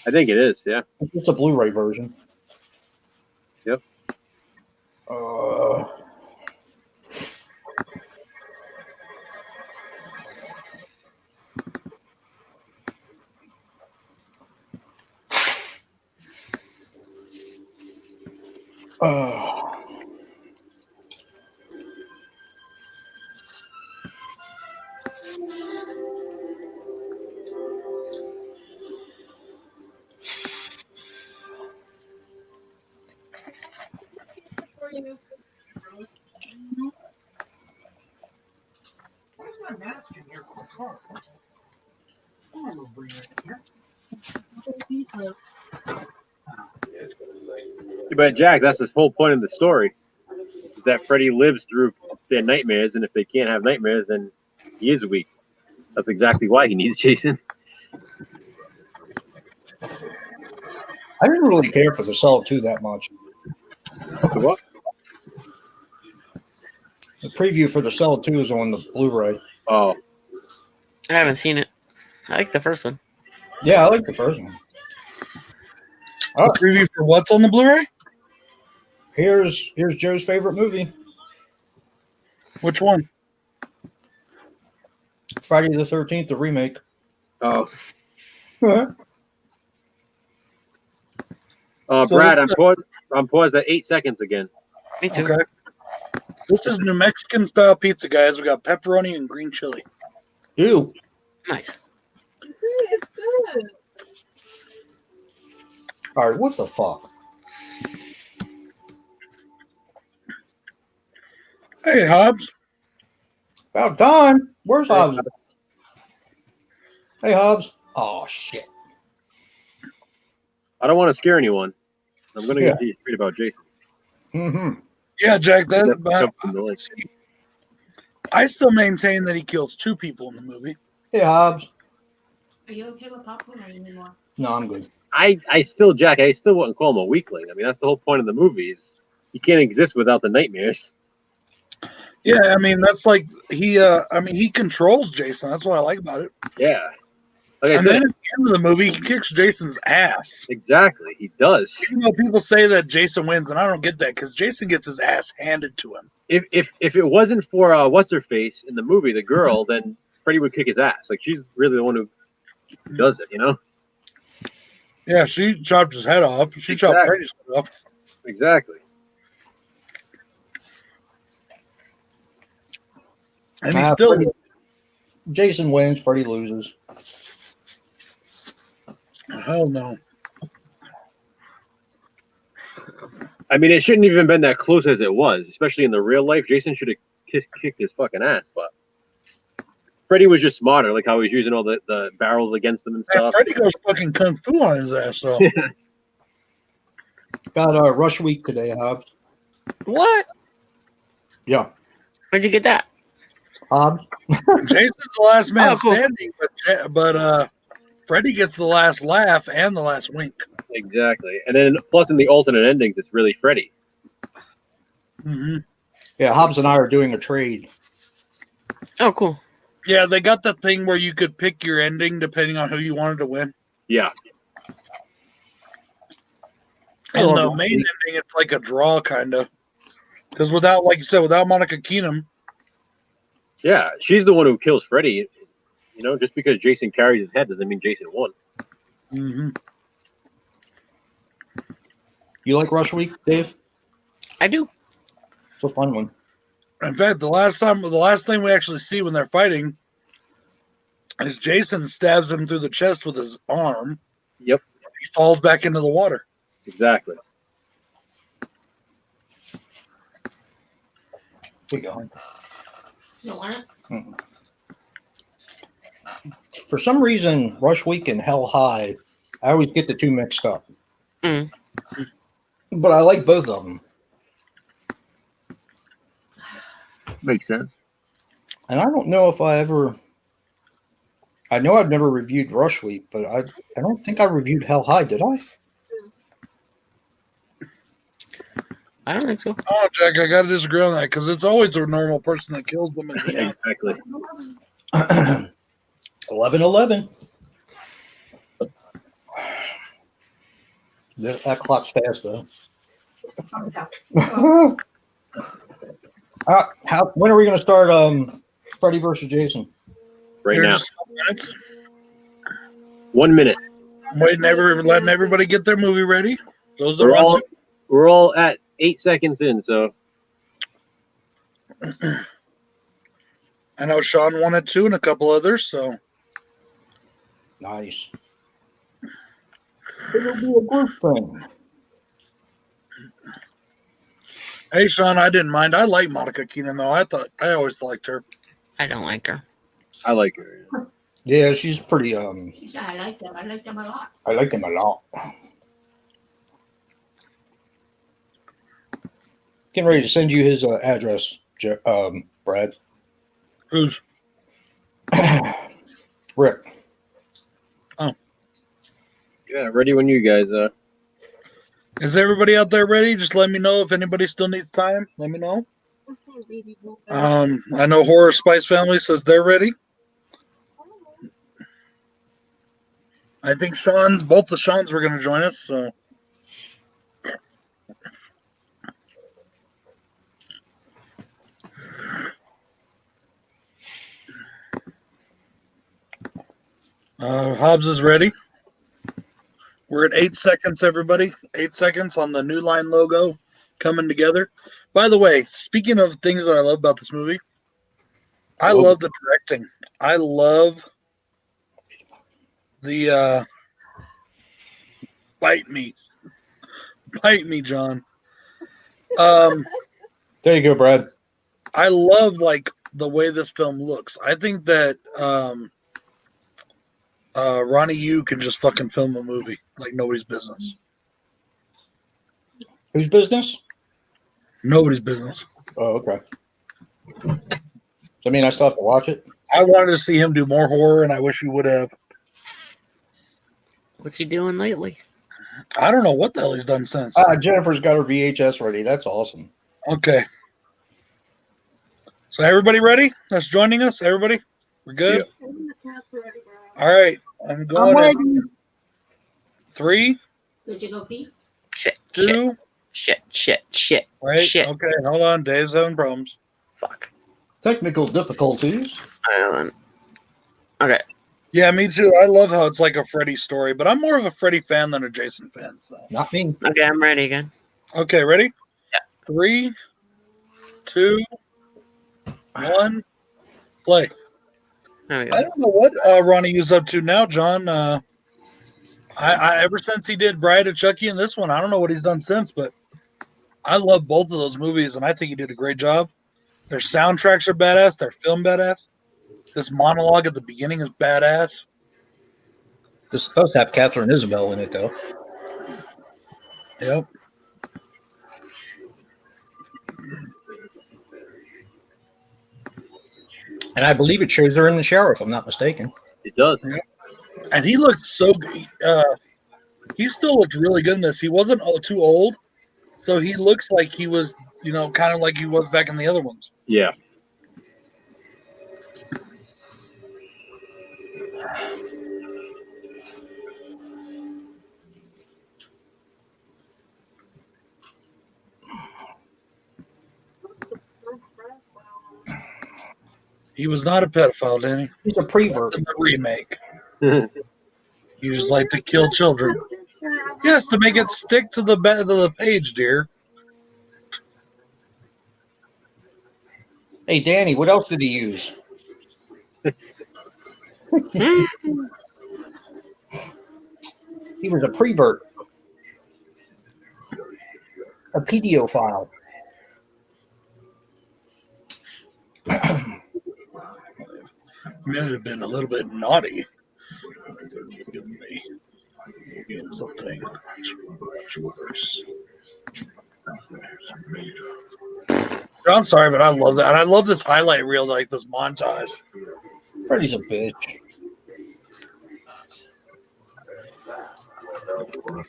I think it is, yeah. It's just a Blu-ray version. Yep. For you. Where's my mask in here? But Jack, that's the whole point of the story. Is that Freddy lives through their nightmares, and if they can't have nightmares, then he is weak. That's exactly why he needs Jason. I didn't really care for the Cell 2 that much. The what? The preview for the Cell 2 is on the Blu-ray. Oh, I haven't seen it. I like the first one. Yeah, I like the first one. A preview for what's on the Blu-ray? Here's Joe's favorite movie, Which one? Friday the 13th, the remake. oh. Huh? Brad, what's I'm paused at 8 seconds again. Me too. Okay. This is New Mexican style pizza, guys. We got pepperoni and green chili. Ew. Nice. It's good. All right, what the fuck? Hey, Hobbs. About time. Where's Hobbs? Hey, Hobbs. Oh, shit. I don't want to scare anyone. I'm going to get straight about Jason. Mm-hmm. Yeah, Jack. Jump from the lake. I still maintain that he kills 2 people in the movie. Hey, Hobbs. Are you okay with popcorn or you more? No, I'm good. I still wouldn't call him a weakling. I mean, that's the whole point of the movie is he can't exist without the nightmares. Yeah, I mean that's like he controls Jason. That's what I like about it. Yeah. Like I And said, then at the end of the movie, he kicks Jason's ass. exactly, he does. Even though people say that Jason wins, and I don't get that because Jason gets his ass handed to him. If it wasn't for what's her face in the movie, the girl, then Freddy would kick his ass. Like she's really the one who does it, you know? Yeah, she chopped his head off. She chopped Exactly. Freddy's head off. Exactly. And he still Jason wins, Freddy loses. hell no. I mean, it shouldn't even been that close as it was, especially in the real life. Jason should have kicked his fucking ass, but Freddy was just smarter, like how he was using all the barrels against him and Man, stuff. Freddy goes fucking kung fu on his ass though. Got Rush Week today, Hobbs. What? Yeah. Where'd you get that? Hobbs. Jason's the last man Oh, cool. standing, but Freddy gets the last laugh and the last wink. Exactly. And then plus in the alternate endings, it's really Freddy. Mm-hmm. Yeah, Hobbs and I are doing a trade. Oh, cool. Yeah, they got that thing where you could pick your ending depending on who you wanted to win. Yeah. And Oh, the okay. main ending, it's like a draw, kind of. Because without, like you said, without Monica Keenum, Yeah. She's the one who kills Freddy. You know, just because Jason carries his head doesn't mean Jason won. mm-hmm. You like Rush Week, Dave? I do. It's a fun one. In fact, the last thing we actually see when they're fighting is Jason stabs him through the chest with his arm. Yep. He falls back into the water. Exactly. Keep going. You don't want it? For some reason, Rush Week and Hell High, I always get the two mixed up. Mm. But I like both of them. Makes sense. And I don't know if I ever. I know I've never reviewed Rush Week, but I don't think I reviewed Hell High, did I? I don't think so. Oh, Jack, I got to disagree on that because it's always a normal person that kills them in the end. Exactly. 11:11. That clock's fast though. When are we going to start? Freddy versus Jason. Right Here, now. just minutes. 1 minute. I'm letting everybody get their movie ready. Those that We're want all to. we're all at 8 seconds in, so I know Sean wanted to and a couple others, so Nice. It'll be a group thing. hey Sean, I didn't mind. I like Monica Keenan though. I always liked her. I don't like her. I like her. Yeah, she's pretty. She said, I like them. I like them a lot. I like them a lot. Getting ready to send you his address, Brad. Who's Rick. Yeah, ready when you guys are. is everybody out there ready? Just let me know if anybody still needs time. Let me know. I know Horror Spice Family says they're ready. I think both the Seans were going to join us. So Hobbs is ready. We're at 8 seconds, everybody. 8 seconds on the New Line logo coming together. By the way, speaking of things that I love about this movie, I love the directing. I love the bite me, John. There you go, Brad. I love like the way this film looks. I think that Ronnie Yu can just fucking film a movie like nobody's business. Whose business? Nobody's business. Oh, okay. So, I mean, I still have to watch it. I wanted to see him do more horror, and I wish he would have. What's he doing lately? I don't know what the hell he's done since. Jennifer's got her VHS ready. That's awesome. Okay. So everybody ready? That's joining us. Everybody, we're good. All right, I'm going. In 3, Did you go pee? Shit. 2. Shit. Right. Shit. Okay. Hold on. Dave's having problems. Fuck. Technical difficulties. Okay. Yeah, me too. I love how it's like a Freddy story, but I'm more of a Freddy fan than a Jason fan. So. Not me. Okay, I'm ready again. Okay, ready? Yeah. 3, 2, 1, play. There we I go. don't know what Ronnie Yu's up to now, John. I ever since he did Bride of Chucky and this one, I don't know what he's done since, but I love both of those movies, and I think he did a great job. Their soundtracks are badass. Their film badass. This monologue at the beginning is badass. This does have Catherine Isabel in it, though. Yep. And I believe it shows her in the shower, if I'm not mistaken. It does. And he looked so good. He still looked really good in this. He wasn't too old, so he looks like he was, kind of like he was back in the other ones. Yeah. He was not a pedophile, Danny. He's a prevert. That's in the remake. He just like to kill children. Yes, to make it stick to the back of the page, dear. Hey, Danny, what else did he use? He was a prevert. A pedophile. May have been a little bit naughty. Give me something much worse. Nightmares are made of. I'm sorry, but I love that. And I love this highlight reel, like this montage. Freddy's a bitch.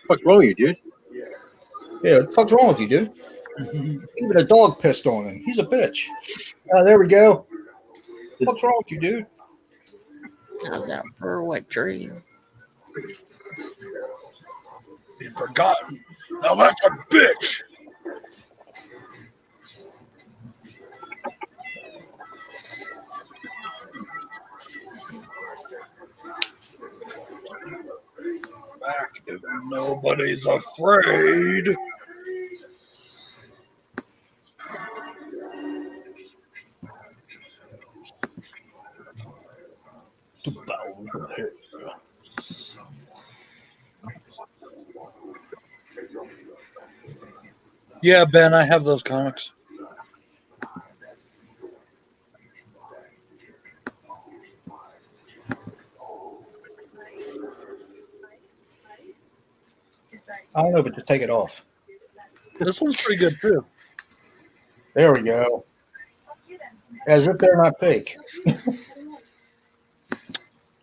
What's wrong with you, dude? Yeah, what the fuck's wrong with you, dude? Even a dog pissed on him. He's a bitch. There we go. What's wrong with you, dude? How's that for a wet dream? Be forgotten. Now that's a bitch. Back if nobody's afraid. Yeah, Ben, I have those comics. I don't know, but just take it off. This one's pretty good too. There we go. As if they're not fake.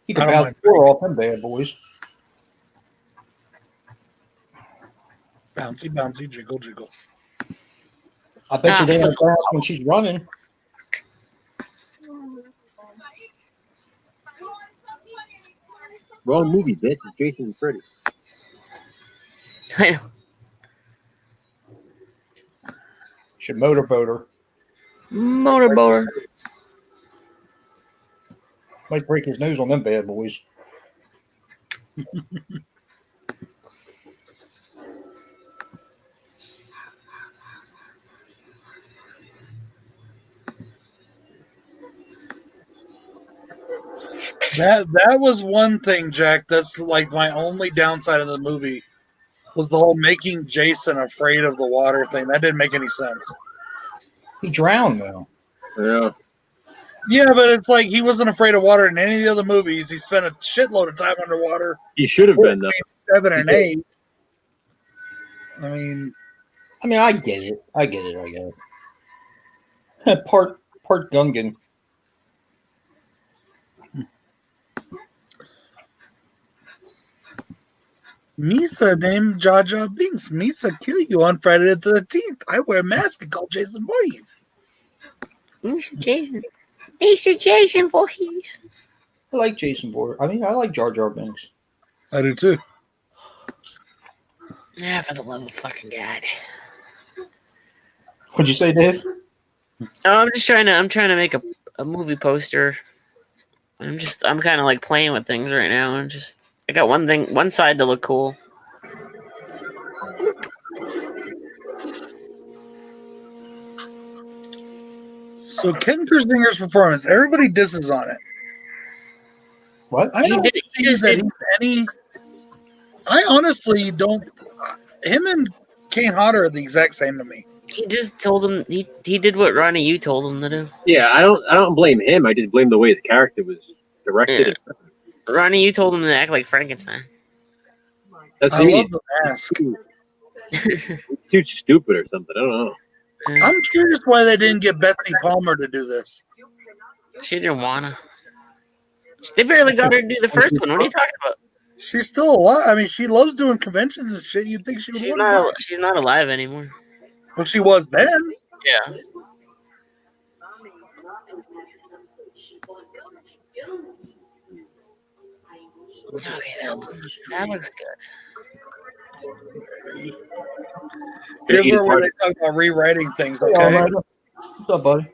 You can I don't bounce mind. the floor off them bad boys. Bouncy, bouncy, jiggle, jiggle. I bet you they don't bounce when she's running. Wrong movie, bitch. It's Jason and Freddy. I know. Should motorboat her. Motorboater. Might break his nose on them bad boys. That was one thing, Jack. That's like my only downside of the movie was the whole making Jason afraid of the water thing. That didn't make any sense. He drowned though. Yeah. Yeah, but it's like he wasn't afraid of water in any of the other movies. He spent a shitload of time underwater. He should have been, though. 7 and 8. I mean, I get it. I get it. Part Gungan. Misa named Jar Jar Binks. Misa kill you on Friday the 13th. I wear a mask and call Jason Voorhees. Mr. Jason. Mr. Jason Voorhees. I like Jason Bourne. I like Jar Jar Binks. I do too. Yeah, for the love of fucking God. What'd you say, Dave? Oh, I'm trying to make a movie poster. I'm kind of like playing with things right now. I got one side to look cool. So Ken Kersinger's performance, everybody disses on it. What? I don't think that he's any. I honestly don't. Him and Kane Hodder are the exact same to me. He just told him he did what Ronnie you told him to do. Yeah, I don't blame him. I just blame the way the character was directed. Yeah. Ronnie, you told him to act like Frankenstein. That's I maybe love the mask. too stupid or something. I don't know. I'm curious why they didn't get Betsy Palmer to do this. She didn't wanna. They barely got her to do the first one. What are you talking about? She's still alive. I mean, she loves doing conventions and shit. You'd think she would. She's not alive anymore. Well, she was then. Yeah. Okay, that looks good. Here's where they talk about rewriting things. Hey, Okay, Almeida. What's up, buddy?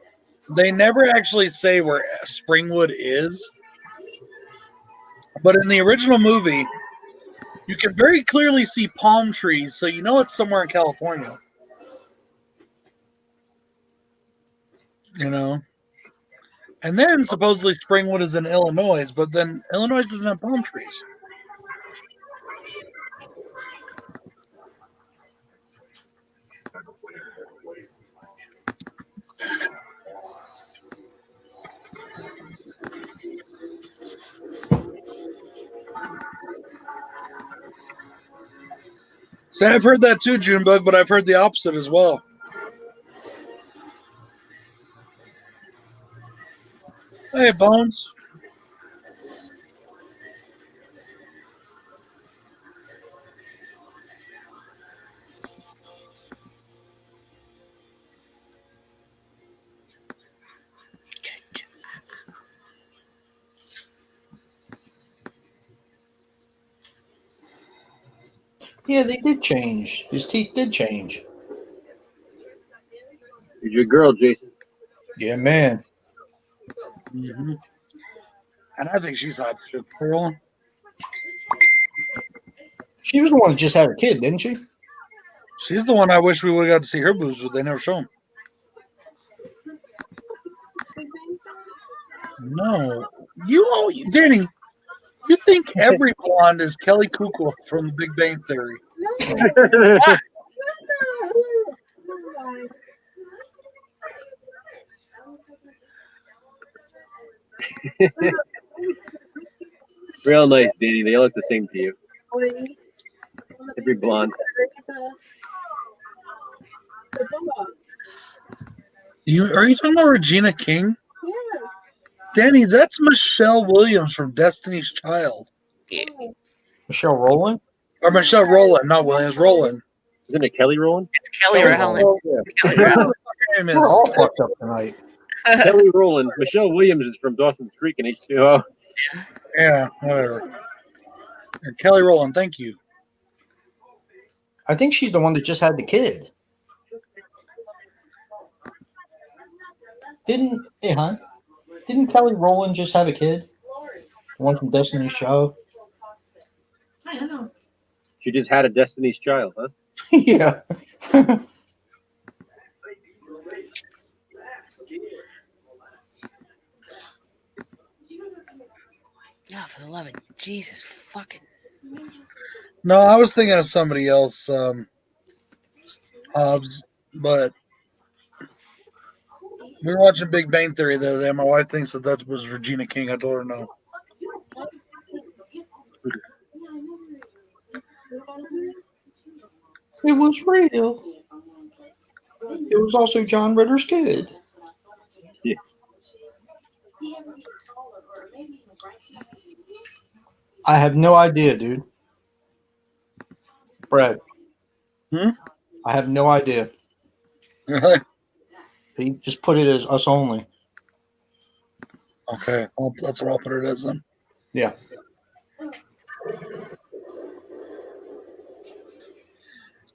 they never actually say where Springwood is, but in the original movie, you can very clearly see palm trees, so you know it's somewhere in California. You know, and then supposedly Springwood is in Illinois, but then Illinois doesn't have palm trees. So I've heard that too, Junebug, but I've heard the opposite as well. Hey, Bones. Yeah, they did change. His teeth did change. Here's your girl, Jason. Yeah, man. Mm-hmm. And I think she's hot too. Pearl. She was the one that just had a kid, didn't she? She's the one I wish we would have got to see her boobs, but they never show them. No. Danny, you think every blonde is Kelly Kuko from The Big Bang Theory. Real nice, Danny. They all look the same to you. Every blonde. Are you talking about Regina King? Yes. Danny, that's Michelle Williams from Destiny's Child. Yeah. Michelle Rowland? Or Michelle Rowland, not Williams, Rowland. Isn't it Kelly Rowland? It's Kelly Rowland. Oh, yeah. Kelly Whatever Rowland. her name We're all is. fucked up tonight. Kelly Rowland. Michelle Williams is from Dawson's Creek and H2O. Yeah, whatever. Kelly Rowland, thank you. I think she's the one that just had the kid. Didn't Kelly Rowland just have a kid? The one from Destiny's Show? I don't know. She just had a Destiny's Child, huh? Yeah. Oh, for the love of Jesus fucking. No, I was thinking of somebody else, Hobbs, but we were watching Big Bang Theory the other day. My wife thinks that was Regina King. I told her no. It was real. It was also John Ritter's kid. Yeah. I have no idea, dude. Brad. Hmm? I have no idea. Really? He just put it as us only. Okay, that's what I'll put it as then. Yeah.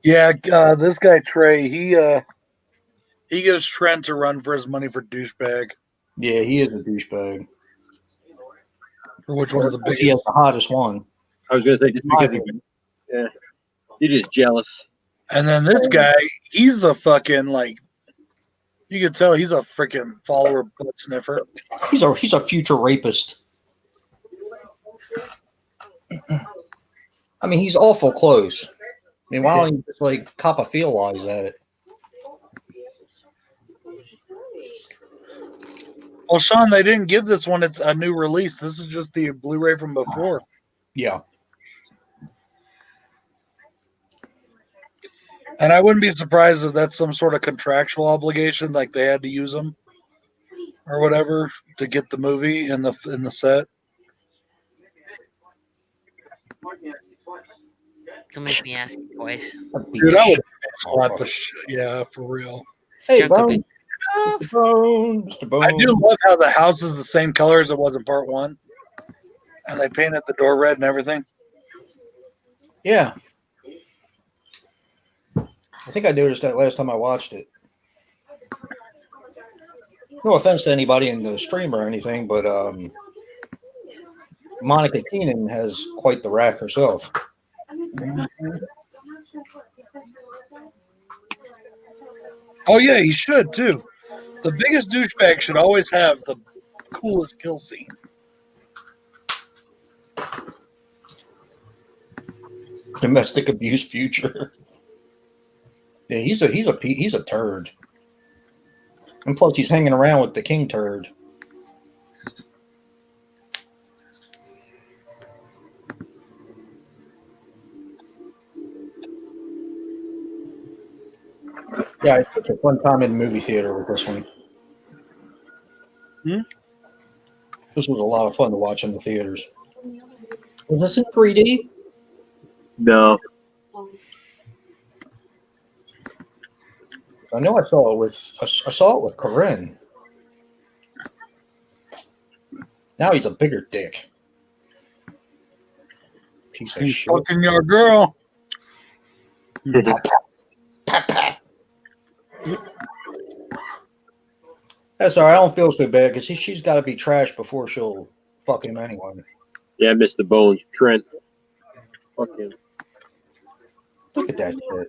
Yeah, this guy Trey, he gives Trent to run for his money for douchebag. Yeah, he is a douchebag. For which one is the He biggest? has the hottest one. I was going to say, just because yeah, you're just jealous. And then this guy, he's a fucking like, you can tell he's a freaking follower butt sniffer. He's a future rapist. I mean, he's awful close. I mean, why don't you just like cop a feel while he's at it? Well, Sean, they didn't give this one. It's a new release. This is just the Blu-ray from before. Yeah. And I wouldn't be surprised if that's some sort of contractual obligation, like they had to use them or whatever to get the movie in the set. Don't make me ask you twice. Dude, I would slap the shit. Yeah, for real. Hey, Chunk of Bone. it. Mr. Bone. Mr. Bone. I do love how the house is the same color as it was in part one, and they painted the door red and everything. Yeah. I think I noticed that last time I watched it. No offense to anybody in the stream or anything, but Monica Keenan has quite the rack herself. Oh yeah, he should too. The biggest douchebag should always have the coolest kill scene. Domestic abuse future. Yeah, he's a turd. And plus he's hanging around with the king turd. Yeah, I took a fun time in the movie theater with this one. This was a lot of fun to watch in the theaters. Was this in 3D? No. I know I saw it with Corinne. Now he's a bigger dick. Piece of He's shit. fucking your girl. Pat, pat. That's all right. I don't feel so bad because she's got to be trashed before she'll fuck him anyway. Yeah, Mr. Bones. Trent. Fuck him. Look at that shit.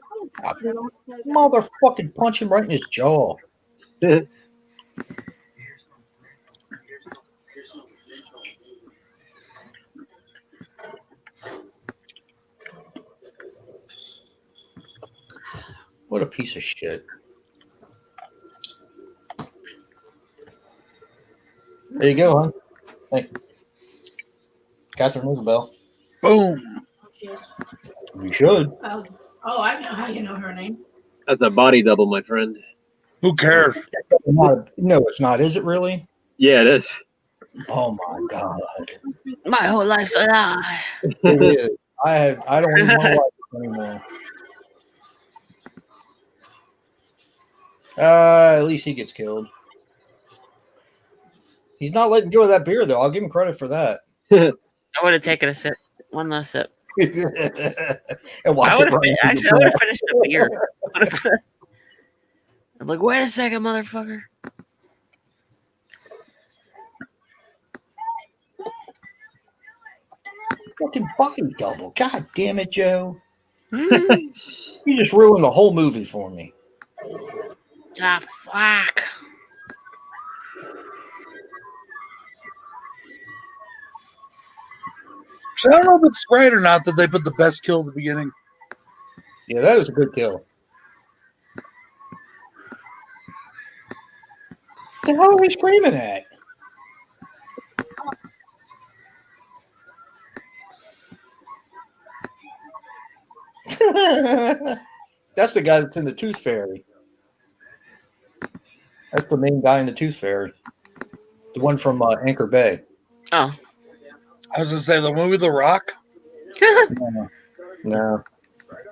Motherfucking punch him right in his jaw. What a piece of shit. There you go, hon. Hey. Catherine Isabel. Boom. You should. Oh, I know how you know her name. That's a body double, my friend. Who cares? No, it's not. Is it really? Yeah, it is. Oh my god. My whole life's a lie. It is. I don't even want to watch it anymore. At least he gets killed. He's not letting go of that beer, though. I'll give him credit for that. I would have taken a sip, one last sip. And watch I it would have run into actually. the I would have ground. finished the beer. I'm like, wait a second, motherfucker. Fucking body double. God damn it, Joe. Mm. You just ruined the whole movie for me. Ah, fuck. So I don't know if it's right or not that they put the best kill at the beginning. Yeah, that is a good kill. The hell are we screaming at? That's the guy that's in the Tooth Fairy. That's the main guy in the Tooth Fairy. The one from Anchor Bay. Oh. I was gonna say the movie The Rock. No.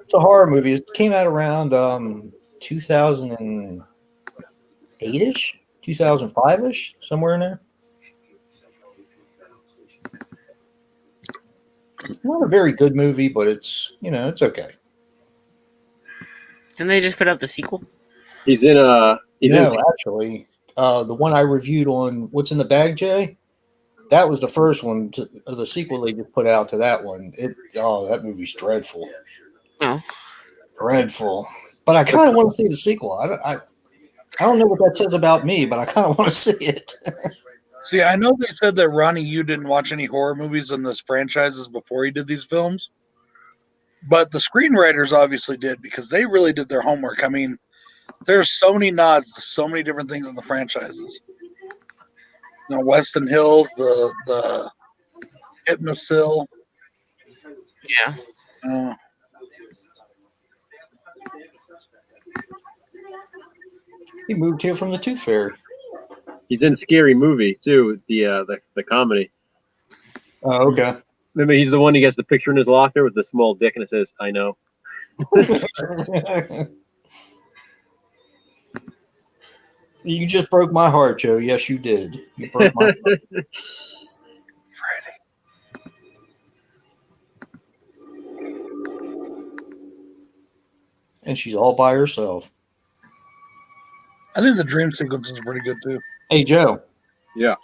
It's a horror movie. It came out around 2008-ish, 2005-ish, somewhere in there. It's not a very good movie, but it's, it's okay. Didn't they just put out the sequel? He's in Actually, the one I reviewed on What's in the Bag, Jay, that was the first one of the sequel they just put out to that one. That movie's dreadful. Oh. Dreadful. But I kind of want to see the sequel. I don't know what that says about me, but I kind of want to see it. See, I know they said that Ronnie Yu didn't watch any horror movies in this franchises before he did these films, but the screenwriters obviously did because they really did their homework. I mean, there's so many nods to so many different things in the franchises. Weston Hills, the Hypnosil. Yeah. He moved here from the Tooth Fairy. He's in Scary Movie too. The comedy. Oh, okay. Remember, he's the one who gets the picture in his locker with the small dick, and it says, "I know." You just broke my heart, Joe. Yes, you did. You broke my heart. And she's all by herself. I think the dream sequence is pretty good too. Hey, Joe. Yeah.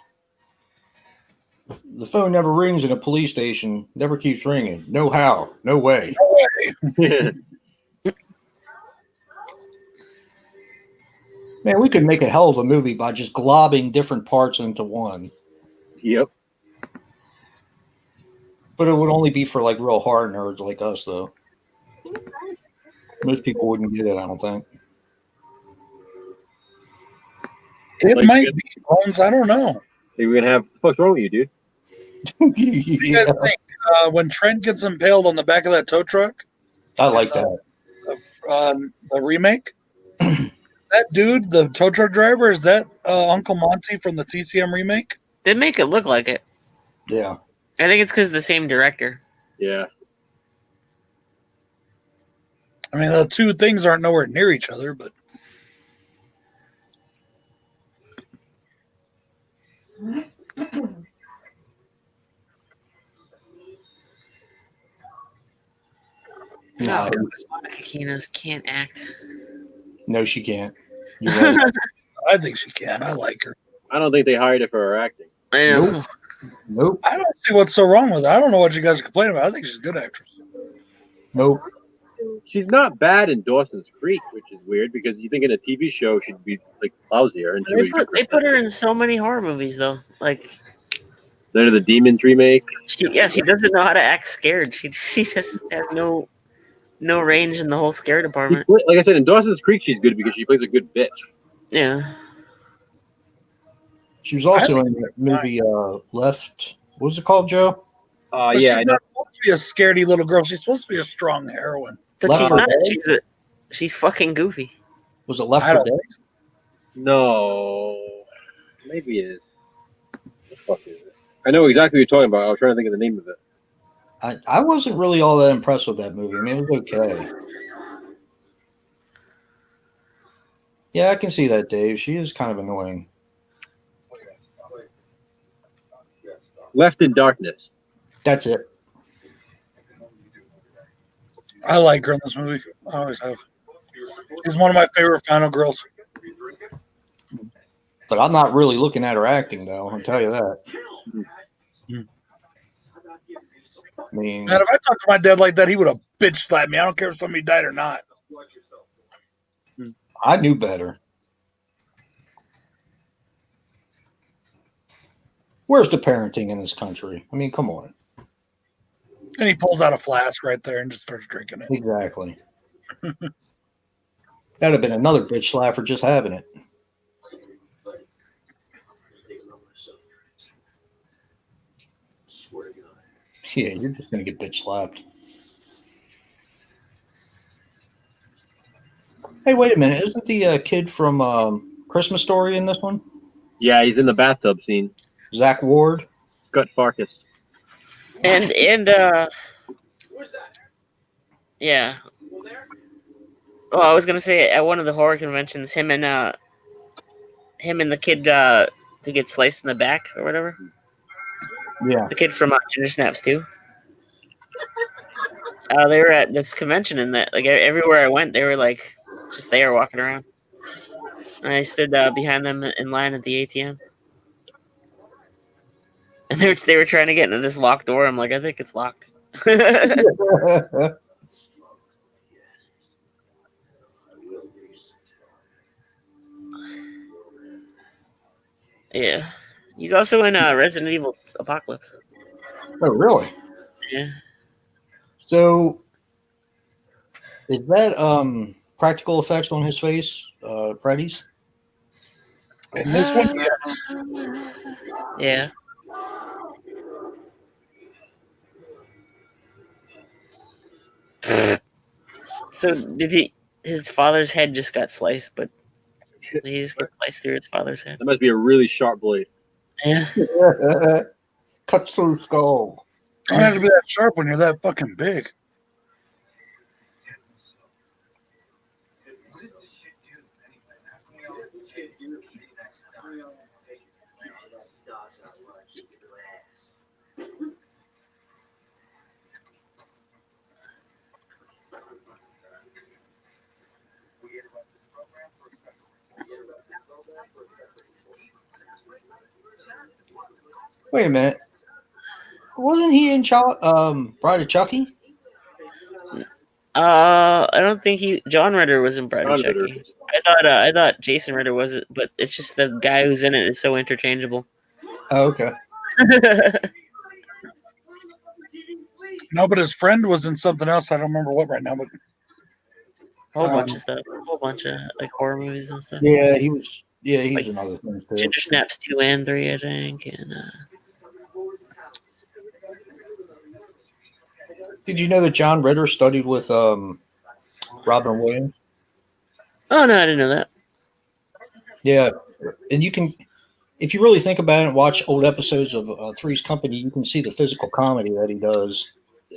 The phone never rings in a police station. Never keeps ringing. No how. No way. Man, we could make a hell of a movie by just globbing different parts into one. Yep. But it would only be for like real horror nerds like us, though. Most people wouldn't get it, I don't think. It Like might it. be Bones. I don't know. Hey, we're gonna have. What the fuck's wrong with you, dude? What do you guys think? When Trent gets impaled on the back of that tow truck, I like that. the remake, that dude, the tow truck driver, is that Uncle Monty from the TCM remake? They make it look like it. Yeah. I think it's because of the same director. Yeah. I mean, the two things aren't nowhere near each other, but No, Monica Kenos can't act. no, she can't. You're right. I think she can. I like her. I don't think they hired her for her acting. I know. Nope. Nope. I don't see what's so wrong with her. I don't know what you guys are complaining about. I think she's a good actress. Nope. She's not bad in Dawson's Creek, which is weird because you think in a TV show she'd be like lousier, and They put her in so many horror movies though. Like Night of the Demons remake. she doesn't know how to act scared. She just has no range in the whole scare department. Like I said, in Dawson's Creek, she's good because she plays a good bitch. Yeah. She was also in that movie Left. What was it called, Joe? But Yeah, I she's know. not supposed to be a scaredy little girl. She's supposed to be a strong heroine. But Left she's 4 not. Dead? She's fucking goofy. Was it Left I 4 don't- Dead? No, maybe it is. What the fuck is it? I know exactly what you're talking about. I was trying to think of the name of it. I wasn't really all that impressed with that movie. I mean, it was okay. Yeah, I can see that, Dave. She is kind of annoying. Left in Darkness. That's it. I like her in this movie. I always have. She's one of my favorite final girls. But I'm not really looking at her acting, though. I'll tell you that. I mean, Man, if I talked to my dad like that, he would have bitch slapped me. I don't care if somebody died or not. I knew better. Where's the parenting in this country? I mean, come on. And he pulls out a flask right there and just starts drinking it. Exactly. That'd have been another bitch slap for just having it. Yeah, you're just gonna get bitch slapped. Hey, wait a minute! Isn't the kid from Christmas Story in this one? Yeah, he's in the bathtub scene. Zach Ward. Scott Farkas. And yeah. Oh, I was gonna say at one of the horror conventions, him and the kid to get sliced in the back or whatever. Yeah. The kid from Ginger Snaps too. They were at this convention, and that like everywhere I went, they were like just there walking around. And I stood behind them in line at the ATM, and they were trying to get into this locked door. I'm like, I think it's locked. Yeah, he's also in Resident Evil Apocalypse. Oh, really? Yeah. So, is that practical effects on his face, Freddy's? In this one, Yeah. So his father's head just got sliced, but he just got sliced through his father's head. That must be a really sharp blade. Yeah. Cuts through skull. you don't have to be that sharp when you're that fucking big. Wait a minute. Wasn't he in Bride of Chucky? I don't think John Ritter was in Bride of John Ritter. Chucky. I thought Jason Ritter was it, but it's just the guy who's in it is so interchangeable. Oh, okay. No, but his friend was in something else. I don't remember what right now, but Whole bunch of stuff, a whole bunch of like horror movies and stuff. Yeah, he was. Yeah, he's Like, another thing too. Ginger Snaps 2 and 3, I think. And Did you know that John Ritter studied with Robin Williams? oh no, I didn't know that. Yeah, and you can. if you really think about it and watch old episodes of Three's Company, you can see the physical comedy that he does.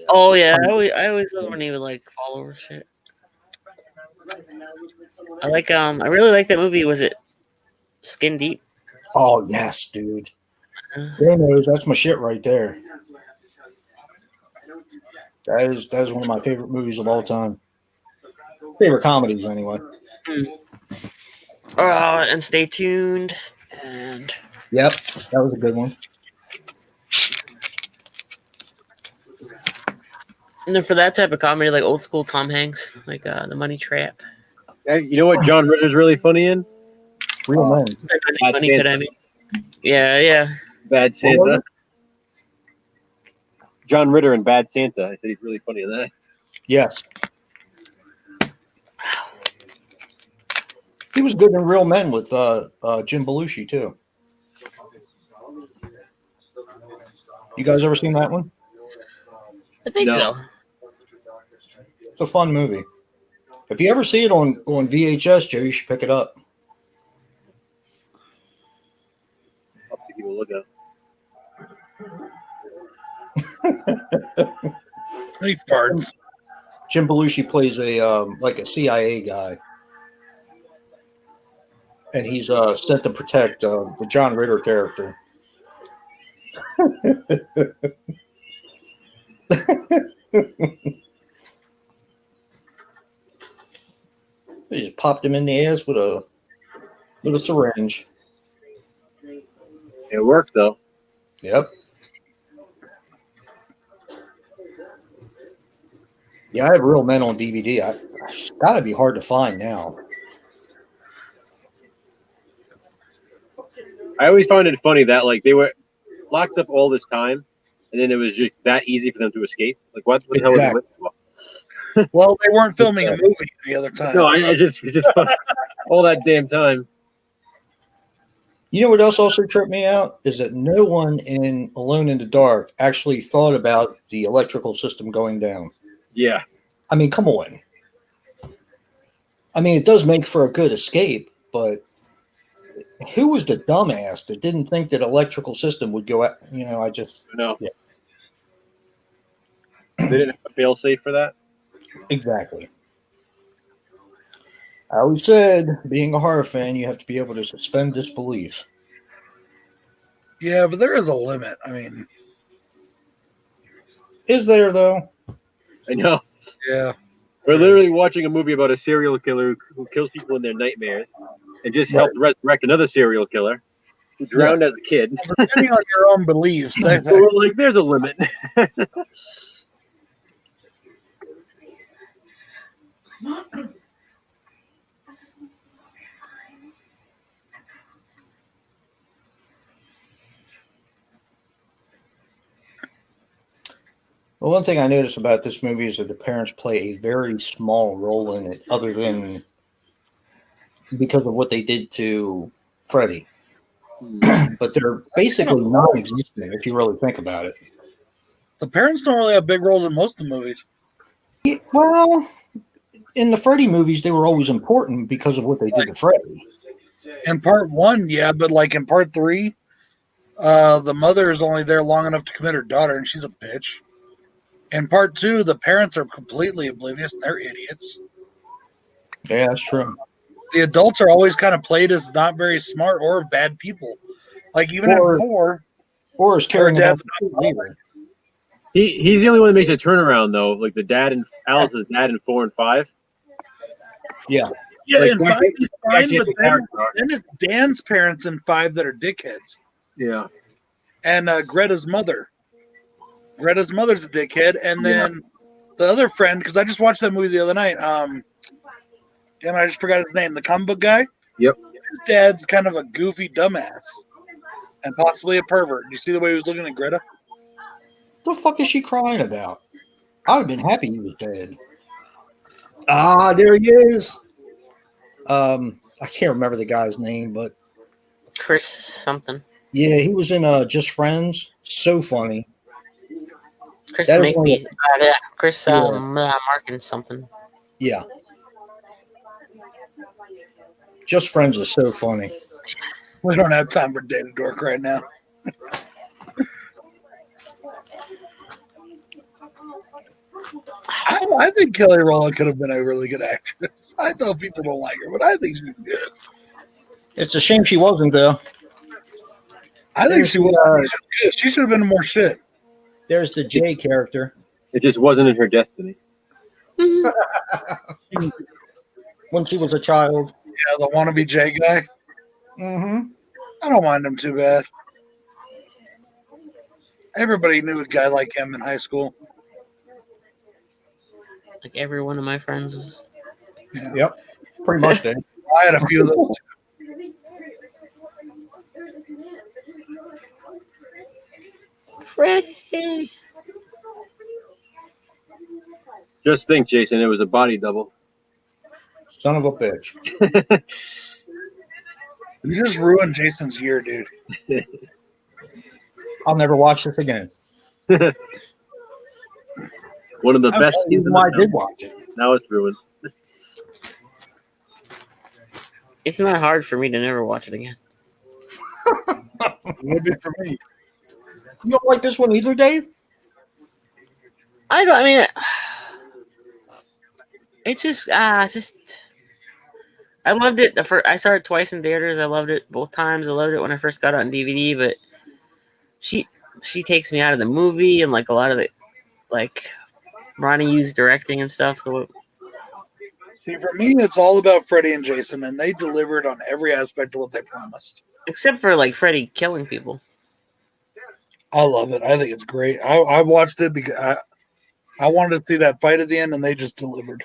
Oh yeah, I always love when he would like fall over shit. I really like that movie. Was it Skin Deep? Oh yes, dude. There knows that's my shit right there. That is one of my favorite movies of all time. Favorite comedies, anyway. And Stay Tuned. And Yep, that was a good one. then for that type of comedy, like old school Tom Hanks, like The Money Trap. You know what John Ritter's really funny in? Real Men. Money Good, I mean. Yeah. Bad Santa. John Ritter in Bad Santa. I said he's really funny in that. Yes. He was good in Real Men with Jim Belushi too. You guys ever seen that one? I think No. so. It's a fun movie. If you ever see it on VHS, Joe, you should pick it up. I'll have to give it a look at. He farts. Jim Belushi plays a CIA guy, and he's sent to protect the John Ritter character. They just popped him in the ass with a syringe. It worked though. Yep. Yeah, I have Real Men on DVD. It's got to be hard to find now. I always found it funny that like they were locked up all this time, and then it was just that easy for them to escape. Like what the hell were they Exactly. waiting for? Well, they weren't filming a movie the other time. No, I just all that damn time. You know what else also tripped me out is that no one in Alone in the Dark actually thought about the electrical system going down. Yeah. I mean, come on. I mean, it does make for a good escape, but who was the dumbass that didn't think that electrical system would go out? You know, No. Yeah. They didn't have a fail safe for that. Exactly. I always said, being a horror fan, you have to be able to suspend disbelief. Yeah, but there is a limit. I mean, Is there, though? I know. yeah. We're literally watching a movie about a serial killer who kills people in their nightmares and just helped resurrect another serial killer who drowned as a kid. Depending on your own beliefs, So we're like, there's a limit. Well, one thing I noticed about this movie is that the parents play a very small role in it, other than because of what they did to Freddy. But they're basically non-existent if you really think about it. the parents don't really have big roles in most of the movies. Well, in the Freddy movies, they were always important because of what they did to Freddy. In part one, yeah, but like in part three, the mother is only there long enough to commit her daughter, and she's a bitch. In part two, the parents are completely oblivious, and they're idiots. Yeah, that's true. The adults are always kind of played as not very smart or bad people. Like even Or- in four, Or is carrying dad's about the leader. He's the only one that makes a turnaround though. Like the dad and Alice's dad in 4 and 5. Yeah. yeah, Like, in that- five he's fine, actually but has a then character. it's Dan's parents in five that are dickheads, Yeah. and Greta's mother. Greta's mother's a dickhead, and then the other friend, because I just watched that movie the other night. Damn, I just forgot his name. The comic book guy. Yep. His dad's kind of a goofy dumbass, and possibly a pervert. You see the way he was looking at Greta? What the fuck is she crying about? I would have been happy he was dead. Ah, there he is. I can't remember the guy's name, but Chris something. yeah, he was in Just Friends. So funny. Chris That is one Makeby. Chris Yeah. Markin something. Yeah. Just Friends is so funny. We don't have time for Data Dork right now. I think Kelly Rowland could have been a really good actress. I know people don't like her, but I think she's good. It's a shame she wasn't though. I think she was. She should have been in more shit. There's the Jay character. It just wasn't in her destiny. When she was a child. Yeah, the wannabe Jay guy. Mm-hmm. I don't mind him too bad. Everybody knew a guy like him in high school. Like every one of my friends was. Yep. Pretty much did. I had a few of those. Freddie. Just think, Jason, it was a body double. Son of a bitch. You just ruined Jason's year, dude. I'll never watch this again. One of the I'll best tell you scenes in why I the did film. watch it. Now it's ruined. It's not hard for me to never watch it again. It would be for me. You don't like this one either, Dave? I don't. I mean, it's just. I loved it. I saw it twice in theaters. I loved it both times. I loved it when I first got it on DVD. But she takes me out of the movie and like a lot of the like Ronnie Yu's directing and stuff. So See, for me, it's all about Freddie and Jason, and they delivered on every aspect of what they promised. except for like Freddie killing people. I love it. I think it's great. I watched it because I wanted to see that fight at the end, and they just delivered.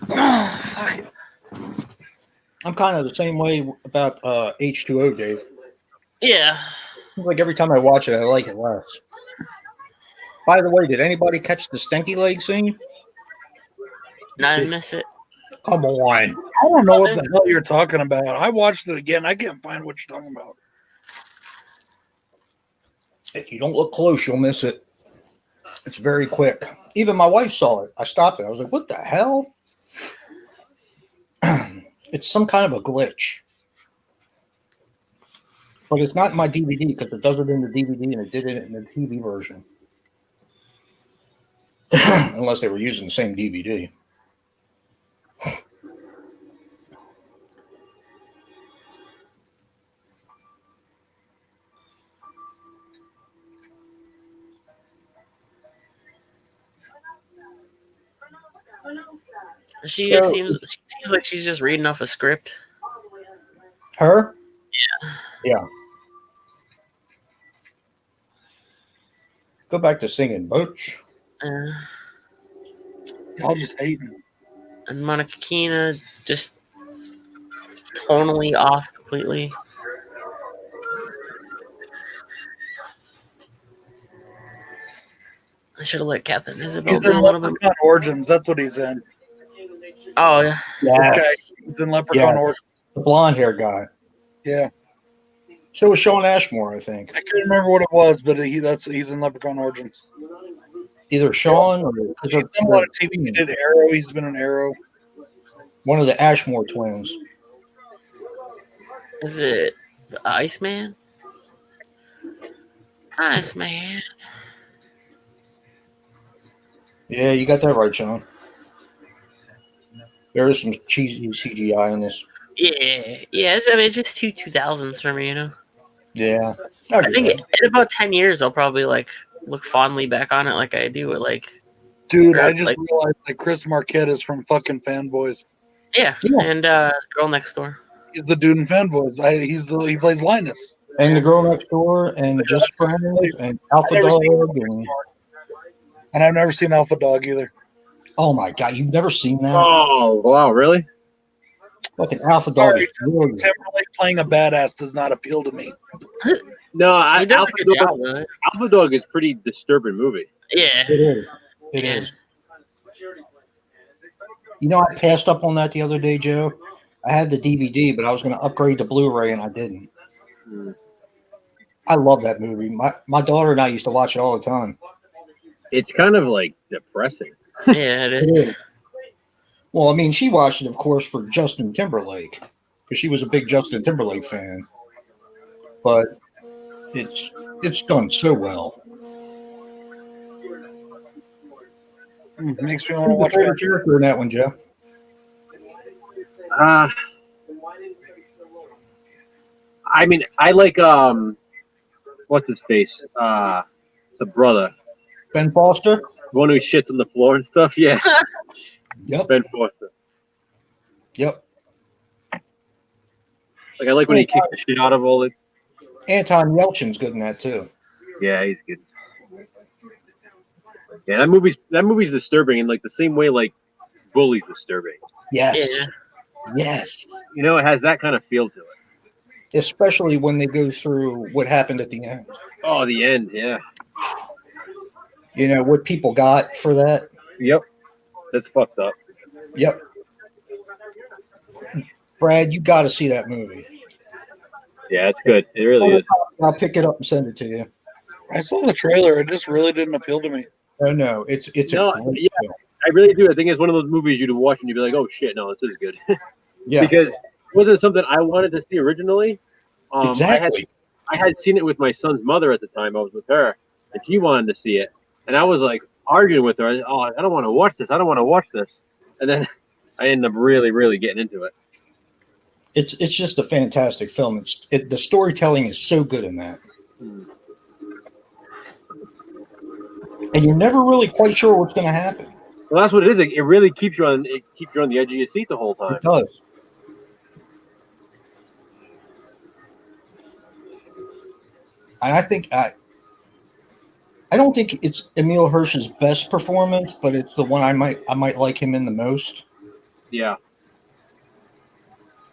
Fuck. I'm kind of the same way about H2O, Dave. Yeah. Like every time I watch it, I like it less. By the way, did anybody catch the stinky leg scene? No, I miss it. Come on. I don't know what the hell you're talking about. I watched it again. I can't find what you're talking about. If you don't look close, you'll miss it. It's very quick. Even my wife saw it. I stopped it. I was like, what the hell? It's some kind of a glitch. But it's not in my DVD because it does it in the DVD and it did it in the TV version. Unless they were using the same DVD. She seems like she's just reading off a script. Her? Yeah. Yeah. Go back to singing, Butch. Y'all just hating. And Monica Keena just tonally off completely. I should have let Captain Isabel He's do in a little bit. Leprechaun Origins. That's what he's in. Oh yeah. Yeah. Okay. He's in Leprechaun Origins. The blonde hair guy. Yeah. So was Sean Ashmore, I think. I couldn't remember what it was, but he's in Leprechaun Origins. Either Sean or He's done a lot of TV. He did Arrow. He's been in Arrow. one of the Ashmore twins. Is it the Iceman? Iceman. Yeah, you got that right, Sean. There is some cheesy CGI in this. Yeah. It's just 2000s for me, you know. Yeah. I think in about 10 years I'll probably like look fondly back on it like I do with like Dude, Yeah, I just like- realized that Chris Marquette is from fucking Fanboys. yeah. Yeah. And Girl Next Door. He's the dude in Fanboys. He plays Linus. And The Girl Next Door and Just Friends and Alpha I've never Dog. seen- And I've never seen Alpha Dog either. Oh my God, you've never seen that? Oh, wow, really? Fucking Alpha Dog Sorry, is brilliant. Timberlake playing a badass does not appeal to me. No, He does Alpha a good Dog, job with it. Alpha Dog is pretty disturbing movie. Yeah. It is. It Yeah. is. You know, I passed up on that the other day, Joe. I had the DVD, but I was going to upgrade to Blu-ray, and I didn't. Hmm. I love that movie. My daughter and I used to watch it all the time. It's kind of like depressing. Yeah, it is. Well, I mean, she watched it, of course, for Justin Timberlake. because she was a big Justin Timberlake fan. But it's done so well. Makes me want to Who's watch your that. favorite character in that one, Joe? I mean, I like what's his face? The brother, Ben Foster? the one who shits on the floor and stuff. Yeah, Yep. Ben Foster. Yep. Like I like when he kicks the shit out of all it. Anton Yelchin's good in that too. Yeah, he's good. Yeah, that movie's disturbing in like the same way like Bully's disturbing. Yes. Yeah. Yes. You know, it has that kind of feel to it. Especially when they go through what happened at the end. Oh, the end. Yeah. You know, what people got for that. Yep. That's fucked up. Yep. Brad, you got to see that movie. Yeah, it's good. It really is. I'll pick it up and send it to you. I saw the trailer. It just really didn't appeal to me. Oh, no. It's No, a great yeah. film. I really do. I think it's one of those movies you'd watch and you'd be like, "Oh shit, no, this is good." Yeah, Because it wasn't something I wanted to see originally. exactly. I had seen it with my son's mother at the time. I was with her, and she wanted to see it, and I was like arguing with her. I don't want to watch this. I don't want to watch this. And then I ended up really, really getting into it. It's just a fantastic film. The storytelling is so good in that. And you're never really quite sure what's going to happen. Well, that's what it is. It really keeps you on. It keeps you on the edge of your seat the whole time. It does. And I don't think it's Emil Hirsch's best performance, but it's the one I might like him in the most. Yeah.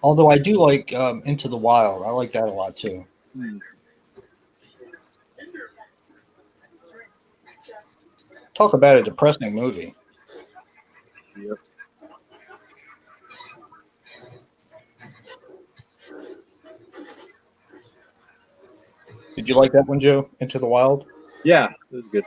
Although I do like Into the Wild. I like that a lot too. Talk about a depressing movie. Yep. Did you like that one, Joe? Into the Wild? Yeah, it was good.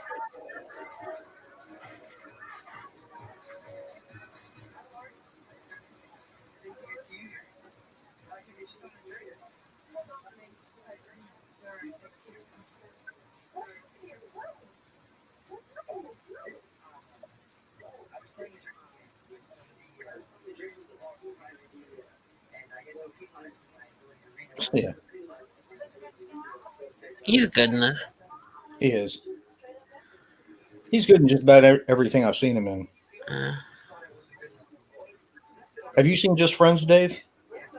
Yeah, He's good in this. he is. He's good in just about everything I've seen him in. Uh, Have you seen Just Friends, Dave?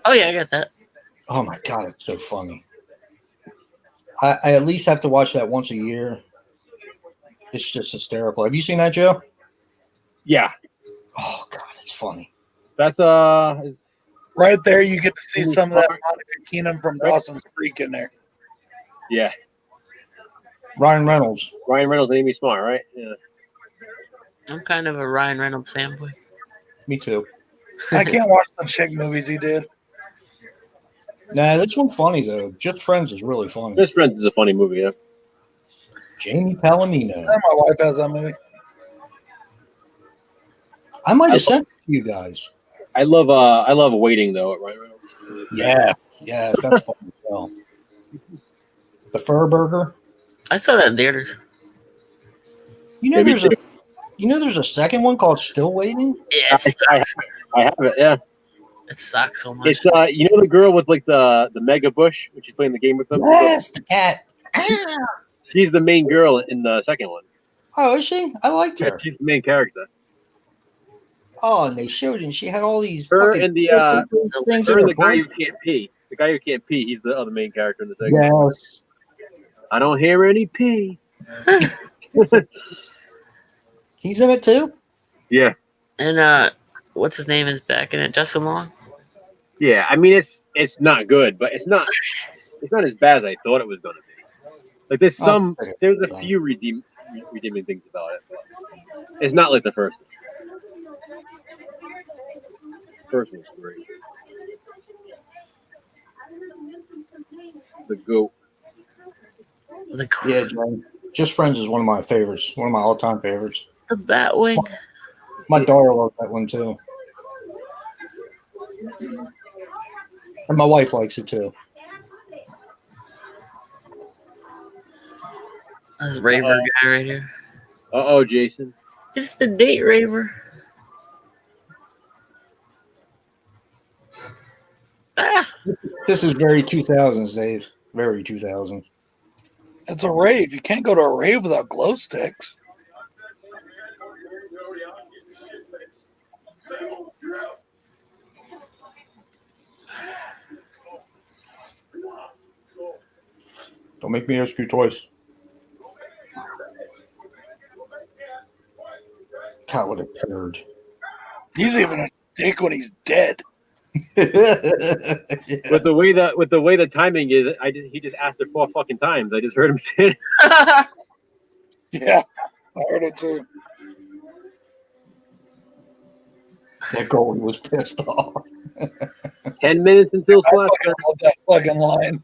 oh yeah, I got that. Oh my God, it's so funny. I at least have to watch that once a year. It's just hysterical. Have you seen that, Joe? Yeah, Oh God, it's funny. that's Right there, you get to see some of that Monica Keenum from Dawson's Creek in there. yeah. Ryan Reynolds. Ryan Reynolds and Amy Smart, right? Yeah. I'm kind of a Ryan Reynolds fanboy. Me too. I can't watch the chick movies he did. Nah, this one's funny though. Just Friends is really funny. Just Friends is a funny movie. Yeah. Jamie Palomino. My wife has that movie. I might have sent it to you guys. I love Waiting though at Ryan Reynolds. Yeah, yes, that's funny as well. The Fur Burger. I saw that in theaters. You know, there's a second one called Still Waiting. Yeah, it I sucks. have it. Yeah. It sucks so much. It's you know the girl with like the mega bush when she's playing the game with them. Yes, the cat. She's the main girl in the second one. Oh, is she? I liked Yeah, her. she's the main character. Oh, and they showed it. And she had all these. Her fucking and the things her in and her the guy book. who can't pee. The guy who can't pee. He's the other main character in the second. one. Yes. I don't hear any pee. He's in it too. Yeah. And what's his name is back in it? Justin Long. Yeah. I mean, it's not good, but it's not as bad as I thought it was going to be. Like there's a few redeeming things about it, but it's not like the first one. First one's great. The goat. Yeah, John. Just Friends is one of my favorites. One of my all-time favorites. The Batwing. My daughter loves that one too. And my wife likes it too. This Raver guy right here. Uh-oh, Jason. It's the date Raver. Ah, This is very 2000s, Dave. Very 2000s. It's a rave. You can't go to a rave without glow sticks. Don't make me ask you twice. God, what a turd. He's even a dick when he's dead. Yeah. With the way the timing is, he just asked it 4 fucking times. I just heard him say it. Yeah, I heard it too. That goalie was pissed off. 10 minutes until I slap. fucking love that fucking line.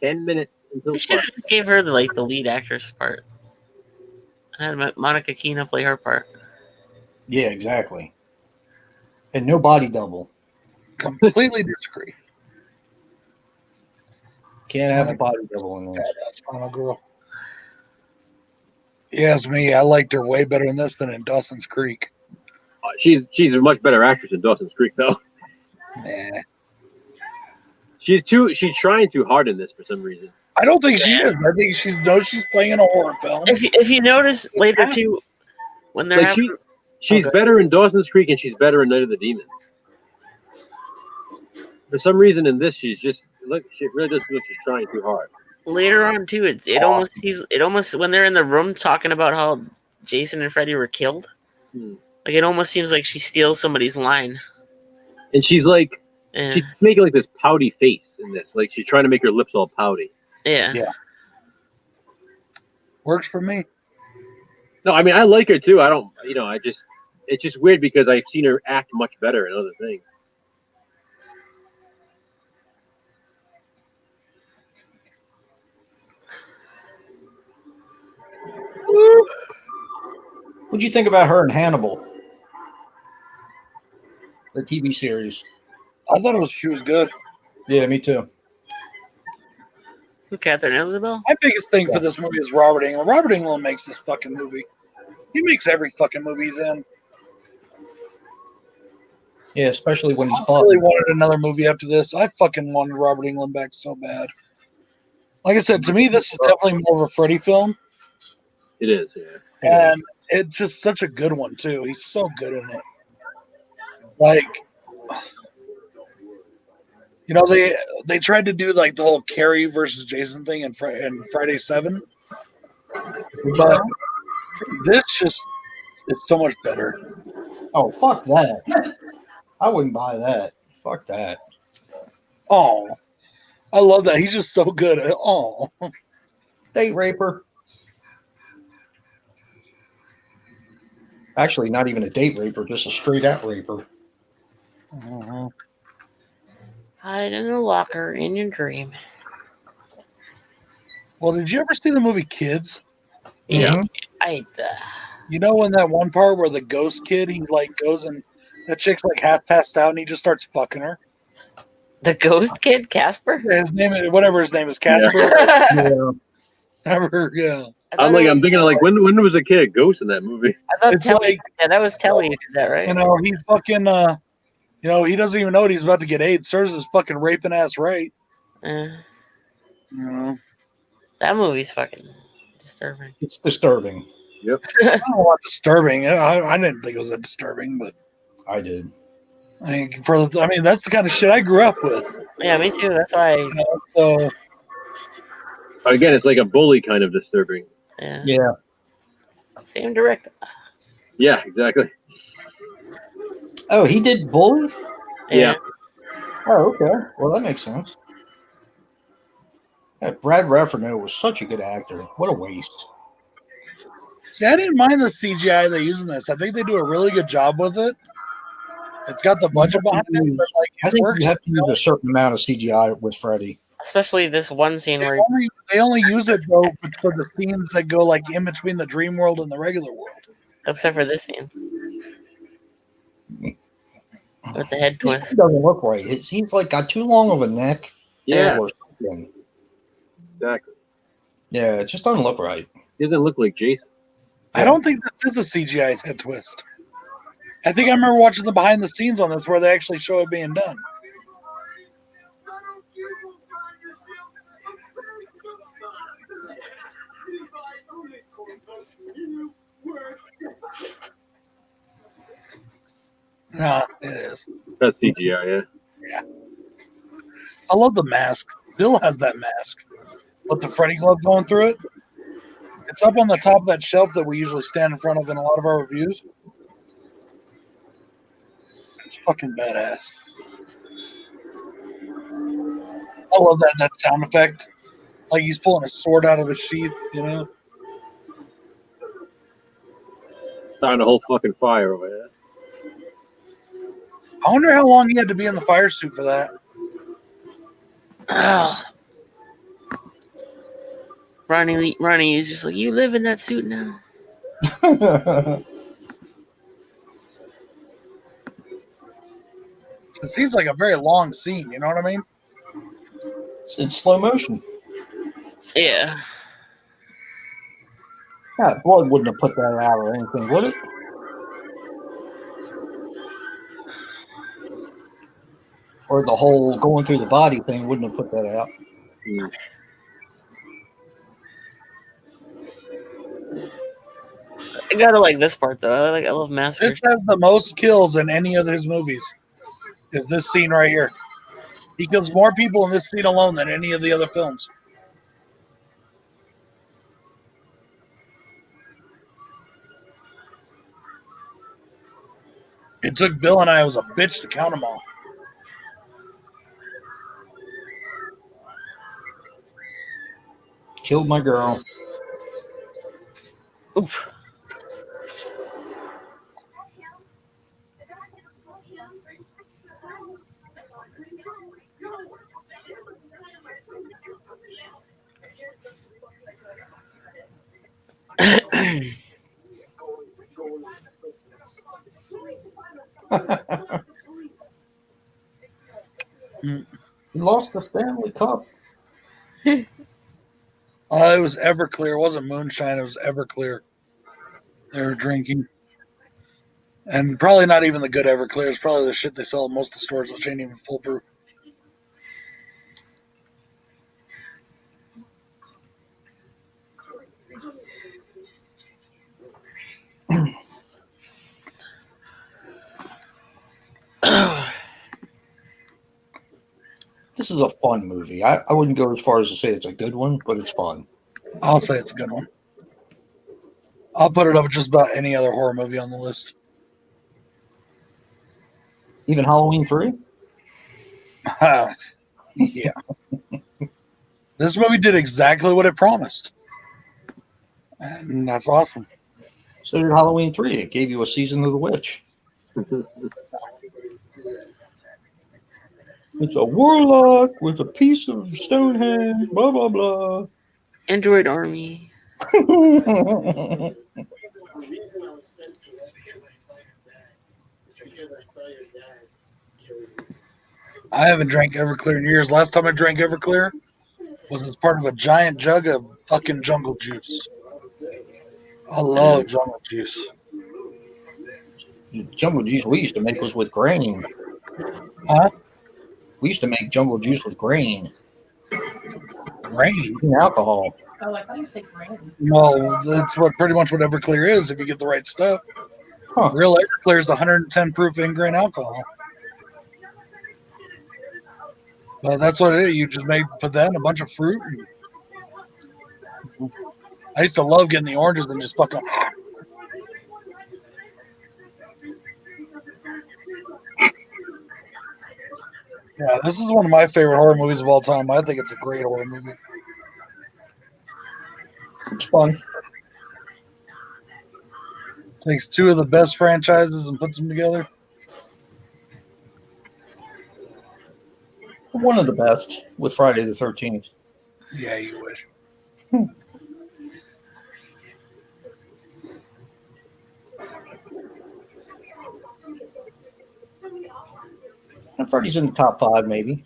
10 minutes until they should slap. have just gave her the lead actress part. I had Monica Keena play her part. Yeah, exactly. And no body double. Completely disagree. Can't have a body double in Yeah, there. that's Final Girl. Yes, me. I liked her way better in this than in Dawson's Creek. She's a much better actress in Dawson's Creek, though. Nah. She's trying too hard in this for some reason. I don't think she is. I think she's playing in a horror film. If you notice later too, when they're Like having, she's Okay. better in Dawson's Creek and she's better in Night of the Demons. For some reason in this, she really doesn't look she's trying too hard. later on too, it almost when they're in the room talking about how Jason and Freddy were killed, like it almost seems like she steals somebody's line. And she's like, Yeah, she's making like this pouty face in this. Like she's trying to make her lips all pouty. yeah. Yeah. Works for me. No, I mean I like her too. I don't, it's just weird because I've seen her act much better in other things. What'd you think about her in Hannibal? The TV series. I thought she was good. Yeah, me too. Who, Catherine Isabel? My biggest thing for this movie is Robert Englund. Robert Englund makes this fucking movie. He makes every fucking movie he's in. Yeah, especially when he's I buff. really wanted another movie after this. I fucking wanted Robert Englund back so bad. Like I said, to me, this is definitely more of a Freddy film. It is, yeah. And it's just such a good one, too. He's so good in it. Like, they tried to do like the whole Carrie versus Jason thing in Friday 7. But this just is so much better. Oh, fuck that. I wouldn't buy that. Fuck that. Oh, I love that. He's just so good at all. Date raper. Actually, not even a date raper, just a straight out raper. Hide in the locker in your dream. Well, did you ever see the movie Kids? Yeah, I. You know, in that one part where the ghost kid, he like goes and that chick's like half passed out and he just starts fucking her. The ghost kid, Casper. His name is whatever his name is, Casper. Yeah. Whatever, yeah. I'm thinking like when was a kid Ghost in that movie? I thought It's Telly. like- Yeah, that was Telly who did that, right? You know, he fucking he doesn't even know what he's about to get AIDS. Serves his fucking raping ass right. Uh, You know. that movie's fucking disturbing. It's disturbing. I don't know what disturbing. I didn't think it was that disturbing, but I did. I mean that's the kind of shit I grew up with. Yeah, me too. That's why. You know? So Again, it's like a bully kind of disturbing. Yeah. Yeah. Same director. Yeah, exactly. Oh, he did Bully? Yeah. Oh, okay. Well, that makes sense. Yeah, Brad Rafferno was such a good actor. What a waste. see, I didn't mind the CGI they use in this. I think they do a really good job with it. It's got the budget behind it, but like I it think works. you have to use a certain amount of CGI with Freddy. Especially this one scene where They only use it though for the scenes that go like in between the dream world and the regular world. except for this scene. with the head This twist. guy doesn't look right. He's like got too long of a neck. Yeah, Or something. exactly. Yeah, it just doesn't look right. He doesn't look like Jason. I don't think this is a CGI head twist. I think I remember watching the behind the scenes on this where they actually show it being done. No, it is. That's CGI, yeah. I love the mask. Bill has that mask with the Freddy glove going through it. It's up on the top of that shelf that we usually stand in front of in a lot of our reviews. It's fucking badass. I love that sound effect. Like he's pulling a sword out of his sheath, you know? Starting a whole fucking fire over there. I wonder how long he had to be in the fire suit for that. Oh. Ronnie is just like, you live in that suit now. It seems like a very long scene, you know what I mean? It's in slow motion. Yeah. Yeah, blood wouldn't have put that out or anything, would it? Or the whole going through the body thing wouldn't have put that out. Mm. I gotta like this part though. I love massacres. This has the most kills in any of his movies. Is this scene right here. He kills more people in this scene alone than any of the other films. It took Bill and I, it was a bitch to count them all. Killed my girl. Oof. He lost the Stanley Cup. It was Everclear. It wasn't moonshine. It was Everclear. They were drinking. And probably not even the good Everclear. It's probably the shit they sell at most of the stores, which ain't even foolproof. This is a fun movie. I wouldn't go as far as to say it's a good one, but it's fun. I'll say it's a good one. I'll put it up with just about any other horror movie on the list. Even Halloween 3? Yeah. This movie did exactly what it promised. And that's awesome. So did Halloween 3. It gave you a season of the witch. It's a warlock with a piece of Stonehenge, blah, blah, blah. Android Army. I haven't drank Everclear in years. Last time I drank Everclear was as part of a giant jug of fucking jungle juice. I love jungle juice. Jungle juice we used to make was with grain. Huh? We used to make jungle juice with grain Rain. and alcohol. Oh, I thought you said granny. Well, that's what pretty much what Everclear is if you get the right stuff. Huh. Real Everclear is 110 proof in grain alcohol. Well, that's what it is. You just put that in a bunch of fruit. I used to love getting the oranges and just fucking. Yeah, this is one of my favorite horror movies of all time. I think it's a great horror movie. It's fun. Takes two of the best franchises and puts them together. One of the best with Friday the 13th. Yeah, you wish. And Freddy's in the top 5, maybe.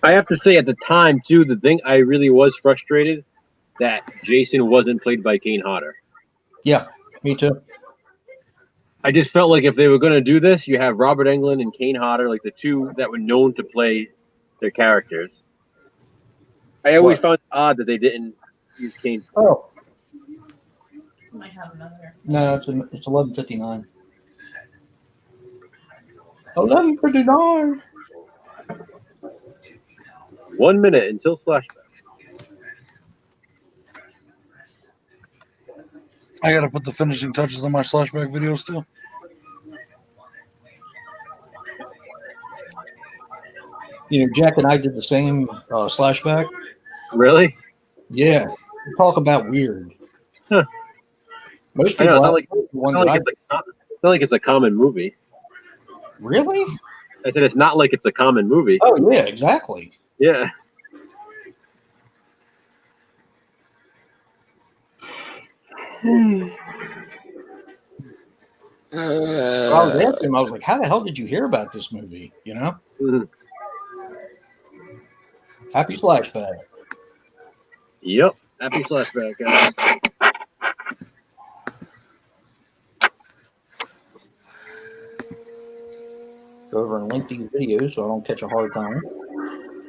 I have to say, at the time too, the thing I really was frustrated that Jason wasn't played by Kane Hodder. Yeah, me too. I just felt like if they were going to do this, you have Robert Englund and Kane Hodder, like the two that were known to play their characters. I always found it odd that they didn't use Kane. Oh, Might have another. no, it's 11:59. 11:59. 1 minute until flashback. I gotta put the finishing touches on my flashback videos too. You know, Jack and I did the same slashback. Really? Yeah, talk about weird. Huh. Most I know, people it's have the one Not that like, it's not like it's a common movie. really? I said it's not like it's a common movie. Oh yeah, exactly. Yeah. I was asking him, I was like, "How the hell did you hear about this movie?" You know? Mhm. Happy flashback. Yep. Happy flashback, guys. Go over and link these videos so I don't catch a hard time.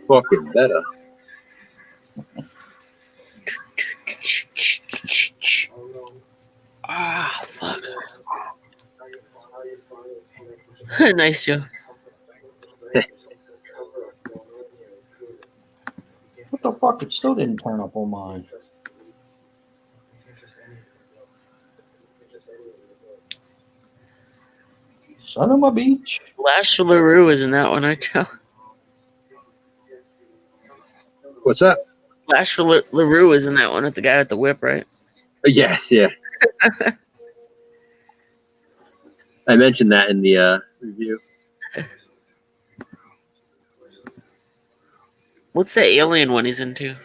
Fucking better. Ah, fuck. Nice joke. What the fuck? It still didn't turn up on mine. Son of my beach. Lash LaRue is in that one, I tell. What's that? Lash LaRue is in that one with the guy with the whip, right? Yes, yeah. I mentioned that in the review. What's the alien one he's into?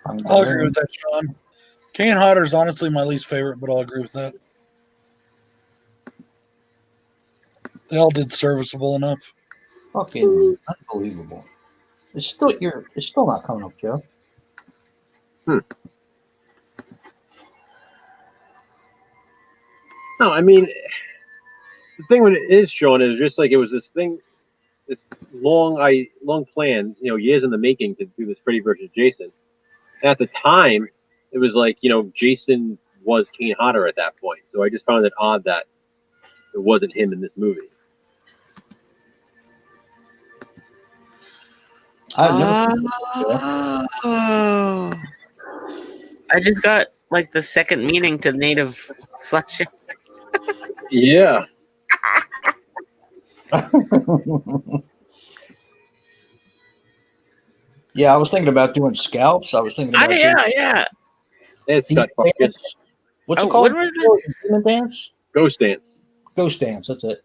I'll agree with that, Sean. Kane Hodder is honestly my least favorite, but I'll agree with that. They all did serviceable enough. Fucking unbelievable. It's still not coming up, Joe. No, I mean, the thing when it is shown is just like it was this thing, this long plan, years in the making to do this Freddy versus Jason. And at the time, it was like, Jason was Kane Hodder at that point. So I just found it odd that it wasn't him in this movie. I've never seen it. Oh. I just got like the second meaning to native slasher. Yeah. Yeah, I was thinking about doing scalps. I was thinking about Yeah. It's demon got dance. What's Oh, it called? what was it? Demon dance? Ghost Dance. Ghost dance, that's it.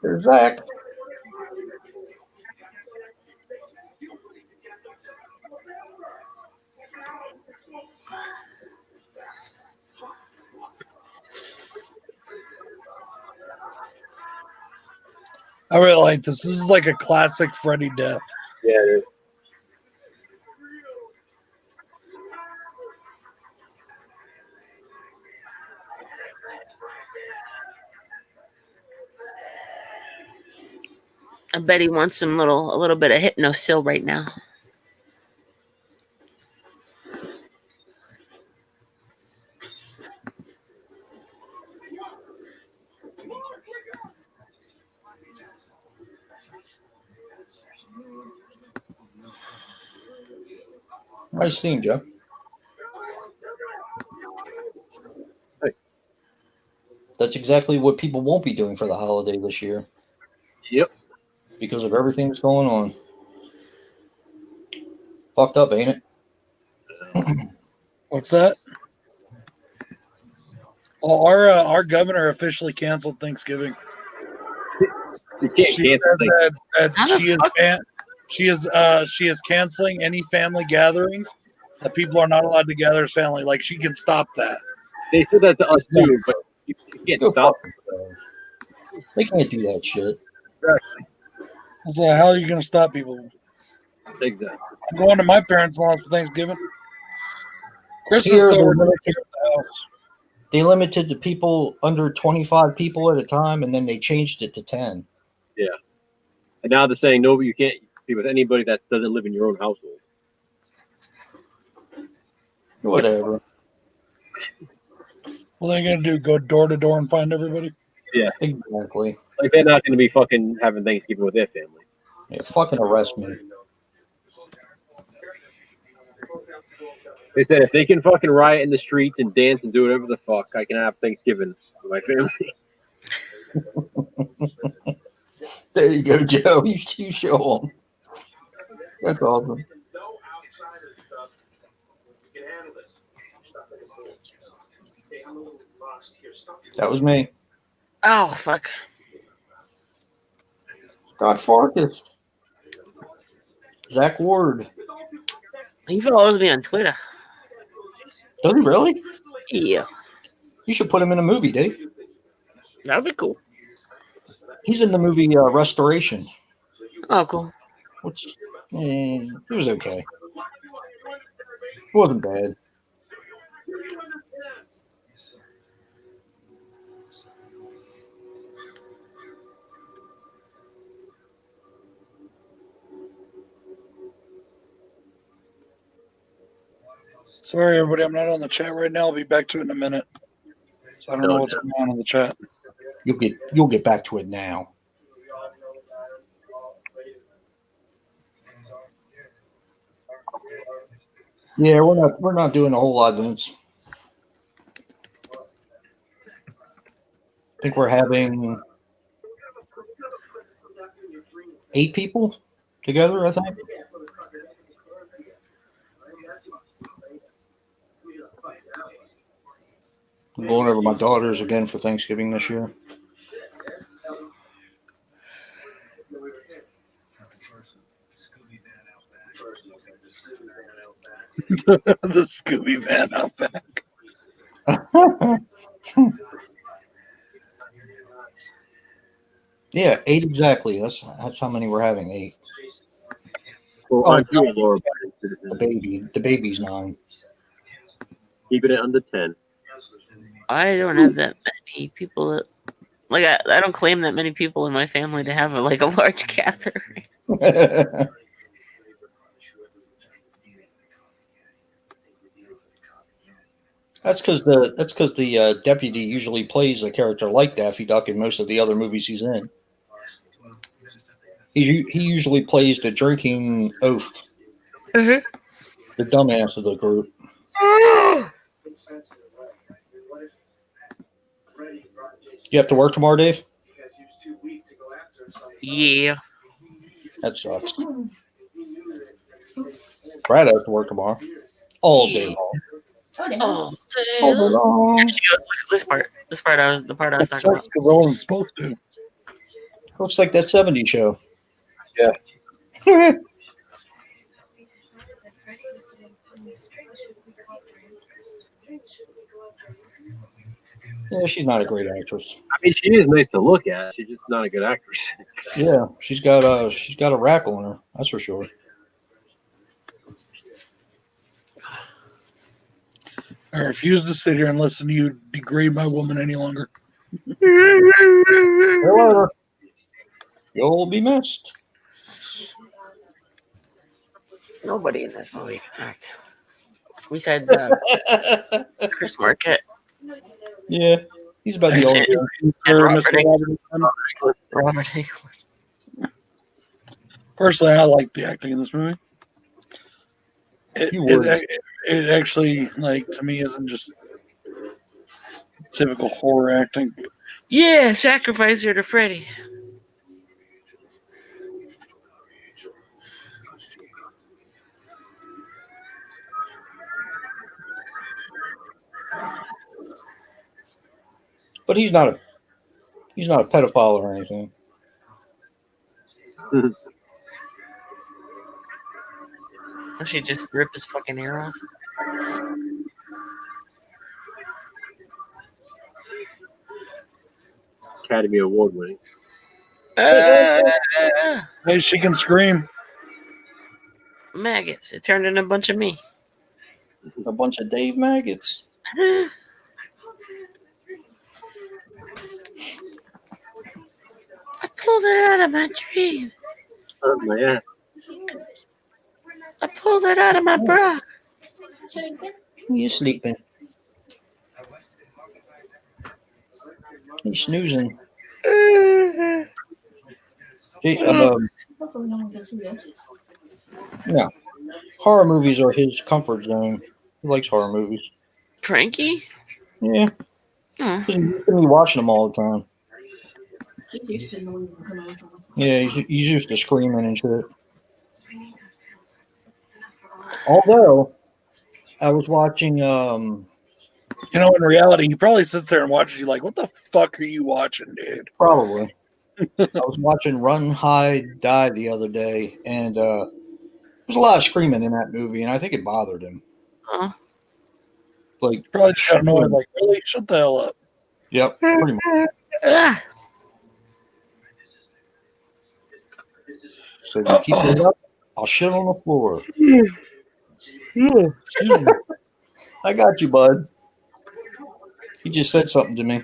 There's Zach. I really like this. This is like a classic Freddy death. Yeah, it is. I bet he wants a little bit of hypnosil right now. Nice theme, Joe. Hey. That's exactly what people won't be doing for the holiday this year Yep. because of everything that's going on. Fucked up, ain't it? What's that? Oh, our governor officially canceled Thanksgiving. You can't She cancel said things. that How the fuck? she is canceling any family gatherings that people are not allowed to gather as family. Like she can stop that. They said that to us too, but you can't Go stop. fuck themselves. They can't do that shit. So how are you going to stop people? Exactly. I'm going to my parents' house for Thanksgiving. Christmas Here, though, they're we're doing limited, it at the house. they limited to people under 25 people at a time, and then they changed it to 10. And now they're saying no, you can't be with anybody that doesn't live in your own household. Whatever. What are they going to do? Go door to door and find everybody? Exactly. Like they're not going to be fucking having Thanksgiving with their family. Yeah, fucking arrest me. They said if they can fucking riot in the streets and dance and do whatever the fuck, I can have Thanksgiving with my family. There you go, Joe. You show them. That's awesome. No outsider stuff. We can handle this. Hey, I'm a little lost here. Stop. That was me. Oh fuck! Scott Farkas. Zach Ward. He follows me on Twitter. Does he really? Yeah, You should put him in a movie, Dave. that would be cool. He's in the movie Restoration, Oh, cool. which it was okay. It wasn't bad. Sorry, everybody. I'm not on the chat right now. I'll be back to it in a minute. So I don't know what's going on in the chat. You'll get back to it now. Yeah, we're not doing a whole lot, Vince. I think we're having 8 people together, I think. I'm going over my daughters again for Thanksgiving this year. The Scooby Van out back. Yeah, 8 exactly. That's how many we're having. 8. Well, Oh, I'm doing Laura. The baby's 9. Keeping it under 10. I don't have that many people that like. I don't claim that many people in my family to have a large gathering. That's because the deputy usually plays a character like Daffy Duck in most of the other movies he's in. He usually plays the drinking oaf, Mhm. the dumbass of the group. You have to work tomorrow, Dave? Yeah. That sucks. Brad has to work tomorrow. All day long. Oh, All day long. Actually, look at this part. This part I was That talking sucks about. because I wasn't supposed to. Looks like that 70s show. Yeah. Yeah, she's not a great actress. I mean, she is nice to look at. She's just not a good actress. Yeah, she's got a rack on her. That's for sure. I refuse to sit here and listen to you degrade my woman any longer. Later. You'll be missed. Nobody in this movie can act. Besides Chris Marquette. Yeah, he's about the only. And Or Robert Mr. Englund. Robert Englund. Robert Englund. Personally, I like the acting in this movie. You would. It actually, to me, isn't just typical horror acting. Yeah, sacrifice her to Freddy. But he's not a pedophile or anything. Does she just rip his fucking hair off? Academy Award winning. Hey, she can scream. Maggots. It turned into a bunch of me. A bunch of Dave maggots. I pulled it out of my dream. Oh my god. I pulled it out of my bra. You sleeping? He's snoozing. He, Hopefully no one can see this. yeah, horror movies are his comfort zone. He likes horror movies. Frankie? Yeah, Hmm. he's used to me watching them all the time. He's used to knowing what come out. Yeah, he's used to screaming and shit. Although, I was watching. You know, in reality, he probably sits there and watches you like, what the fuck are you watching, dude? Probably. I was watching Run, Hide, Die the other day, and there's a lot of screaming in that movie, and I think it bothered him. Huh? Like, Probably just got annoyed, like, really? Shut the hell up. yep, pretty much. Ah. So if you keep it up, I'll shit on the floor. I got you, bud. He just said something to me.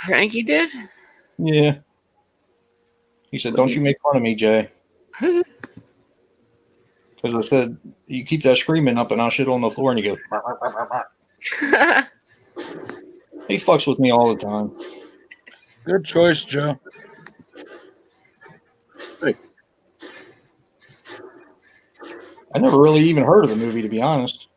Frankie did? Yeah. He said, "Don't you make fun of me, Jay." Because I said, "You keep that screaming up, and I'll shit on the floor." And he goes, "Bah, bah, bah, bah, bah." He fucks with me all the time. Good choice, Joe. I never really even heard of the movie, to be honest.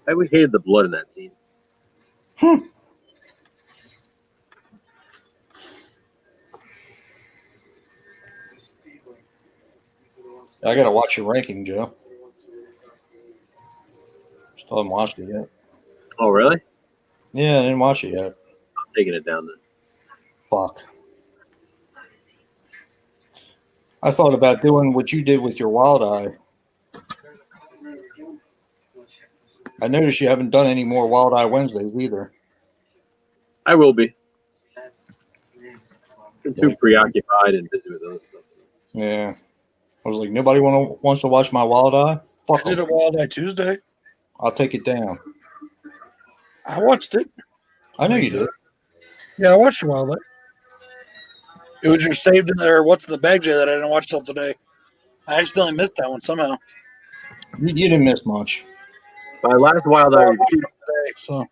I always hated the blood in that scene. I got to watch your ranking, Joe. Still haven't watched it yet. Oh, really? Yeah, I didn't watch it yet. I'm taking it down then. Fuck. I thought about doing what you did with your Wild Eye. I noticed you haven't done any more Wild Eye Wednesdays either. I will be. I'm too preoccupied and busy with other stuff. Yeah. I was like, nobody wants to watch my Wild Eye? Fuck I did 'em. a Wild Eye Tuesday. I'll take it down. I watched it. I know you did. Yeah, I watched Wild Eye. It was your saved in there. What's in the bag, Jay, that I didn't watch till today. I accidentally missed that one somehow. You didn't miss much. My last Wild Eye review, Today, so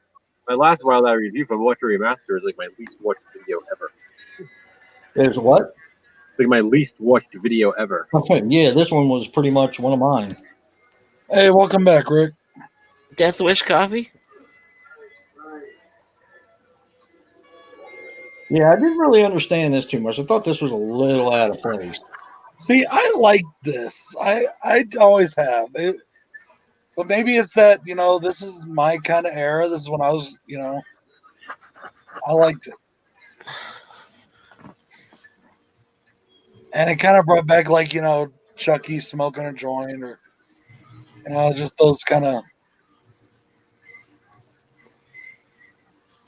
from Watcher Remaster is like my least watched video ever. There's what? Like my least watched video ever. Yeah, this one was pretty much one of mine. hey, welcome back, Rick. Death Wish coffee? Yeah, I didn't really understand this too much. I thought this was a little out of place. See, I like this. I always have. But maybe it's that, this is my kind of era. This is when I was, I liked it. And it kind of brought back, like, Chucky smoking a joint or, just those kind of.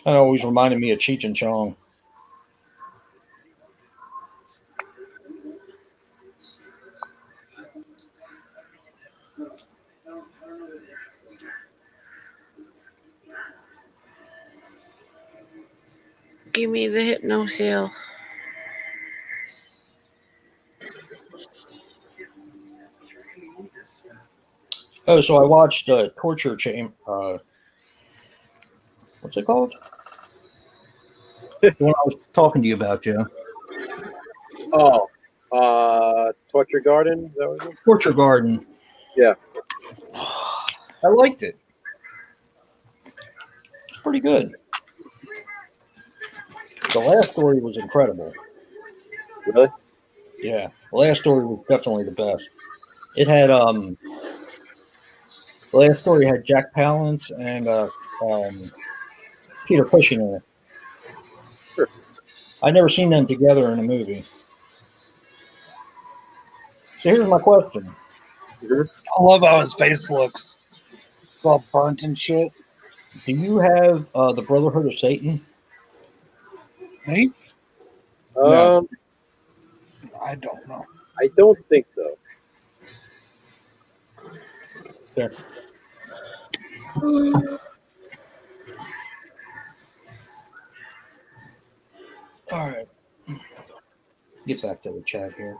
That always reminded me of Cheech and Chong. Give me the hypno seal. Oh, so I watched Torture Chamber. What's it called? The one I was talking to you about, Joe. Oh, Torture Garden? Is that what it is? Torture Garden. Yeah. I liked it. It's pretty good. The last story was incredible. Really? Yeah, the last story was definitely the best. It had the last story had Jack Palance and Peter Cushing in it. Sure. I'd never seen them together in a movie. So here's my question. I love how his face looks. It's all burnt and shit. Do you have the Brotherhood of Satan? Me? No. I don't know. I don't think so. There. All right. Get back to the chat here.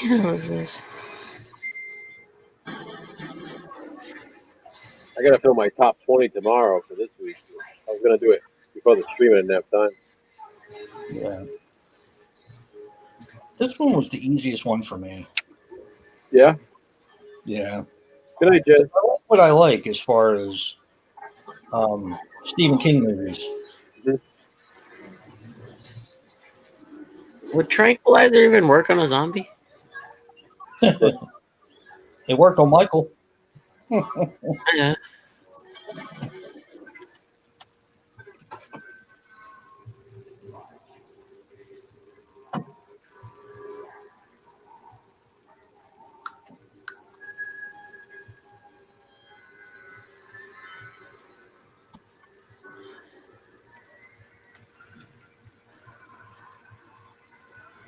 Yeah, what's this? I gotta fill my top 20 tomorrow for this week. I was gonna do it before the stream. I didn't have time. Yeah. This one was the easiest one for me. Yeah. Yeah. Good night, Jen. What I like as far as Stephen King movies. Would Tranquilizer even work on a zombie? It worked on Michael. Yeah.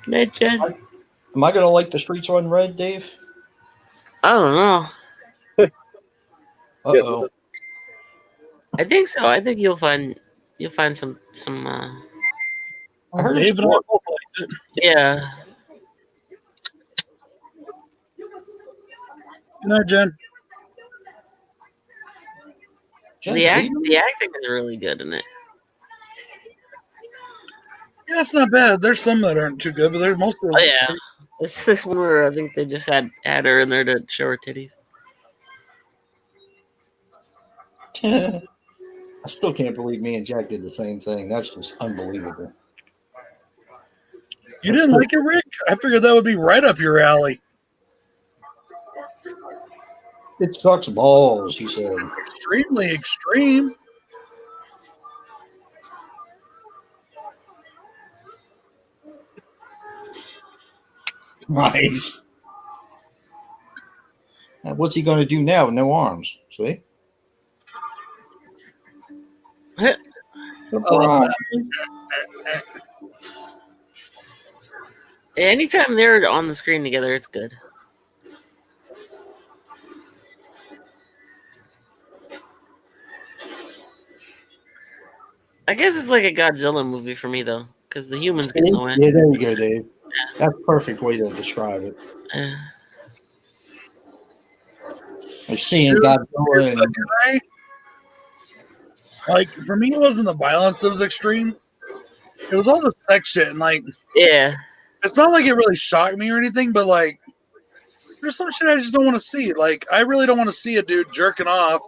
Night, Jen. Am I going to like The Streets Run Red, Dave? I don't know. Uh-oh. I think so. I think you'll find some I heard Dave it's and I good. both liked it. yeah. Good night, Jen. Jen, The Dave? acting is really good in it. Yeah, it's not bad. There's some that aren't too good, but there's most of them. Oh yeah. It's this one where I think they just had her in there to show her titties. I still can't believe me and Jack did the same thing. That's just unbelievable. You didn't like it, Rick? I figured that would be right up your alley. It sucks balls, he said. Extremely extreme. Nice. Now, what's he going to do now with no arms? See? Surprise. Anytime they're on the screen together, it's good. I guess it's like a Godzilla movie for me though, because the humans get no in. Yeah, there you go, Dave. That's a perfect way to describe it. Like seeing Godzilla and Guy, like, for me, it wasn't the violence that was extreme. It was all the sex shit. And, like, Yeah. it's not like it really shocked me or anything, but, like, there's some shit I just don't want to see. Like, I really don't want to see a dude jerking off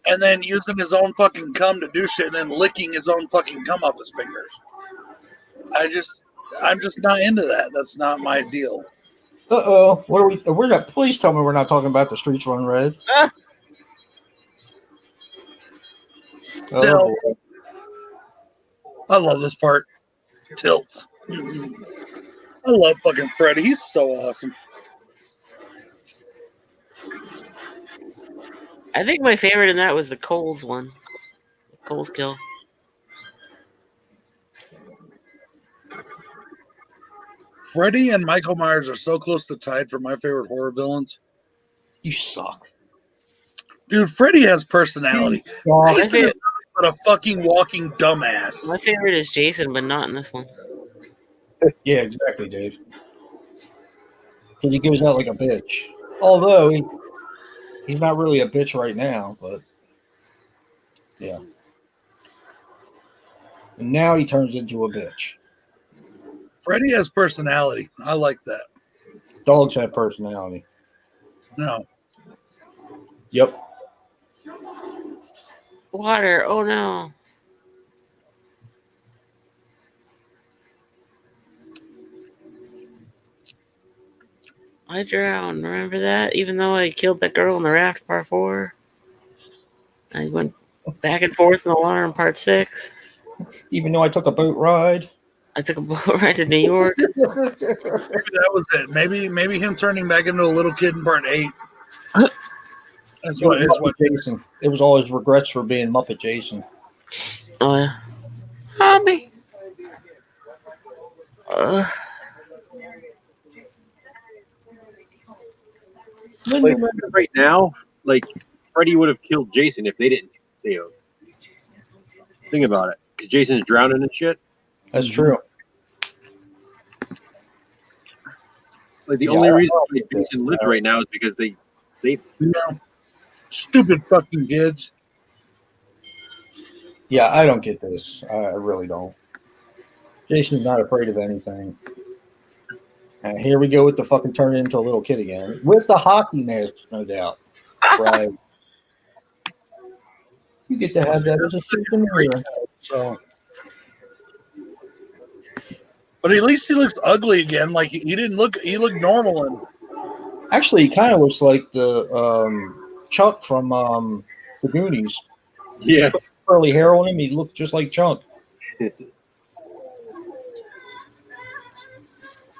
and then using his own fucking cum to do shit and then licking his own fucking cum off his fingers. I'm just not into that. That's not my deal. uh-oh. What are we? We're not. Please tell me we're not talking about The Streets Run Red. Tilt. I love this part. Tilt. I love fucking Freddy. He's so awesome. I think my favorite in that was the Coles one. Coles kill. Freddy and Michael Myers are so close to tied for my favorite horror villains. You suck. Dude, Freddy has personality. Dog. My Jason is favorite, nothing but a fucking walking dumbass. my favorite is Jason, but not in this one. Yeah, exactly, Dave. Because he goes out like a bitch. Although he's not really a bitch right now, but yeah. And now he turns into a bitch. Freddy has personality. I like that. Dogs have personality. No. Yep. Water. Oh no. I drowned. Remember that? Even though I killed that girl in the raft, part 4. I went back and forth in the water in part 6. Even though I took a boat ride. I took a boat ride to New York. Maybe that was it. Maybe him turning back into a little kid in part 8. That's what is what. Jason. It was all his regrets for being Muppet Jason. Oh yeah. Mommy. Like right now, like Freddy would have killed Jason if they didn't see him. Think about it. 'Cause Jason's drowning and shit. That's true. Like the Yeah, only I reason don't why like Jason this. lives right now is because they saved him. No. Stupid fucking kids. Yeah, I don't get this. I really don't. Jason's not afraid of anything. And here we go with the fucking turn into a little kid again. With the hockey mask, no doubt. Right. You get to have that as a souvenir. So, but at least he looks ugly again. Like he didn't look. He looked normal and Actually, he kind of looks like the Chuck from the Goonies. Yeah. Curly hair on him, he looked just like Chuck.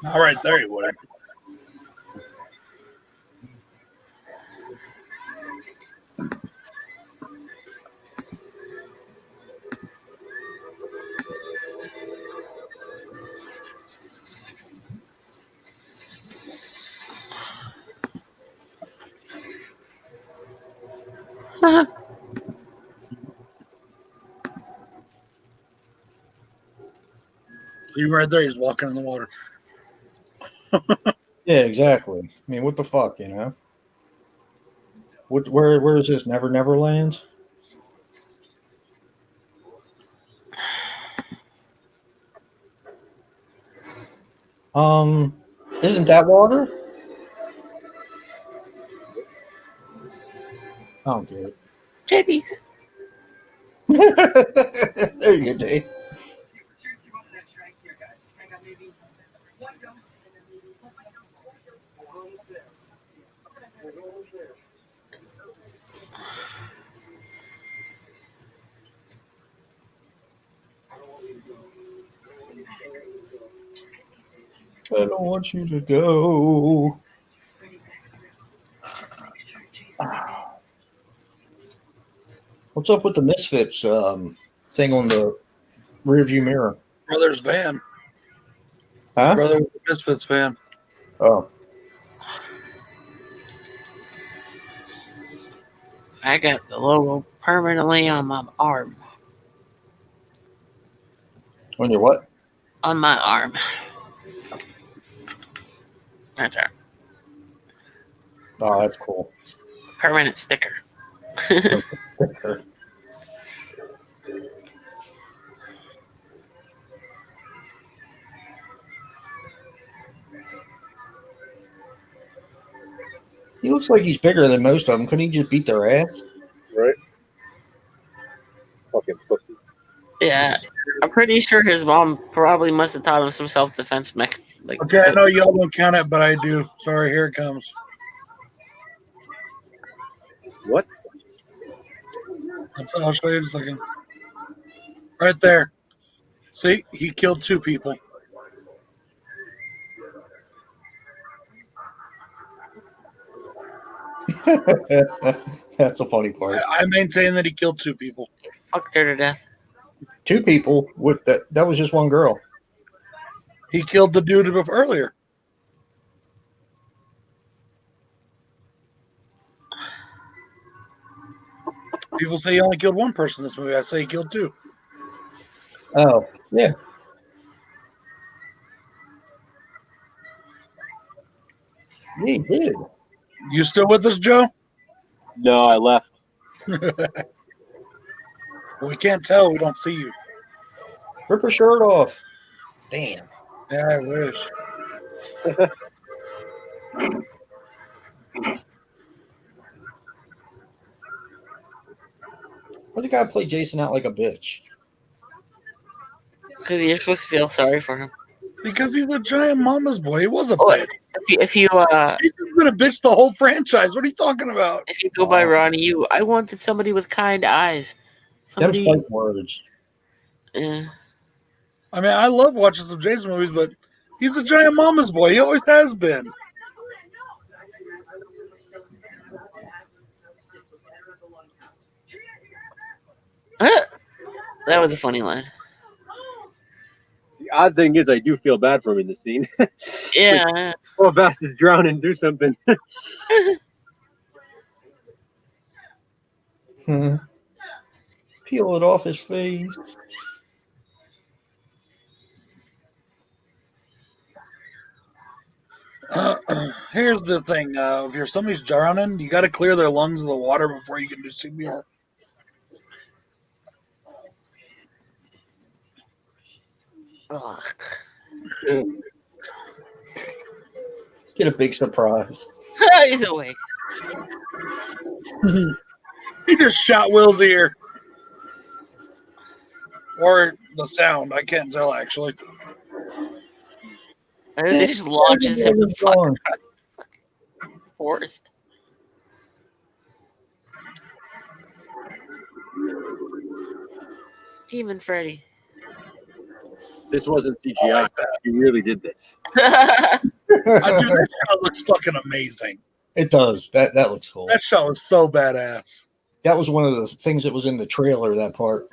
not right there. He would. See right there. He's walking in the water. Yeah, exactly. I mean, what the fuck, you know? Where is this? Never Land? Isn't that water? I don't get it. Titties. There you go, Dave. I don't want you to go. What's up with the Misfits thing on the rearview mirror? Brother's van. Huh? Brother was a Misfits fan. Oh, I got the logo permanently on my arm. on your what? On my arm. That's right. Oh, that's cool. Permanent sticker. He looks like he's bigger than most of them. Couldn't he just beat their ass? Right? Fucking pussy. Yeah. I'm pretty sure his mom probably must have taught him some self-defense like Okay, I know y'all don't count it, but I do. Sorry, here it comes. What? I'll show you in a second. Right there. See, he killed 2 people. That's the funny part. I maintain that he killed 2 people. fucked her to death. 2 people with that. That was just one girl. He killed the dude earlier. People say he only killed one person in this movie. I say he killed two. Oh, yeah. Yeah, he did. You still with us, Joe? No, I left. We can't tell. We don't see you. Rip her shirt off. Damn. Yeah, I wish. Why the guy play Jason out like a bitch? Because you're supposed to feel sorry for him. Because he's a giant mama's boy. He was a Oh, bitch. if you Jason's been a bitch the whole franchise. What are you talking about? if you go by Ronnie, I wanted somebody with kind eyes. Them Somebody. fight words. Yeah. I mean, I love watching some Jason movies, but he's a giant mama's boy. He always has been. That was a funny line. The odd thing is, I do feel bad for him in the scene. Yeah. Poor bastard's drowning. Do something. Peel it off his face. Here's the thing: if you're somebody's drowning, you got to clear their lungs of the water before you can do CPR. Ugh. Get a big surprise. He's awake. He just shot Will's ear, or the sound. I can't tell actually. And then it just launches him the fuck across the forest. Demon Freddy. This wasn't CGI. He really did this. I do. That shot looks fucking amazing. It does. That looks cool. That shot was so badass, That was one of the things that was in the trailer, that part.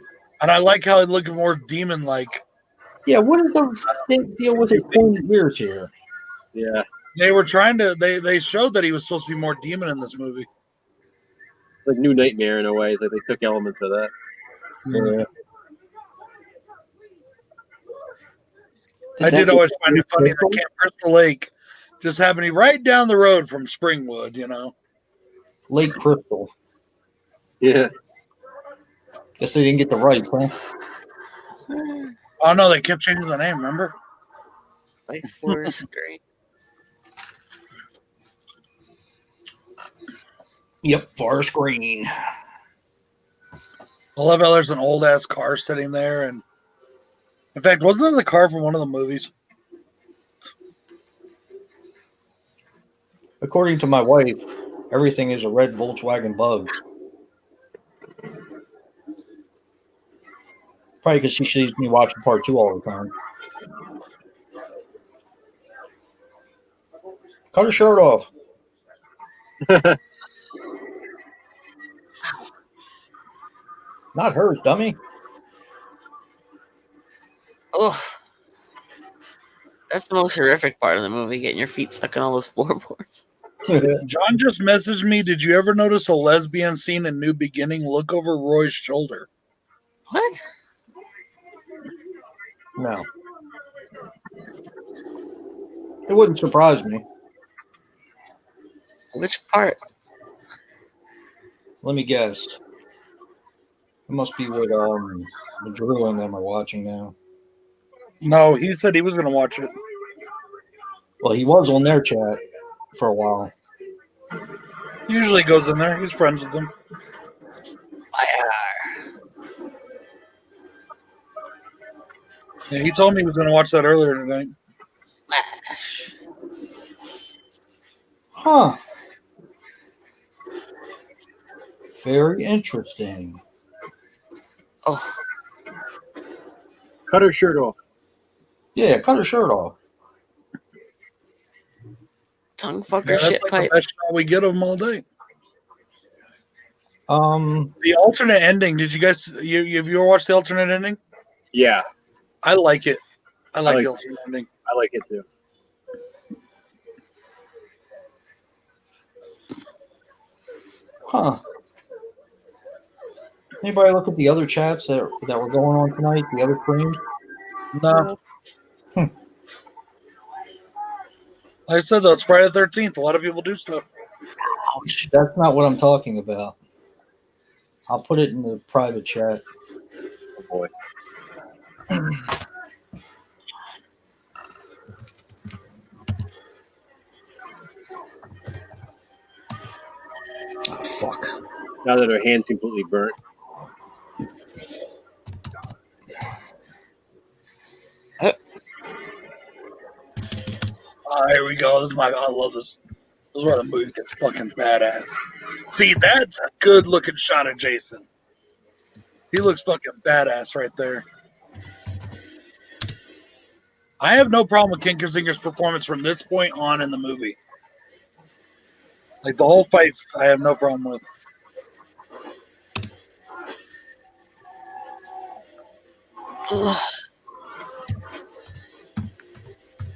and I like how it looked more demon-like. Yeah, what is the deal with his pointy ears here? Yeah. They were trying to. They showed that he was supposed to be more demon in this movie. It's like New Nightmare in a way. It's like they took elements of that. Yeah. I did always find it funny that Camp Crystal Lake just happened to be right down the road from Springwood, you know. Lake Crystal. Yeah. Guess they didn't get the rights, huh? Oh no, they kept changing the name, remember? Like Forest Green. Yep, Forest Green. I love how there's an old ass car sitting there, and in fact, wasn't that the car from one of the movies? According to my wife, everything is a red Volkswagen Bug. Probably because she sees me watching part 2 all the time. Cut her shirt off. Not hers, dummy. Oh. That's the most horrific part of the movie, getting your feet stuck in all those floorboards. John just messaged me. Did you ever notice a lesbian scene in New Beginning? Look over Roy's shoulder. What? No. It wouldn't surprise me. Which part? Let me guess. It must be what Drew and them are watching now. No, he said he was going to watch it. Well, he was on their chat for a while. He usually goes in there. He's friends with them. Fire. Yeah, he told me he was going to watch that earlier tonight. Flash. Huh. Very interesting. Oh. Cut her shirt off. Yeah, cut her shirt off. Tongue fucker Yeah, that's shit like pipe. the best shot we get of him all day. The alternate ending. Did you guys? Have you ever watched the alternate ending? Yeah. I like it. I like like the alternate ending. I like it too. Huh. Anybody look at the other chats that were going on tonight? The other streams? No. Like I said, though, it's Friday the 13th. A lot of people do stuff. Ouch. That's not what I'm talking about. I'll put it in the private chat. Oh boy. Oh, fuck. Now that her hand's completely burnt. Here we go. I love this. This is where the movie gets fucking badass. See, that's a good looking shot of Jason. He looks fucking badass right there. I have no problem with Ken Kinzinger's performance from this point on in the movie. Like the whole fights, I have no problem with.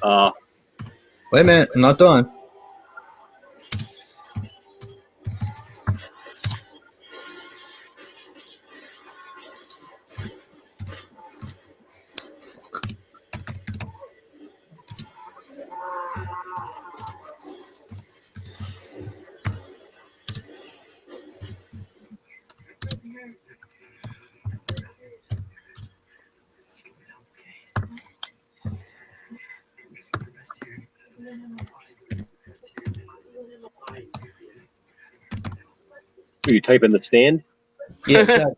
Ugh. Wait a minute. I'm not done. You type in the stand? Yeah, exactly.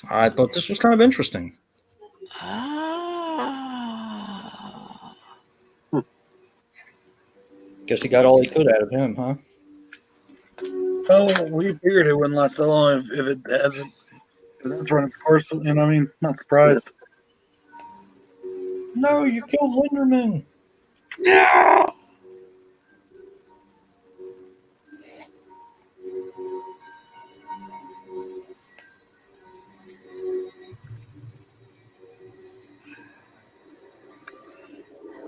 I thought this was kind of interesting. Ah. Guess he got all he could out of him, huh? Oh, we figured it wouldn't last that long if it hasn't. If that's running its course, you know what I mean? Not surprised. No, you killed Linderman. No.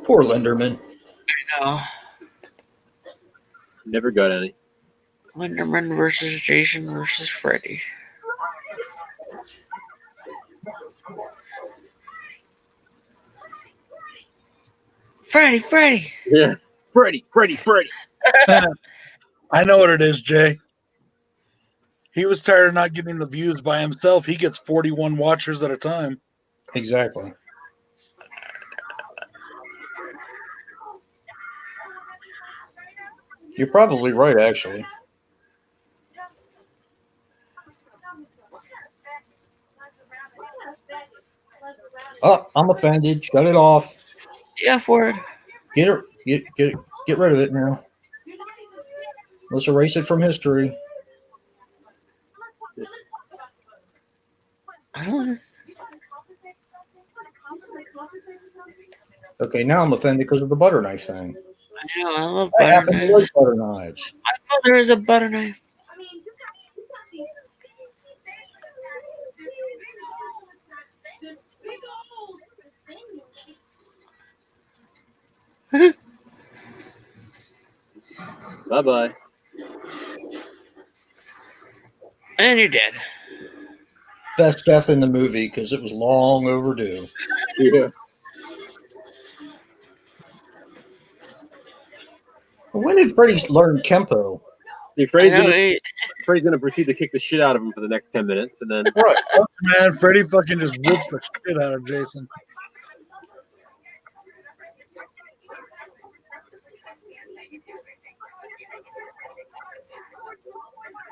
Poor Linderman. No. Never got any. Linderman versus Jason versus Freddy. Freddy. Yeah. Freddy. I know what it is, Jay. He was tired of not getting the views by himself. He gets 41 watchers at a time. Exactly. You're probably right, actually. Oh, I'm offended. Shut it off. Yeah, for it. Get rid of it now. Let's erase it from history. Okay, now I'm offended because of the butter knife thing. I know, I love I butter happen to knives. like butter knives. My mother is a butter knife. Bye-bye. And you're dead. Best death in the movie because it was long overdue. Yeah. When did Freddy learn Kempo? See, I Freddy's know, gonna proceed to kick the shit out of him for the next 10 minutes, and then Right. Man, Freddy fucking just whoops the shit out of Jason.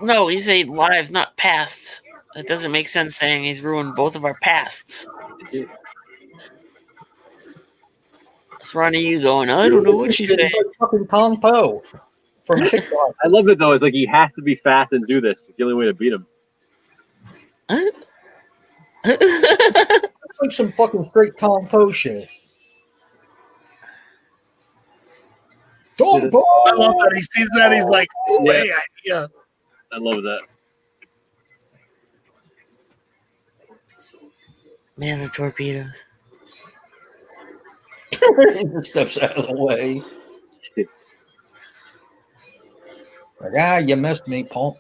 no, you say lives, not pasts. That doesn't make sense saying he's ruined both of our pasts. What's wrong with you going, I don't know what you Shit, say. he's like fucking Tom Poe from TikTok. I love it though. It's like he has to be fast and do this. It's the only way to beat him. Like some fucking straight Tom Poe shit. Tom Poe! I love that. He sees that. He's like, oh, Yeah. hey, yeah. I love that. Man, the torpedoes. He just steps out of the way. Like, you missed me, punk.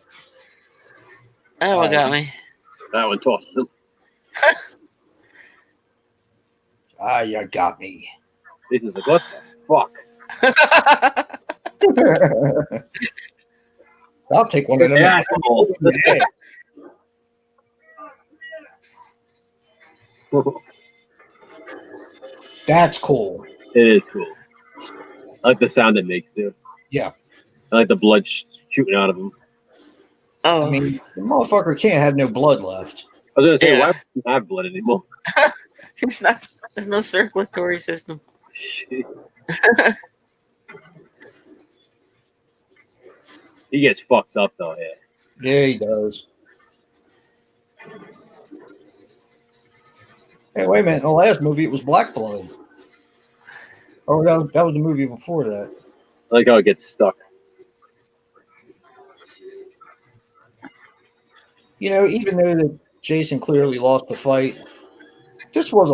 That one got me. That one tossed him. Ah, you got me. Jason's like, what the fuck? I'll take one of them. Asshole. Yeah. That's cool. It is cool. I like the sound it makes too. Yeah. I like the blood shooting out of him. Oh, I mean, the motherfucker can't have no blood left. I was gonna say, Yeah. why don't you have blood anymore? it's not. There's no circulatory system. Shit. He gets fucked up though. Yeah. Yeah, he does. Hey, wait a minute. In the last movie, it was Black Blood. Oh, that was the movie before that. I like how it gets stuck. You know, even though that Jason clearly lost the fight, this was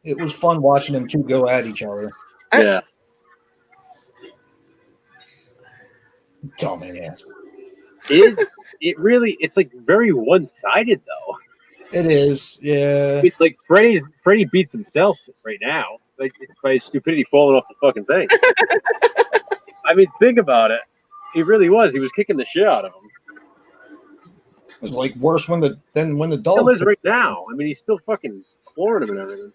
it was fun watching them two go at each other. Yeah. Dumbass. It's like very one-sided though. It is, yeah. It's like Freddy beats himself right now. Like it's by his stupidity falling off the fucking thing. I mean, think about it. He really was. He was kicking the shit out of him. It was like worse than when the Still dog. is right now. I mean, he's still fucking flooring him and everything.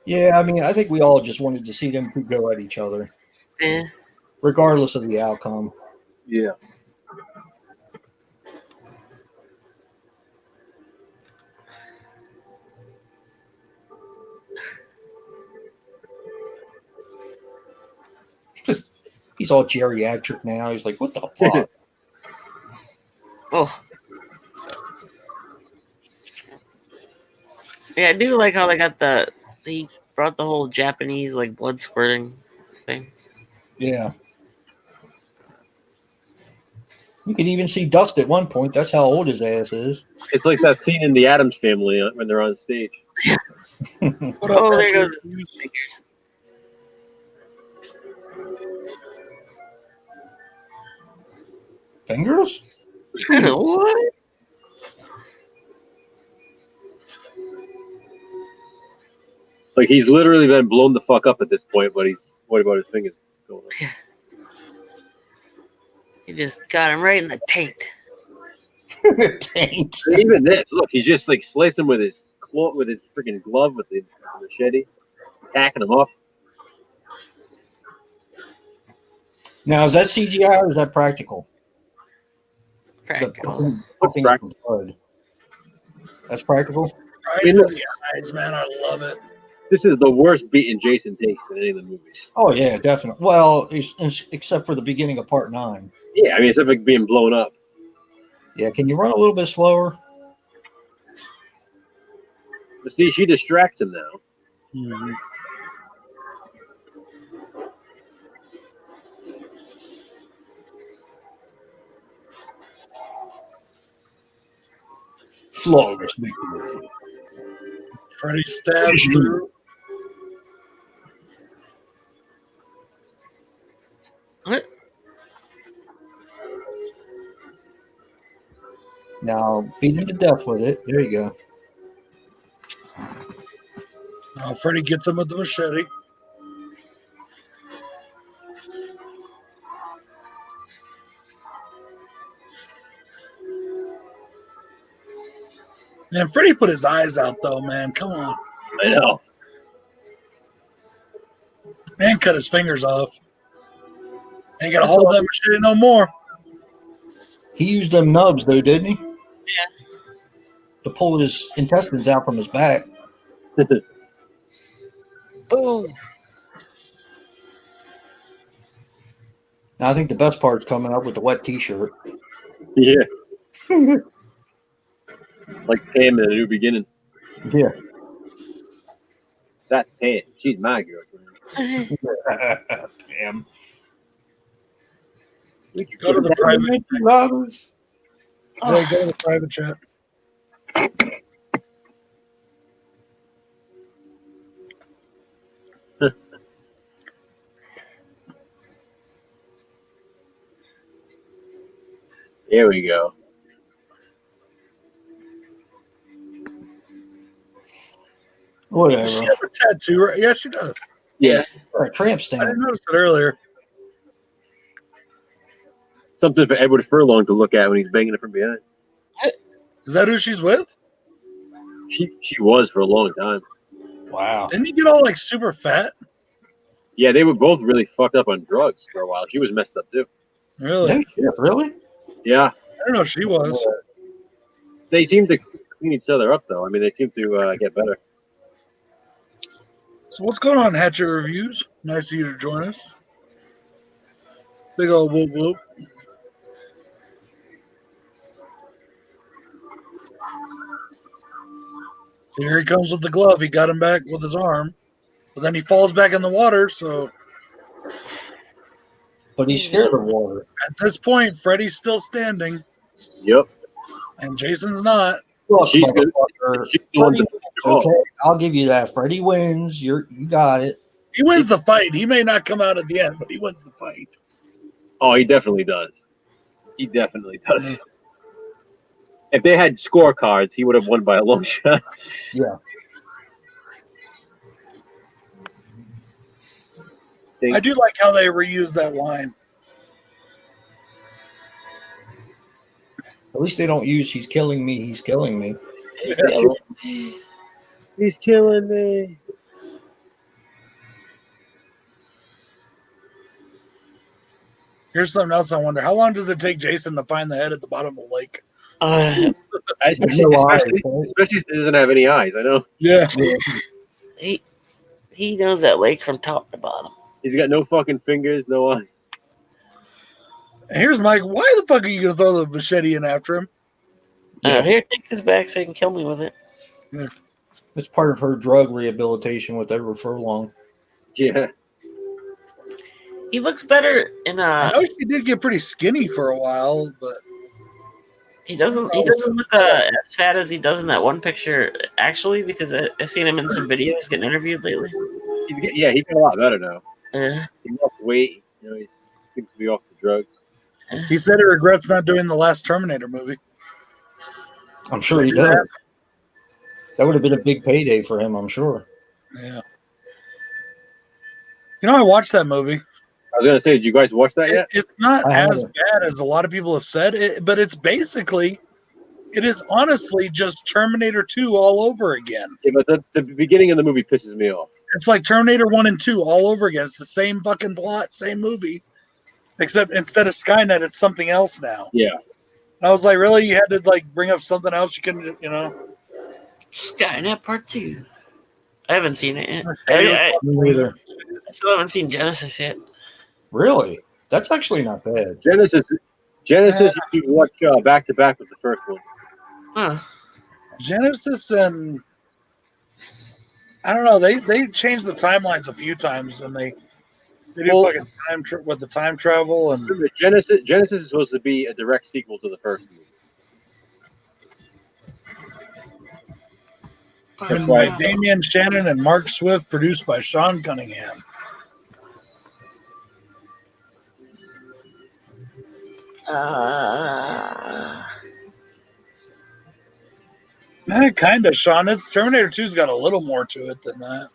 Yeah, I mean, I think we all just wanted to see them two go at each other, Eh. regardless of the outcome. Yeah. He's all geriatric now. He's like, what the fuck? Oh. Yeah, I do like how they brought the whole Japanese like blood squirting thing. Yeah. You can even see Dust at one point. That's how old his ass is. It's like that scene in the Addams Family when they're on stage. What Oh, up, there Archie? goes fingers. Fingers? What? Like he's literally been blown the fuck up at this point, but he's what about his fingers going on? You just got him right in the taint. Taint. And even this, look, he's just like slicing with his claw, with his freaking glove, with the machete, hacking him up. Now, is that CGI or is that practical? Practical. Poking practical. blood. That's practical? Right I mean, to look- the eyes, man. I love it. This is the worst beating Jason takes in any of the movies. Oh, yeah, definitely. Well, except for the beginning of part 9. Yeah, I mean, except for being blown up. Yeah, can you run a little bit slower? But see, she distracts him now. Mhm. Flawless victory. Freddy stabs through. What? Now, beat him to death with it. There you go. Now Freddy gets him with the machete. Man, Freddy put his eyes out though, man. Come on. I know. Man cut his fingers off. Ain't gonna hold that machete no more. He used them nubs, though, didn't he? Yeah. To pull his intestines out from his back. Boom. Now, I think the best part's coming up with the wet T-shirt. Yeah. Like Pam in A New Beginning. Yeah. That's Pam. She's my girlfriend. Damn. Go to the private. Robbers. Yeah, go to the private chat. Here we go. Whatever. Does she have a tattoo? Right? Yeah, she does. Yeah, Or a tramp I stamp. didn't notice it earlier. something for Edward Furlong to look at when he's banging it from behind. Is that who she's with? She was for a long time. Wow. Didn't he get all like super fat? Yeah, they were both really fucked up on drugs for a while. She was messed up too. Really? No shit, really? Yeah, I don't know. She was. they seem to clean each other up though. I mean, they seem to get better. So what's going on, Hatchet Reviews? Nice of you to join us. Big old whoop whoop. So here he comes with the glove. He got him back with his arm, but then he falls back in the water. So But he's scared of water. at this point, Freddy's still standing, Yep, and Jason's not. Look, she's good. motherfucker, She's the one Freddy to wins, okay, I'll give you that. Freddy wins. You got it. He wins the fight. He may not come out at the end, but he wins the fight. Oh, he definitely does. He definitely does. If they had scorecards, he would have won by a long shot. Yeah. I do like how they reuse that line. At least they don't use "he's killing me, he's killing me." He's killing me. Here's something else I wonder. How long does it take Jason to find the head at the bottom of the lake? Especially, No eyes, especially, right? especially if he doesn't have any eyes. I know. Yeah. He knows that lake from top to bottom. He's got no fucking fingers, no eyes. Here's Mike. Why the fuck are you going to throw the machete in after him? Here, take this back so you can kill me with it. It's part of her drug rehabilitation with Edward Furlong. Yeah. He looks better in I know she did get pretty skinny for a while, but he doesn't look as fat as he does in that one picture actually, because I've seen him in some videos getting interviewed lately. He's got a lot better now. Uh, He lost weight. You know, he seems to be off the drugs. he said he regrets not doing the last Terminator movie. I'm sure he does. That would have been a big payday for him, I'm sure. Yeah. You know, I watched that movie. I was gonna say, did you guys watch that yet? It's not I as haven't. bad as a lot of people have said, but it's basically, it is honestly just Terminator 2 all over again. Yeah, but the beginning of the movie pisses me off. It's like Terminator 1 and 2 all over again. It's the same fucking plot, same movie, except instead of Skynet, it's something else now. Yeah. And I was like, really? You had to like bring up something else you couldn't, you know? Skynet Part 2. I haven't seen it yet. Me neither. I still haven't seen Genesis yet. Really? That's actually not bad. Genesis, you can watch back to back with the first one. Huh. Genesis and I don't know. They changed the timelines a few times, and they do fucking with the time travel and Remember, Genesis is supposed to be a direct sequel to the first movie. written by Damian Shannon and Mark Swift, produced by Sean Cunningham. Kind of, Sean. It's Terminator 2's got a little more to it than that.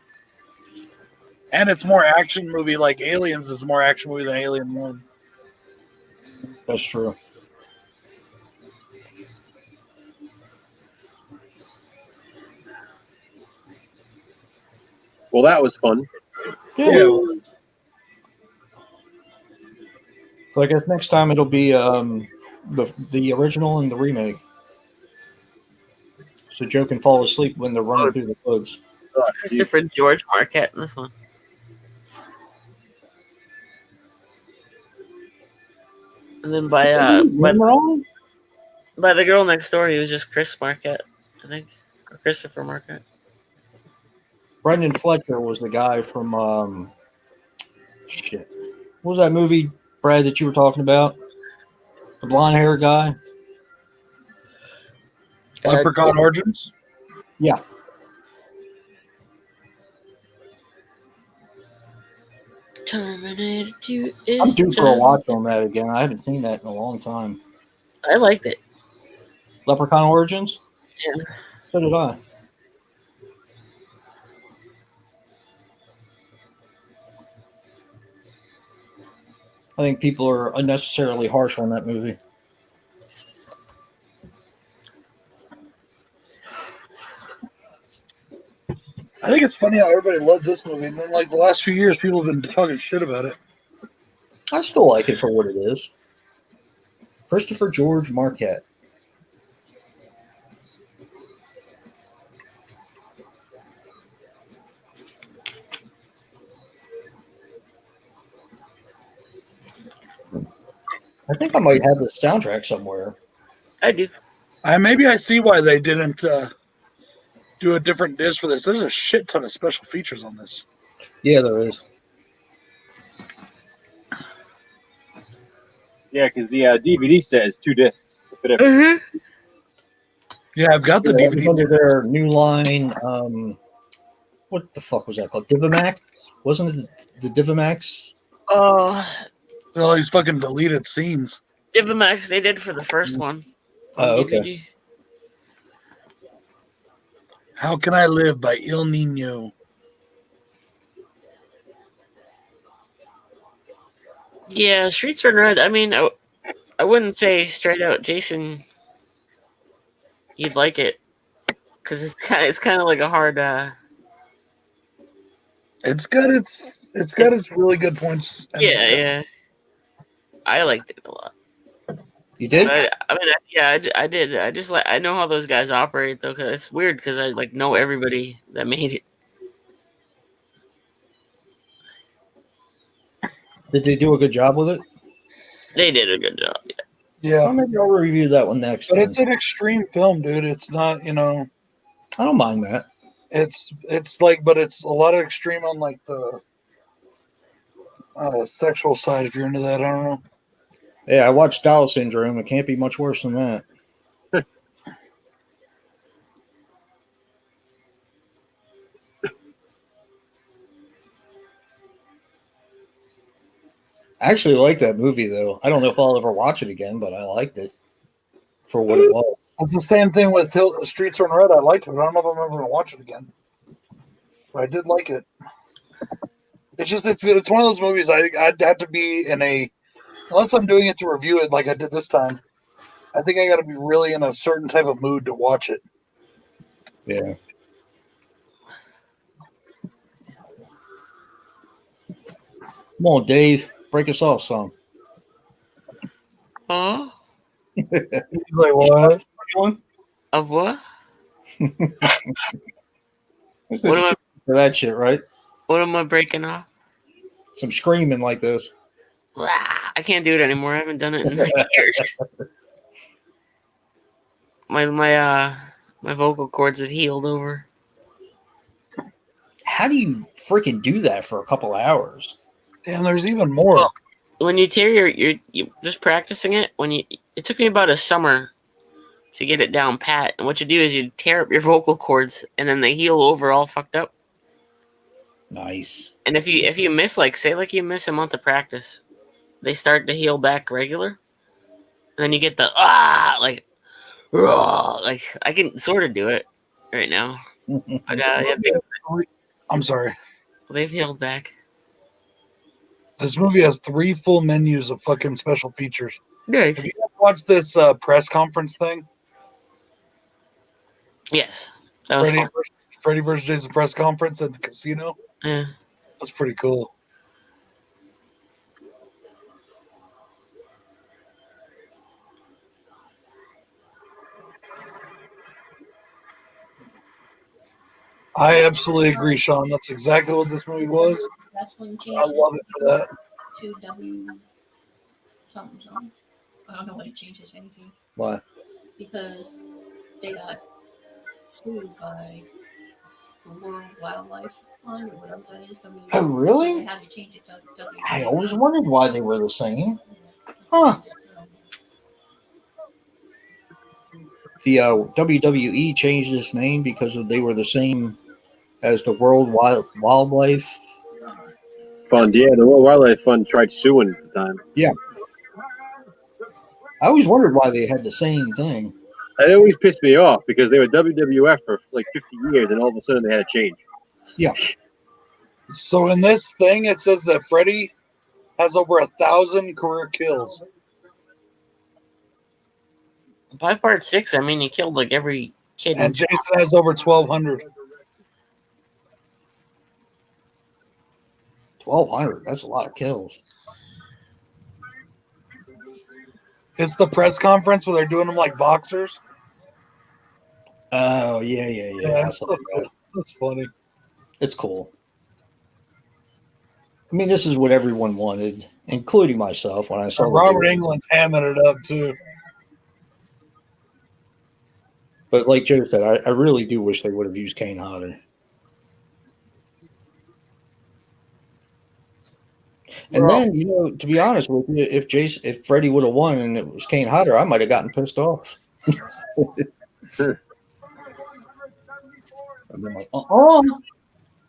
And it's more action movie, like Aliens is more action movie than Alien 1. That's true. Well, that was fun. Yeah. So I guess next time it'll be the original and the remake. So Joe can fall asleep when they're running through the woods. It's Christopher George Marquette in this one. And then by the girl next door, he was just Chris Marquette, I think, or Christopher Marquette. Brendan Fletcher was the guy from shit. What was that movie, Brad, that you were talking about? The blonde hair guy? Leprechaun Origins? Yeah. Terminator 2 is I'm due for a watch on that again. I haven't seen that in a long time. I liked it. Leprechaun Origins? Yeah. So did I. I think people are unnecessarily harsh on that movie. I think it's funny how everybody loved this movie, and then like the last few years, people have been talking shit about it. I still like it for what it is. Christopher George Marquette. I think I might have the soundtrack somewhere. I do. Maybe I see why they didn't do a different disc for this. There's a shit ton of special features on this. Yeah, there is. Yeah, because the DVD set is 2 discs. to fit everything. Mm-hmm. Yeah, I've got the Yeah, it was DVD. under their new line. What the fuck was that called? Divimax? Wasn't it the Divimax? Oh, All these fucking deleted scenes. Divimax, they did for the first one. Oh, on okay. DVD. How Can I Live by Il Nino. Yeah, Streets Run Red. I mean, I wouldn't say straight out, Jason, you'd like it because it's kind of like a hard. It's got its really good points. and it's got- Yeah. I liked it a lot. You did? I did. I know how those guys operate though, because it's weird because I like know everybody that made it. Did they do a good job with it? They did a good job. Yeah. Yeah, Well, maybe I'll review that one next. but then. it's an extreme film, dude. It's not, I don't mind that. it's like, but it's a lot of extreme on like the sexual side. If you're into that, I don't know. Yeah, I watched Doll Syndrome. It can't be much worse than that. I actually like that movie, though. I don't know if I'll ever watch it again, but I liked it for what it was. It's the same thing with Streets Run Red. I liked it. But I don't know if I'm ever going to watch it again. But I did like it. It's just it's one of those movies I'd have to be in a, unless I'm doing it to review it like I did this time. I think I got to be really in a certain type of mood to watch it. Yeah. Come on, Dave. Break us off some. Oh, He's like, what? of what? This What am is I? for that shit, right? What am I breaking off? Some screaming like this. Wah, I can't do it anymore. I haven't done it in like years. My vocal cords have healed over. How do you freaking do that for a couple hours? Damn, there's even more. Well, when you tear you just practicing it. It took me about a summer to get it down pat. And what you do is you tear up your vocal cords, and then they heal over all fucked up. Nice. And if you miss you miss a month of practice, they start to heal back regular. And then you get the like I can sort of do it right now. But I'm sorry. they've healed back. This movie has 3 full menus of fucking special features. Yeah. Have you guys watched this press conference thing? Yes. That was fun. Freddy versus Jason press conference at the casino. Yeah. That's pretty cool. I absolutely agree, Sean. That's exactly what this movie was. That's when he I changed love it for that. to W something something. I don't know when it changes anything Why? because they got sued by the World Wildlife Fund or whatever that is. Oh, really? So they had to change it to W. I always wondered why they were the same. Huh. The WWE changed its name because they were the same as the World Wildlife. Fund, yeah, the World Wildlife Fund tried suing at the time. I always wondered why they had the same thing. It always pissed me off because they were WWF for like 50 years, and all of a sudden they had to change. So in this thing, it says that Freddie has over 1,000 career kills. By part 6, I mean, he killed like every kid. And Jason has over 1,200. 1,200. That's a lot of kills. It's the press conference where they're doing them like boxers. Oh, yeah. That's, that's funny. It's cool. I mean, this is what everyone wanted, including myself when I saw Robert Englund's hamming it up too. But like Joe said, I really do wish they would have used Kane Hodder. And then, you know, to be honest with you, if Freddie would have won and it was Kane Hodder, I might have gotten pissed off. I've been like,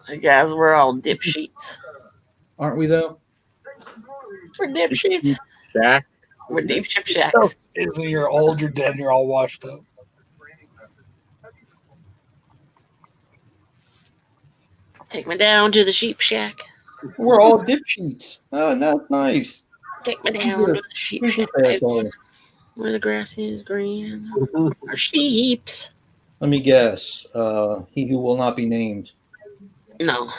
I guess we're all dipsheets. aren't we though? We're dipsheets. Shaq. We're deep ship shacks. You're old, you're dead, and you're all washed up. Take me down to the sheep shack. We're all dipshits. Oh, that's nice. Take me down to the sheep shack. Let Where the grass is green. Our sheeps. me guess. He who will not be named. No.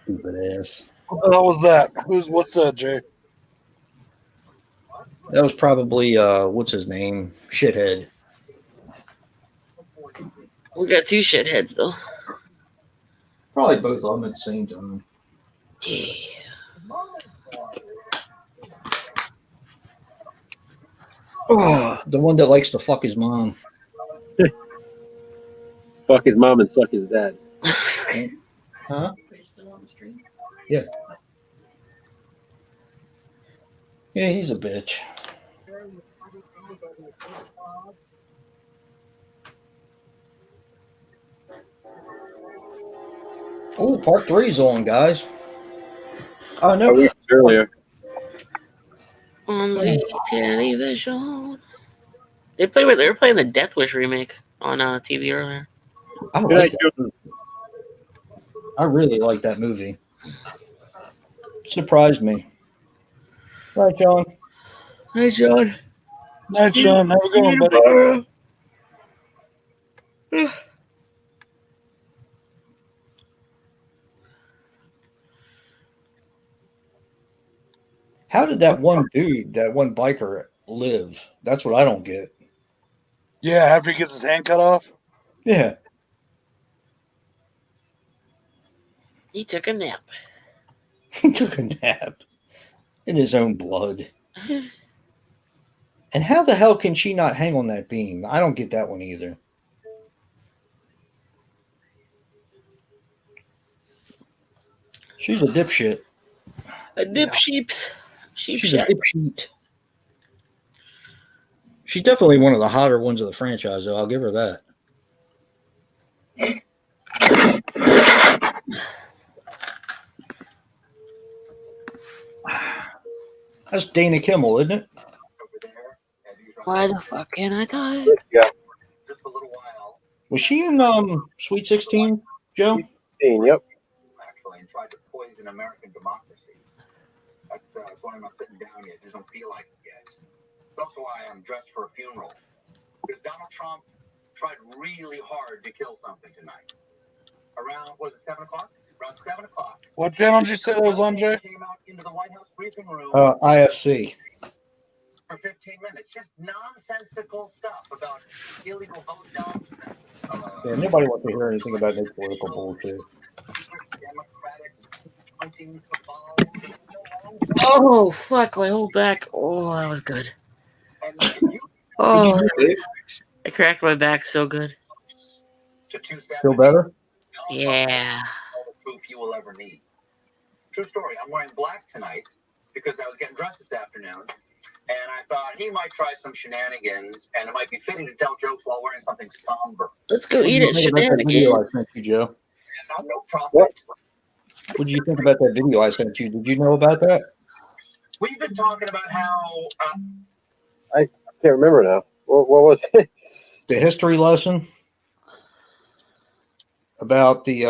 Stupid ass. What the hell was that? What's that, Jay? That was probably what's his name? Shithead. We got two shitheads though. Probably both of them at the same time. Yeah. Oh, the one that likes to fuck his mom. Fuck his mom and suck his dad. Huh? Still on the street. Yeah, he's a bitch. Oh, part 3's on, guys. Oh no, Earlier. On the television. They were playing the Death Wish remake on TV earlier. I Good like night, that. Jordan. I really like that movie. Surprised me. Right, John. Hey, John. Night, Sean. How we going, buddy? How did that one dude, that one biker, live? That's what I don't get. Yeah, after he gets his hand cut off. Yeah. He took a nap. He took a nap in his own blood. And how the hell can she not hang on that beam? I don't get that one either. She's a dipshit. A dip sheeps. Sheep She's a shack. dipshit. She's definitely one of the hotter ones of the franchise, though. I'll give her that. That's Dana Kimmel, isn't it? Why the fuck can't I die? Just a little while, Was she in Sweet 16, Joe? Yep. actually, and tried to poison American democracy. That's why I'm not sitting down yet. Just don't feel like it yet. It's also why I'm dressed for a funeral. Because Donald Trump tried really hard to kill something tonight. Around, was it 7 o'clock? Around 7 o'clock. What channel did you say that was on, Jay? Came out into the White House briefing room IFC. for 15 minutes. Just nonsensical stuff about illegal vote dumps. Yeah, nobody wants to hear anything about no political bullshit. Democratic hunting cabal. Oh, fuck. My whole back. Oh, that was good. And you Oh, Dave? I cracked my back so good. to 270. Feel better? Yeah. All the proof you will ever need. True story. I'm wearing black tonight because I was getting dressed this afternoon, And I thought he might try some shenanigans, and it might be fitting to tell jokes while wearing something somber. Let's go What do eat you it, think about that video shenanigans. I sent you, Joe? And I'm no prophet. What? What did you think about that video I sent you? Did you know about that? We've been talking about how I can't remember now. What was it? The history lesson about the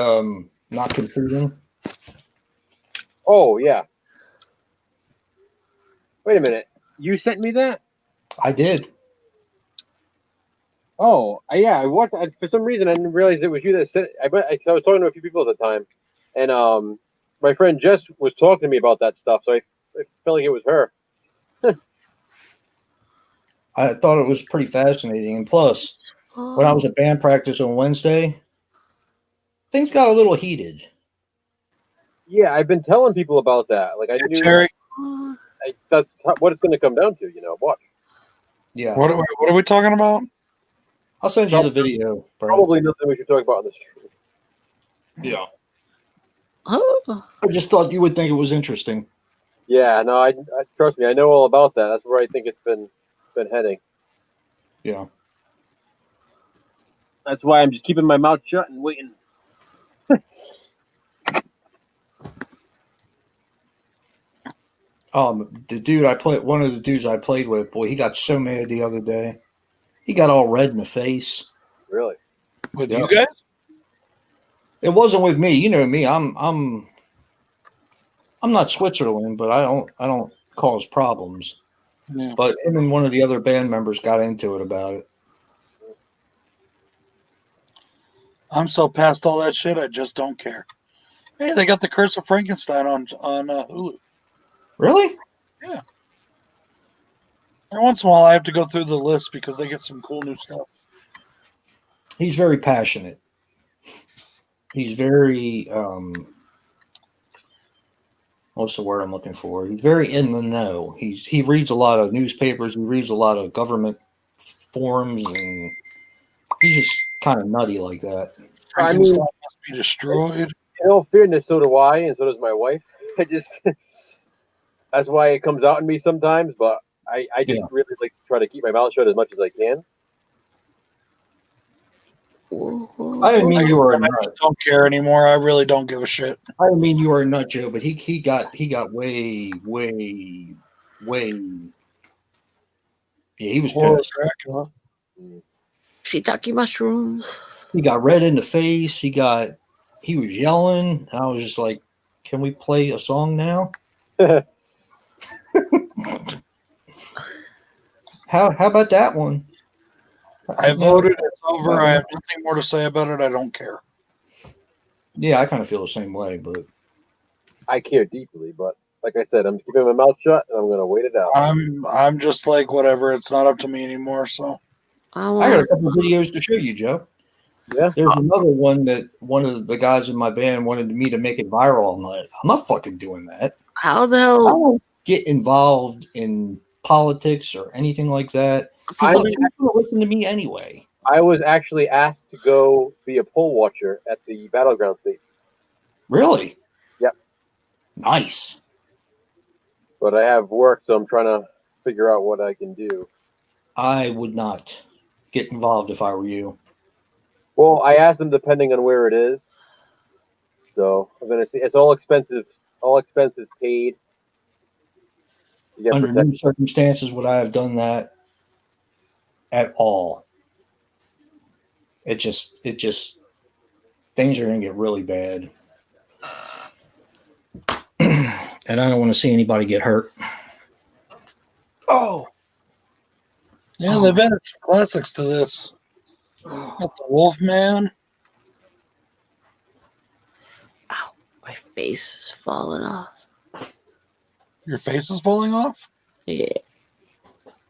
not competing. Oh yeah. Wait a minute. You sent me that? I did. Oh, yeah. I watched. For some reason, I didn't realize it was you that sent it. I was talking to a few people at the time, and my friend Jess was talking to me about that stuff. So I felt like it was her. I thought it was pretty fascinating. And plus, when I was at band practice on Wednesday, things got a little heated. Yeah, I've been telling people about that. Like I Hey, knew Terry, that's what it's going to come down to. Watch. Yeah. what are we talking about? I'll send you the video, bro. Probably nothing we should talk about in this stream. Yeah. Oh, I just thought you would think it was interesting. Yeah, no, I trust me. I know all about that. That's where I think it's been heading. Yeah. That's why I'm just keeping my mouth shut and waiting. The dude one of the dudes I played with, boy, he got so mad the other day. He got all red in the face. Really? With Yeah. you guys? It wasn't with me. You know me. I'm not Switzerland, but I don't cause problems. Yeah. But him and one of the other band members got into it about it. I'm so past all that shit, I just don't care. Hey, they got the Curse of Frankenstein on Hulu. Really? Every once in a while, I have to go through the list because they get some cool new stuff. He's very passionate. He's very what's the word I'm looking for? He's very in the know. He reads a lot of newspapers. He reads a lot of government forums, and he's just kind of nutty like that. I mean, Frankenstein must be destroyed. in all fairness, so do I, and so does my wife. I just that's why it comes out in me sometimes. But I just really like to try to keep my mouth shut as much as I can. I didn't mean you were a I nut. just don't care anymore. I really don't give a shit. I didn't mean you were a nut, Joe. But he got way. Yeah, he was Horror pissed. Dracula. shiitake mushrooms. He got red in the face. He was yelling. And I was just like, "Can we play a song now?" How about that one? I voted. It's over. I have nothing more to say about it. I don't care. Yeah, I kind of feel the same way, but I care deeply, but like I said, I'm keeping my mouth shut and I'm gonna wait it out. I'm just like whatever. It's not up to me anymore. So I got a couple of videos to show you, Joe. Yeah. There's another one that one of the guys in my band wanted me to make it viral. I'm not fucking doing that. How the I hell? don't get involved in politics or anything like that. I- People don't listen to me anyway. I was actually asked to go be a poll watcher at the Battleground States, Really? Yep. Nice. but I have work, so I'm trying to figure out what I can do. I would not get involved if I were you. Well, I asked them depending on where it is, so I'm gonna see. It's all expenses paid. You get Under protected. no circumstances would I have done that at all. It just things are going to get really bad. And I don't want to see anybody get hurt. Oh, yeah, they've added some classics to this. Got the Wolfman. My face is falling off. Your face is falling off. Yeah.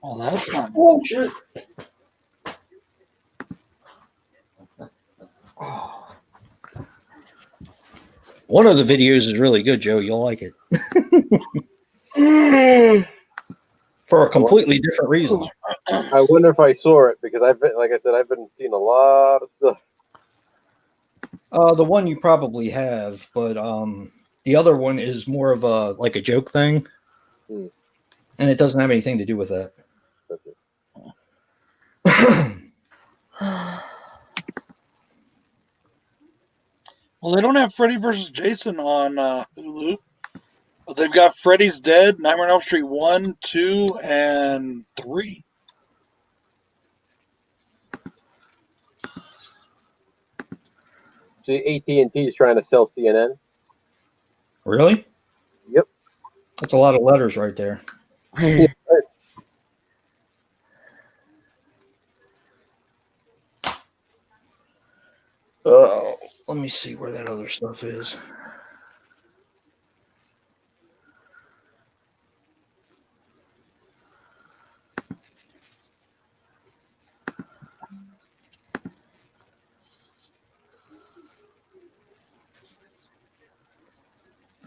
Oh, that's not. oh shit. One of the videos is really good, Joe. You'll like it. For a completely different reason. I wonder if I saw it because I've been, like I said, I've been seeing a lot of stuff. The one you probably have, but the other one is more of a joke thing. Hmm. And it doesn't have anything to do with that. That's it. Well, they don't have Freddy versus Jason on Hulu. But they've got Freddy's Dead, Nightmare on Elm Street 1, 2, and 3. See, AT&T is trying to sell CNN. Really? Yep. That's a lot of letters right there. Oh, let me see where that other stuff is.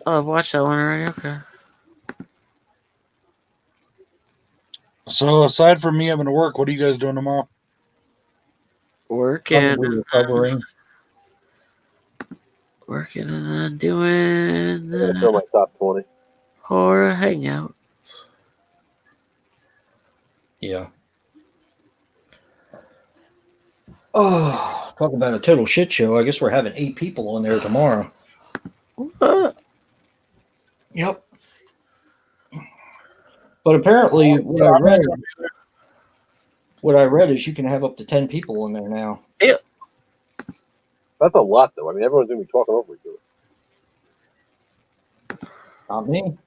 Oh, I've watched that one already. Okay. So, aside from me having to work, what are you guys doing tomorrow? Working, Probably recovering. working, and doing I'm gonna throw my top 20. horror hangout. Yeah. Oh, talk about a total shit show. I guess we're having 8 people on there tomorrow. What? Yep. But apparently, what I read is you can have up to 10 people in there now. That's a lot, though. I mean, everyone's gonna be talking over each other. Not me.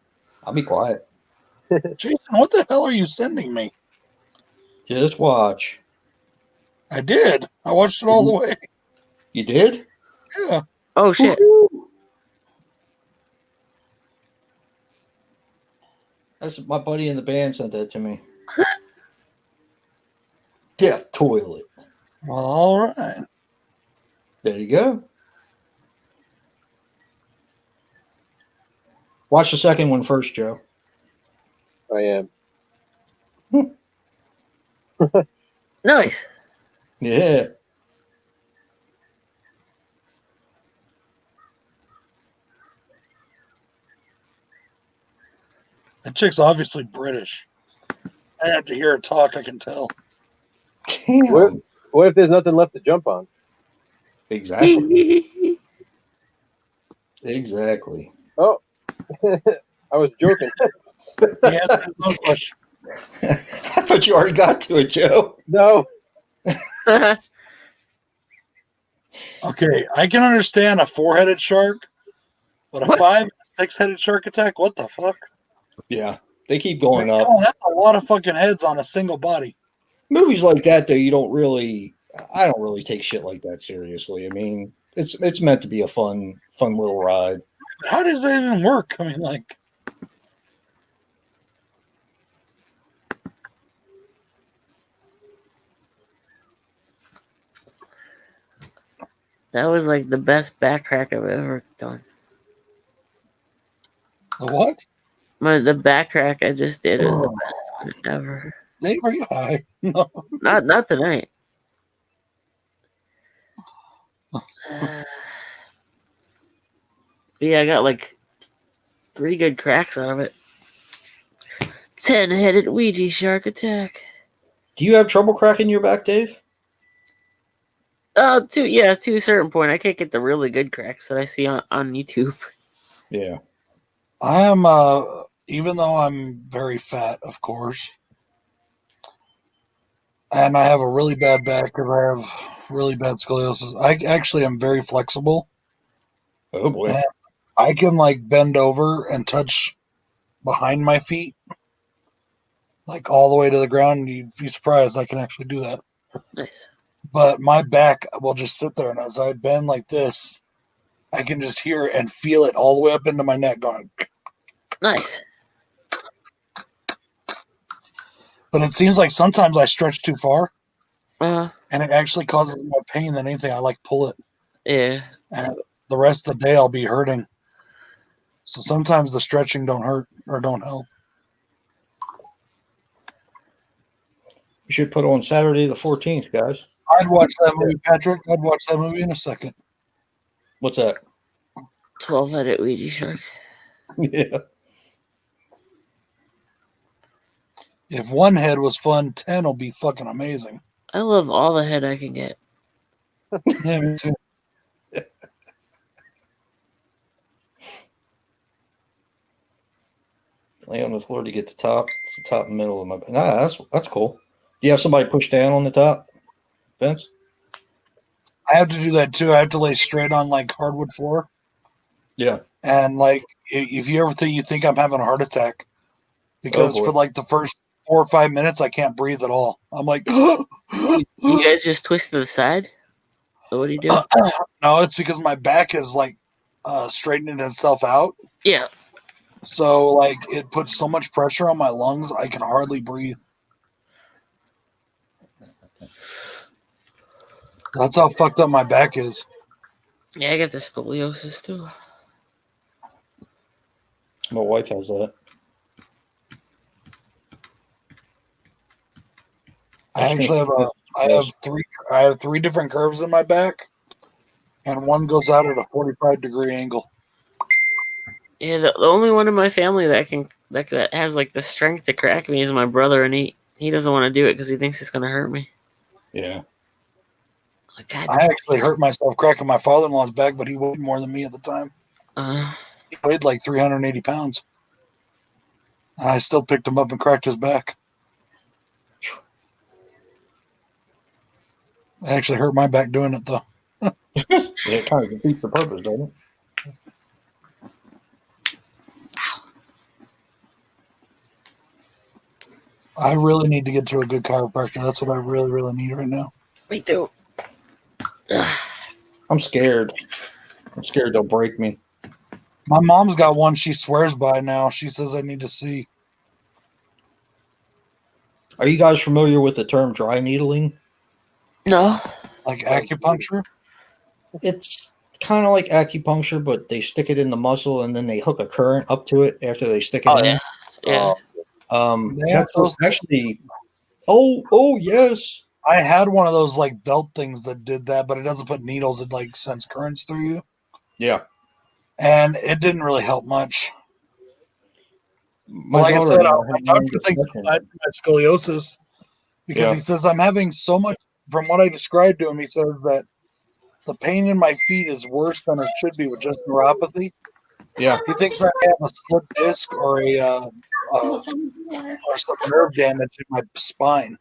I'll be quiet. Jason, what the hell are you sending me? Just watch. I did. I watched it all the way. You did? Yeah. Oh shit! That's my buddy in the band sent that to me. Death Toilet. Well, all right. There you go. Watch the second one first, Joe. I am. Nice. Yeah. That chick's obviously British. I have to hear her talk, I can tell. Damn. What if there's nothing left to jump on? Exactly. Exactly. Oh, I was joking. He answered his own question. I thought you already got to it, Joe. No. Okay, I can understand a 4-headed shark, but a What? 5, 6-headed shark attack? What the fuck? Yeah. They keep going up. Oh, that's a lot of fucking heads on a single body. Movies like that, though, I don't really take shit like that seriously. I mean, it's meant to be a fun little ride. How does that even work? I mean, like, That was like the best back crack I've ever done. the what? The back crack I just did was the best one ever. Dave, are you high? No. Not tonight. Yeah, I got like 3 good cracks out of it. 10-headed Ouija shark attack. Do you have trouble cracking your back, Dave? To a certain point. I can't get the really good cracks that I see on YouTube. Yeah. I am, even though I'm very fat, of course, and I have a really bad back because I have really bad scoliosis, I actually am very flexible. Oh, boy. Yeah. I can, like, bend over and touch behind my feet, like, all the way to the ground, and you'd be surprised I can actually do that. Nice. But my back will just sit there, and as I bend like this, I can just hear it and feel it all the way up into my neck going. Nice. But it seems like sometimes I stretch too far, Uh, and it actually causes more pain than anything. I like pull it, yeah. and the rest of the day I'll be hurting. So sometimes the stretching don't hurt or don't help. We should put on Saturday the 14th, guys. I'd watch that movie, Patrick. I'd watch that movie in a second. What's that? 12-headed Ouija shark. Yeah. If one head was fun, 10 will be fucking amazing. I love all the head I can get. Yeah, me too. Lay on the floor to get the top. It's the top and middle of my. Nah, that's cool. Do you have somebody push down on the top, Vince? I have to do that too. I have to lay straight on like hardwood floor. Yeah. And like, if you ever think I'm having a heart attack, because boy. for like the first 4 or 5 minutes, I can't breathe at all. I'm like, You guys just twist to the side? Or what do you do? no, it's because my back is like straightening itself out. Yeah. So like it puts so much pressure on my lungs, I can hardly breathe. That's how fucked up my back is. Yeah, I got the scoliosis too. My wife has that. I actually have I have three different curves in my back, and one goes out at a 45-degree angle. Yeah, the only one in my family that has like the strength to crack me is my brother, and he doesn't want to do it because he thinks it's gonna hurt me. Yeah. Like, God, I actually hurt myself cracking my father-in-law's back, but he weighed more than me at the time. He weighed like 380 pounds. And I still picked him up and cracked his back. I actually hurt my back doing it, though. Yeah, it kind of defeats the purpose, doesn't it? I really need to get to a good chiropractor. That's what I really, really need right now. me too. I'm scared. I'm scared they'll break me. My mom's got one she swears by now. She says I need to see. Are you guys familiar with the term dry needling? No. Like acupuncture? It's kind of like acupuncture, but they stick it in the muscle and then they hook a current up to it after they stick it in. Yeah. Yeah. They have That's what those- actually. Oh yes. I had one of those like belt things that did that, but it doesn't put needles. It like sends currents through you. Yeah. And it didn't really help much. My Like I daughter said, and I my had one doctor thinks discussion. I have my scoliosis because Yeah. he says I'm having so much. From what I described to him, he says that the pain in my feet is worse than it should be with just neuropathy. Yeah. He thinks I have a slip disc or or some nerve damage in my spine,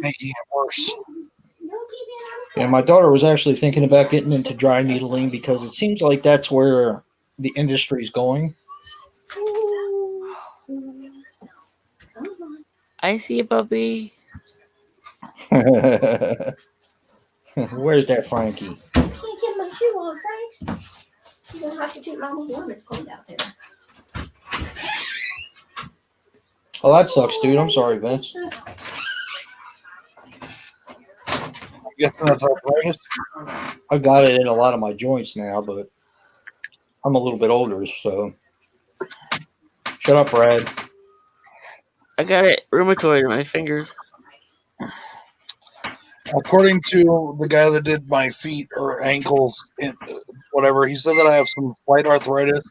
making it worse. Yeah, my daughter was actually thinking about getting into dry needling because it seems like that's where the industry's going. I see a puppy. Where's that Frankie? I can't get my shoe on, Frank. You're gonna have to keep Mama warm. It's cold out there. Oh, that sucks, dude. I'm sorry, Vince. I'm guessing that's arthritis. I've got it in a lot of my joints now, but I'm a little bit older, so. Shut up, Brad. I got it rheumatoid in my fingers. According to the guy that did my feet or ankles, whatever, he said that I have some slight arthritis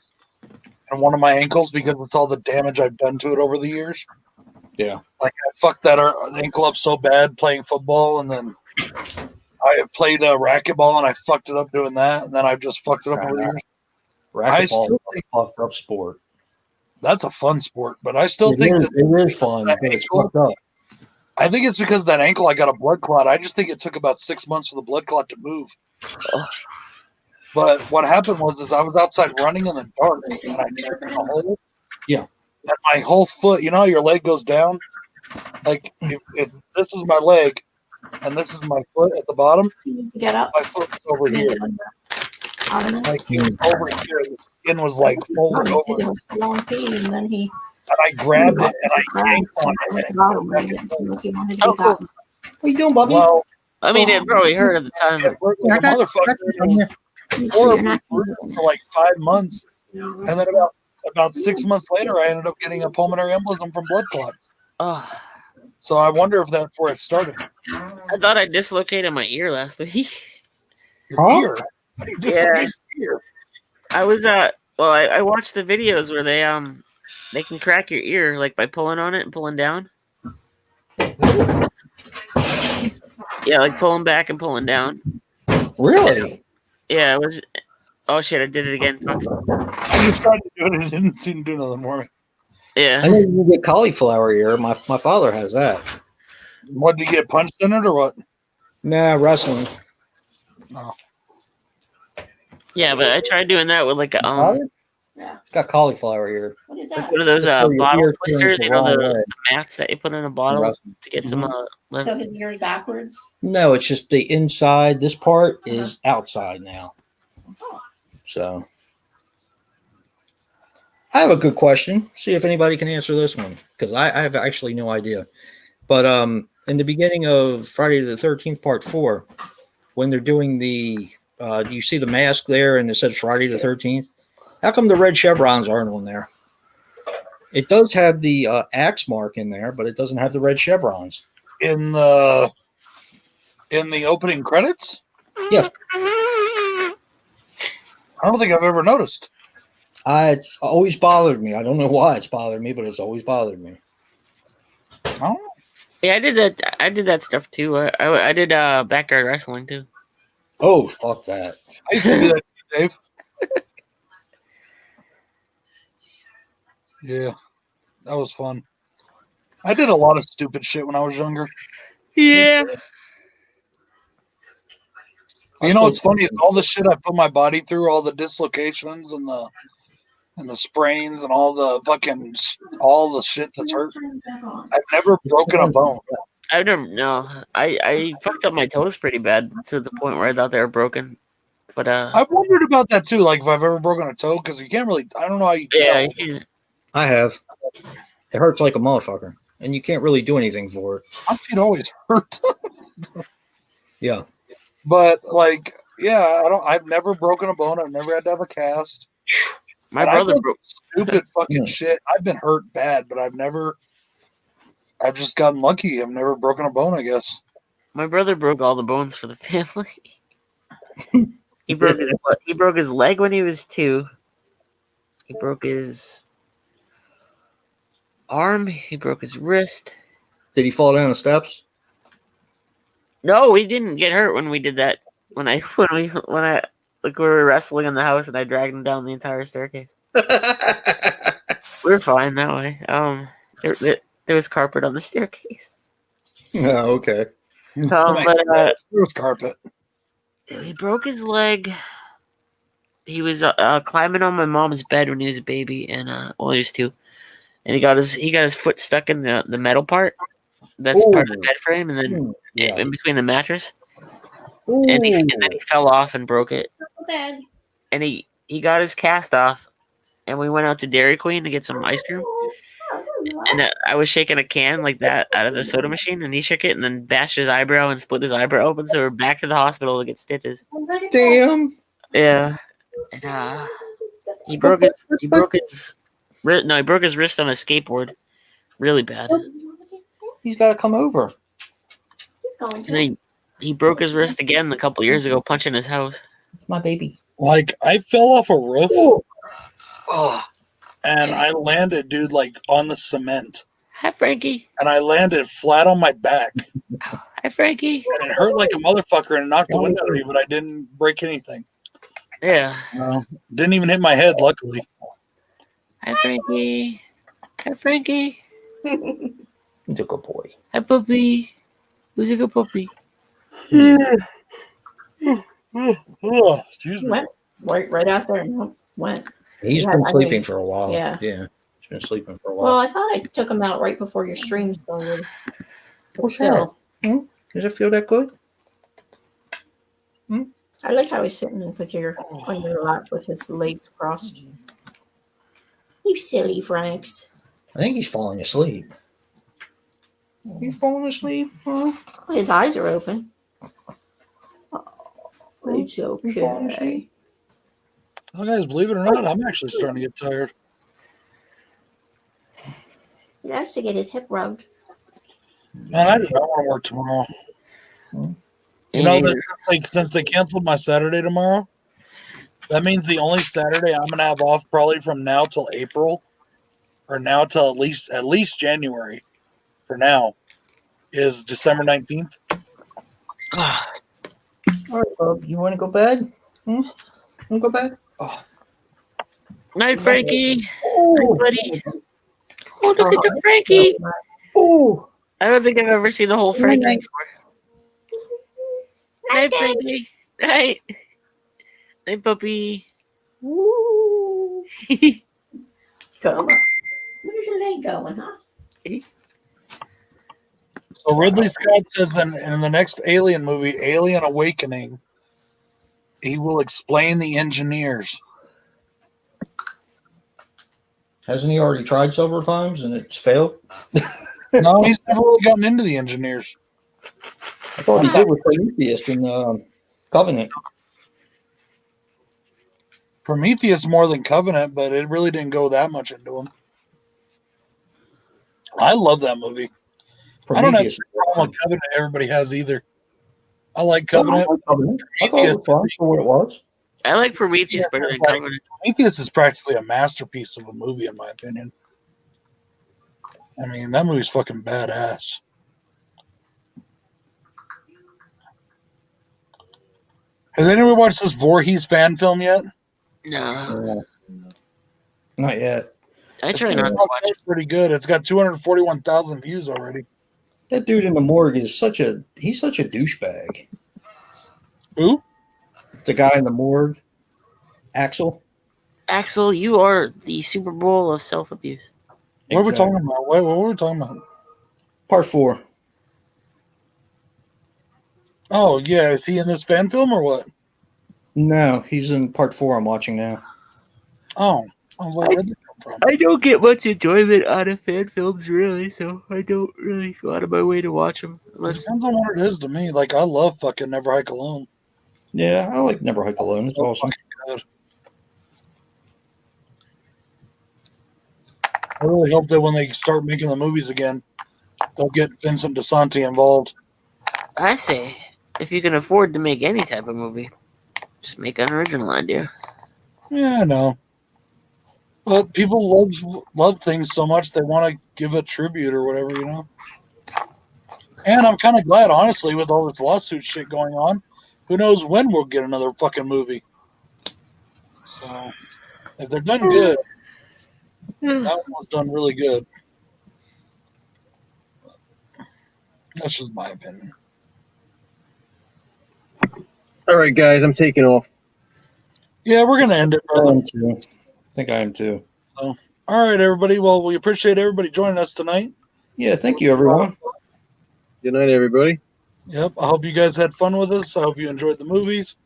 in one of my ankles because it's all the damage I've done to it over the years. Yeah. Like I fucked that ankle up so bad playing football, and then I played racquetball and I fucked it up doing that, and then I've just fucked it up over the years. I Racquetball still is think a puffed up sport. that's a fun sport, but I still It think is, that it is fun, but it's fucked up. I think it's because of that ankle I got a blood clot. I just think it took about 6 months for the blood clot to move. But what happened was I was outside running in the dark and I tripped in a hole. Yeah. And my whole foot, you know how your leg goes down? Like if this is my leg and this is my foot at the bottom, Get up. my foot was over here. Like over here, the skin was like folded over. And And then he I grabbed it and I yanked on it. Oh, cool. What are you doing, Bobby? Well, I mean, it probably hurt at the time. it hurt like a motherfucker. It was horrible for like 5 months. And then about 6 months later, I ended up getting a pulmonary embolism from blood clots. Oh, So I wonder if that's where it started. I thought I dislocated my ear last week. Your Huh? ear. How do you Yeah. dislocate your ear? I was I watched the videos where they They can crack your ear like by pulling on it and pulling down. Yeah, like pulling back and pulling down. Really? Yeah, it was. Oh shit! I did it again. Fuck. I just tried to do it and it didn't seem to do nothing for me. Yeah. I know you get cauliflower ear. My father has that. What, did you get punched in it or what? Nah, wrestling. Yeah, but I tried doing that with like a Yeah. It's got cauliflower ear. What is like that? one of those Just so your bottle ear twisters, turns you know, the the wrong way. mats that you put in a bottle Wrestling. to get some. So his ear's backwards. No, it's just the inside. This part is outside now. So I have a good question. See if anybody can answer this one because I have actually no idea. But in the beginning of Friday the 13th, Part 4, when they're doing the, you see the mask there and it says Friday the 13th. How come the red chevrons aren't on there? It does have the axe mark in there, but it doesn't have the red chevrons. In the opening credits? Yeah. I don't think I've ever noticed. It's always bothered me. I don't know why it's bothered me, but it's always bothered me. Oh, Yeah, I did that. I did that stuff too. I did backyard wrestling too. Oh, fuck that. I used to do that too, Dave. Yeah, that was fun. I did a lot of stupid shit when I was younger. Yeah. You know what's funny is all the shit I put my body through, all the dislocations and the sprains and all the shit that's hurt. I've never broken a bone. I don't know. I fucked up my toes pretty bad to the point where I thought they were broken. But I've wondered about that too, like if I've ever broken a toe, because you can't really. I don't know how you tell. yeah, you can- I have. It hurts like a motherfucker, and you can't really do anything for it. My feet always hurt. Yeah. But like, yeah, I've never broken a bone. I've never had to have a cast. my And I've brother done broke. stupid fucking Yeah. shit. I've been hurt bad, but I've just gotten lucky. I've never broken a bone, I guess. My brother broke all the bones for the family. He broke his leg when he was 2. He broke his arm. He broke his wrist. Did he fall down the steps? No, we didn't get hurt when we did that. When I like we were wrestling in the house and I dragged him down the entire staircase. We were fine that way. There was carpet on the staircase. Oh, okay. But There was carpet. he broke his leg. He was climbing on my mom's bed when he was a baby, and he was 2, and he got his foot stuck in the metal part. That's part of the bed frame, and then Yeah. in between the mattress, and then he fell off and broke it. Bed. And he got his cast off, and we went out to Dairy Queen to get some ice cream. And I was shaking a can like that out of the soda machine, and he shook it and then bashed his eyebrow and split his eyebrow open. So we're back to the hospital to get stitches. Damn. Yeah, and he broke his wrist. No, he broke his wrist on a skateboard, really bad. He's got to come over. He's going And to. then he broke his wrist again a couple years ago, punching his house. It's my baby. Like I fell off a roof Oh, and I landed, dude, like on the cement, Hi, Frankie. and I landed flat on my back, Hi, Frankie. and it hurt like a motherfucker, and it knocked the wind out of me, but I didn't break anything. Yeah. Didn't even hit my head, luckily. Hi, Frankie. Hi, Frankie. he's a good boy. Hi, puppy. Who's a good puppy? Oh, excuse me. Went right out there and went. He's Yeah, been I sleeping think- for a while. yeah. Yeah. He's been sleeping for a Well, while. I thought I took him out right before your stream started. But What's still, Does it feel that good? I like how he's sitting with on your lap with his legs crossed. You silly Franks. I think he's falling asleep. He's falling asleep? Huh? His eyes are open. Oh, it's He's falling okay. asleep. Well, guys, believe it or not, I'm actually starting to get tired. He has to get his hip rubbed. Man, I do not want to work tomorrow. You know, that, like, since they canceled my Saturday tomorrow, that means the only Saturday I'm gonna have off probably from now till April for now till at least January. For now, is December 19th. All right, Bub, you want to go bed? Want to go bed? Oh, Night, Frankie. Night, oh, buddy. Oh, look at the Frankie. oh. I don't think I've ever seen the whole Frankie Night. before. Night, Frankie. Night. Night, puppy. Ooh. Come on. Where's your leg going, huh? So Ridley Scott says in the next Alien movie, Alien Awakening, he will explain the engineers. Hasn't he already tried several times and it's failed? No, he's never really gotten into the engineers. I thought he did with Prometheus and Covenant. Prometheus more than Covenant, but it really didn't go that much into him. I love that movie. I don't have Prometheus. a problem with Covenant. Everybody has either. I like Covenant. I thought it was fun for what it was. I like Prometheus better than Covenant. Prometheus is practically a masterpiece of a movie, in my opinion. I mean, that movie's fucking badass. Has anyone watched this Voorhees fan film yet? No. Not yet. I try not to watch it. It's pretty good. It's got 241,000 views already. That dude in the morgue is such a douchebag. Who? The guy in the morgue, Axel. Axel, you are the Super Bowl of self-abuse. What were we talking about? What were we talking about? Part 4. Oh, yeah. Is he in this fan film or what? No, he's in Part 4 I'm watching now. Oh. I was like, where'd that come from? I don't get much enjoyment out of fan films, really, so I don't really go out of my way to watch them. It Unless depends on what it is to me. Like, I love fucking Never Hike Alone. Yeah, I like Never Hike Alone. It's awesome. Good. I really hope that when they start making the movies again, they'll get Vincent DeSanti involved. I say, if you can afford to make any type of movie, just make an original idea. Yeah, I know. But people love things so much they want to give a tribute or whatever, you know. And I'm kind of glad, honestly, with all this lawsuit shit going on. Who knows when we'll get another fucking movie? So, if they're done good, that one was done really good. That's just my opinion. All right, guys, I'm taking off. Yeah, we're gonna end it, I brother. am too. I think I am too. So, all right, everybody. Well, we appreciate everybody joining us tonight. Yeah, thank you, everyone. Good night, everybody. Yep. I hope you guys had fun with us. I hope you enjoyed the movies.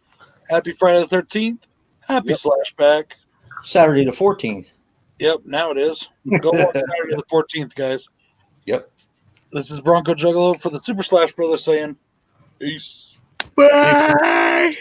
Happy Friday the 13th. Happy Slashback. Saturday the 14th. Yep. Now it is. Go on Saturday the 14th, guys. Yep. This is Bronco Juggalo for the Super Slash Brothers saying peace. Bye!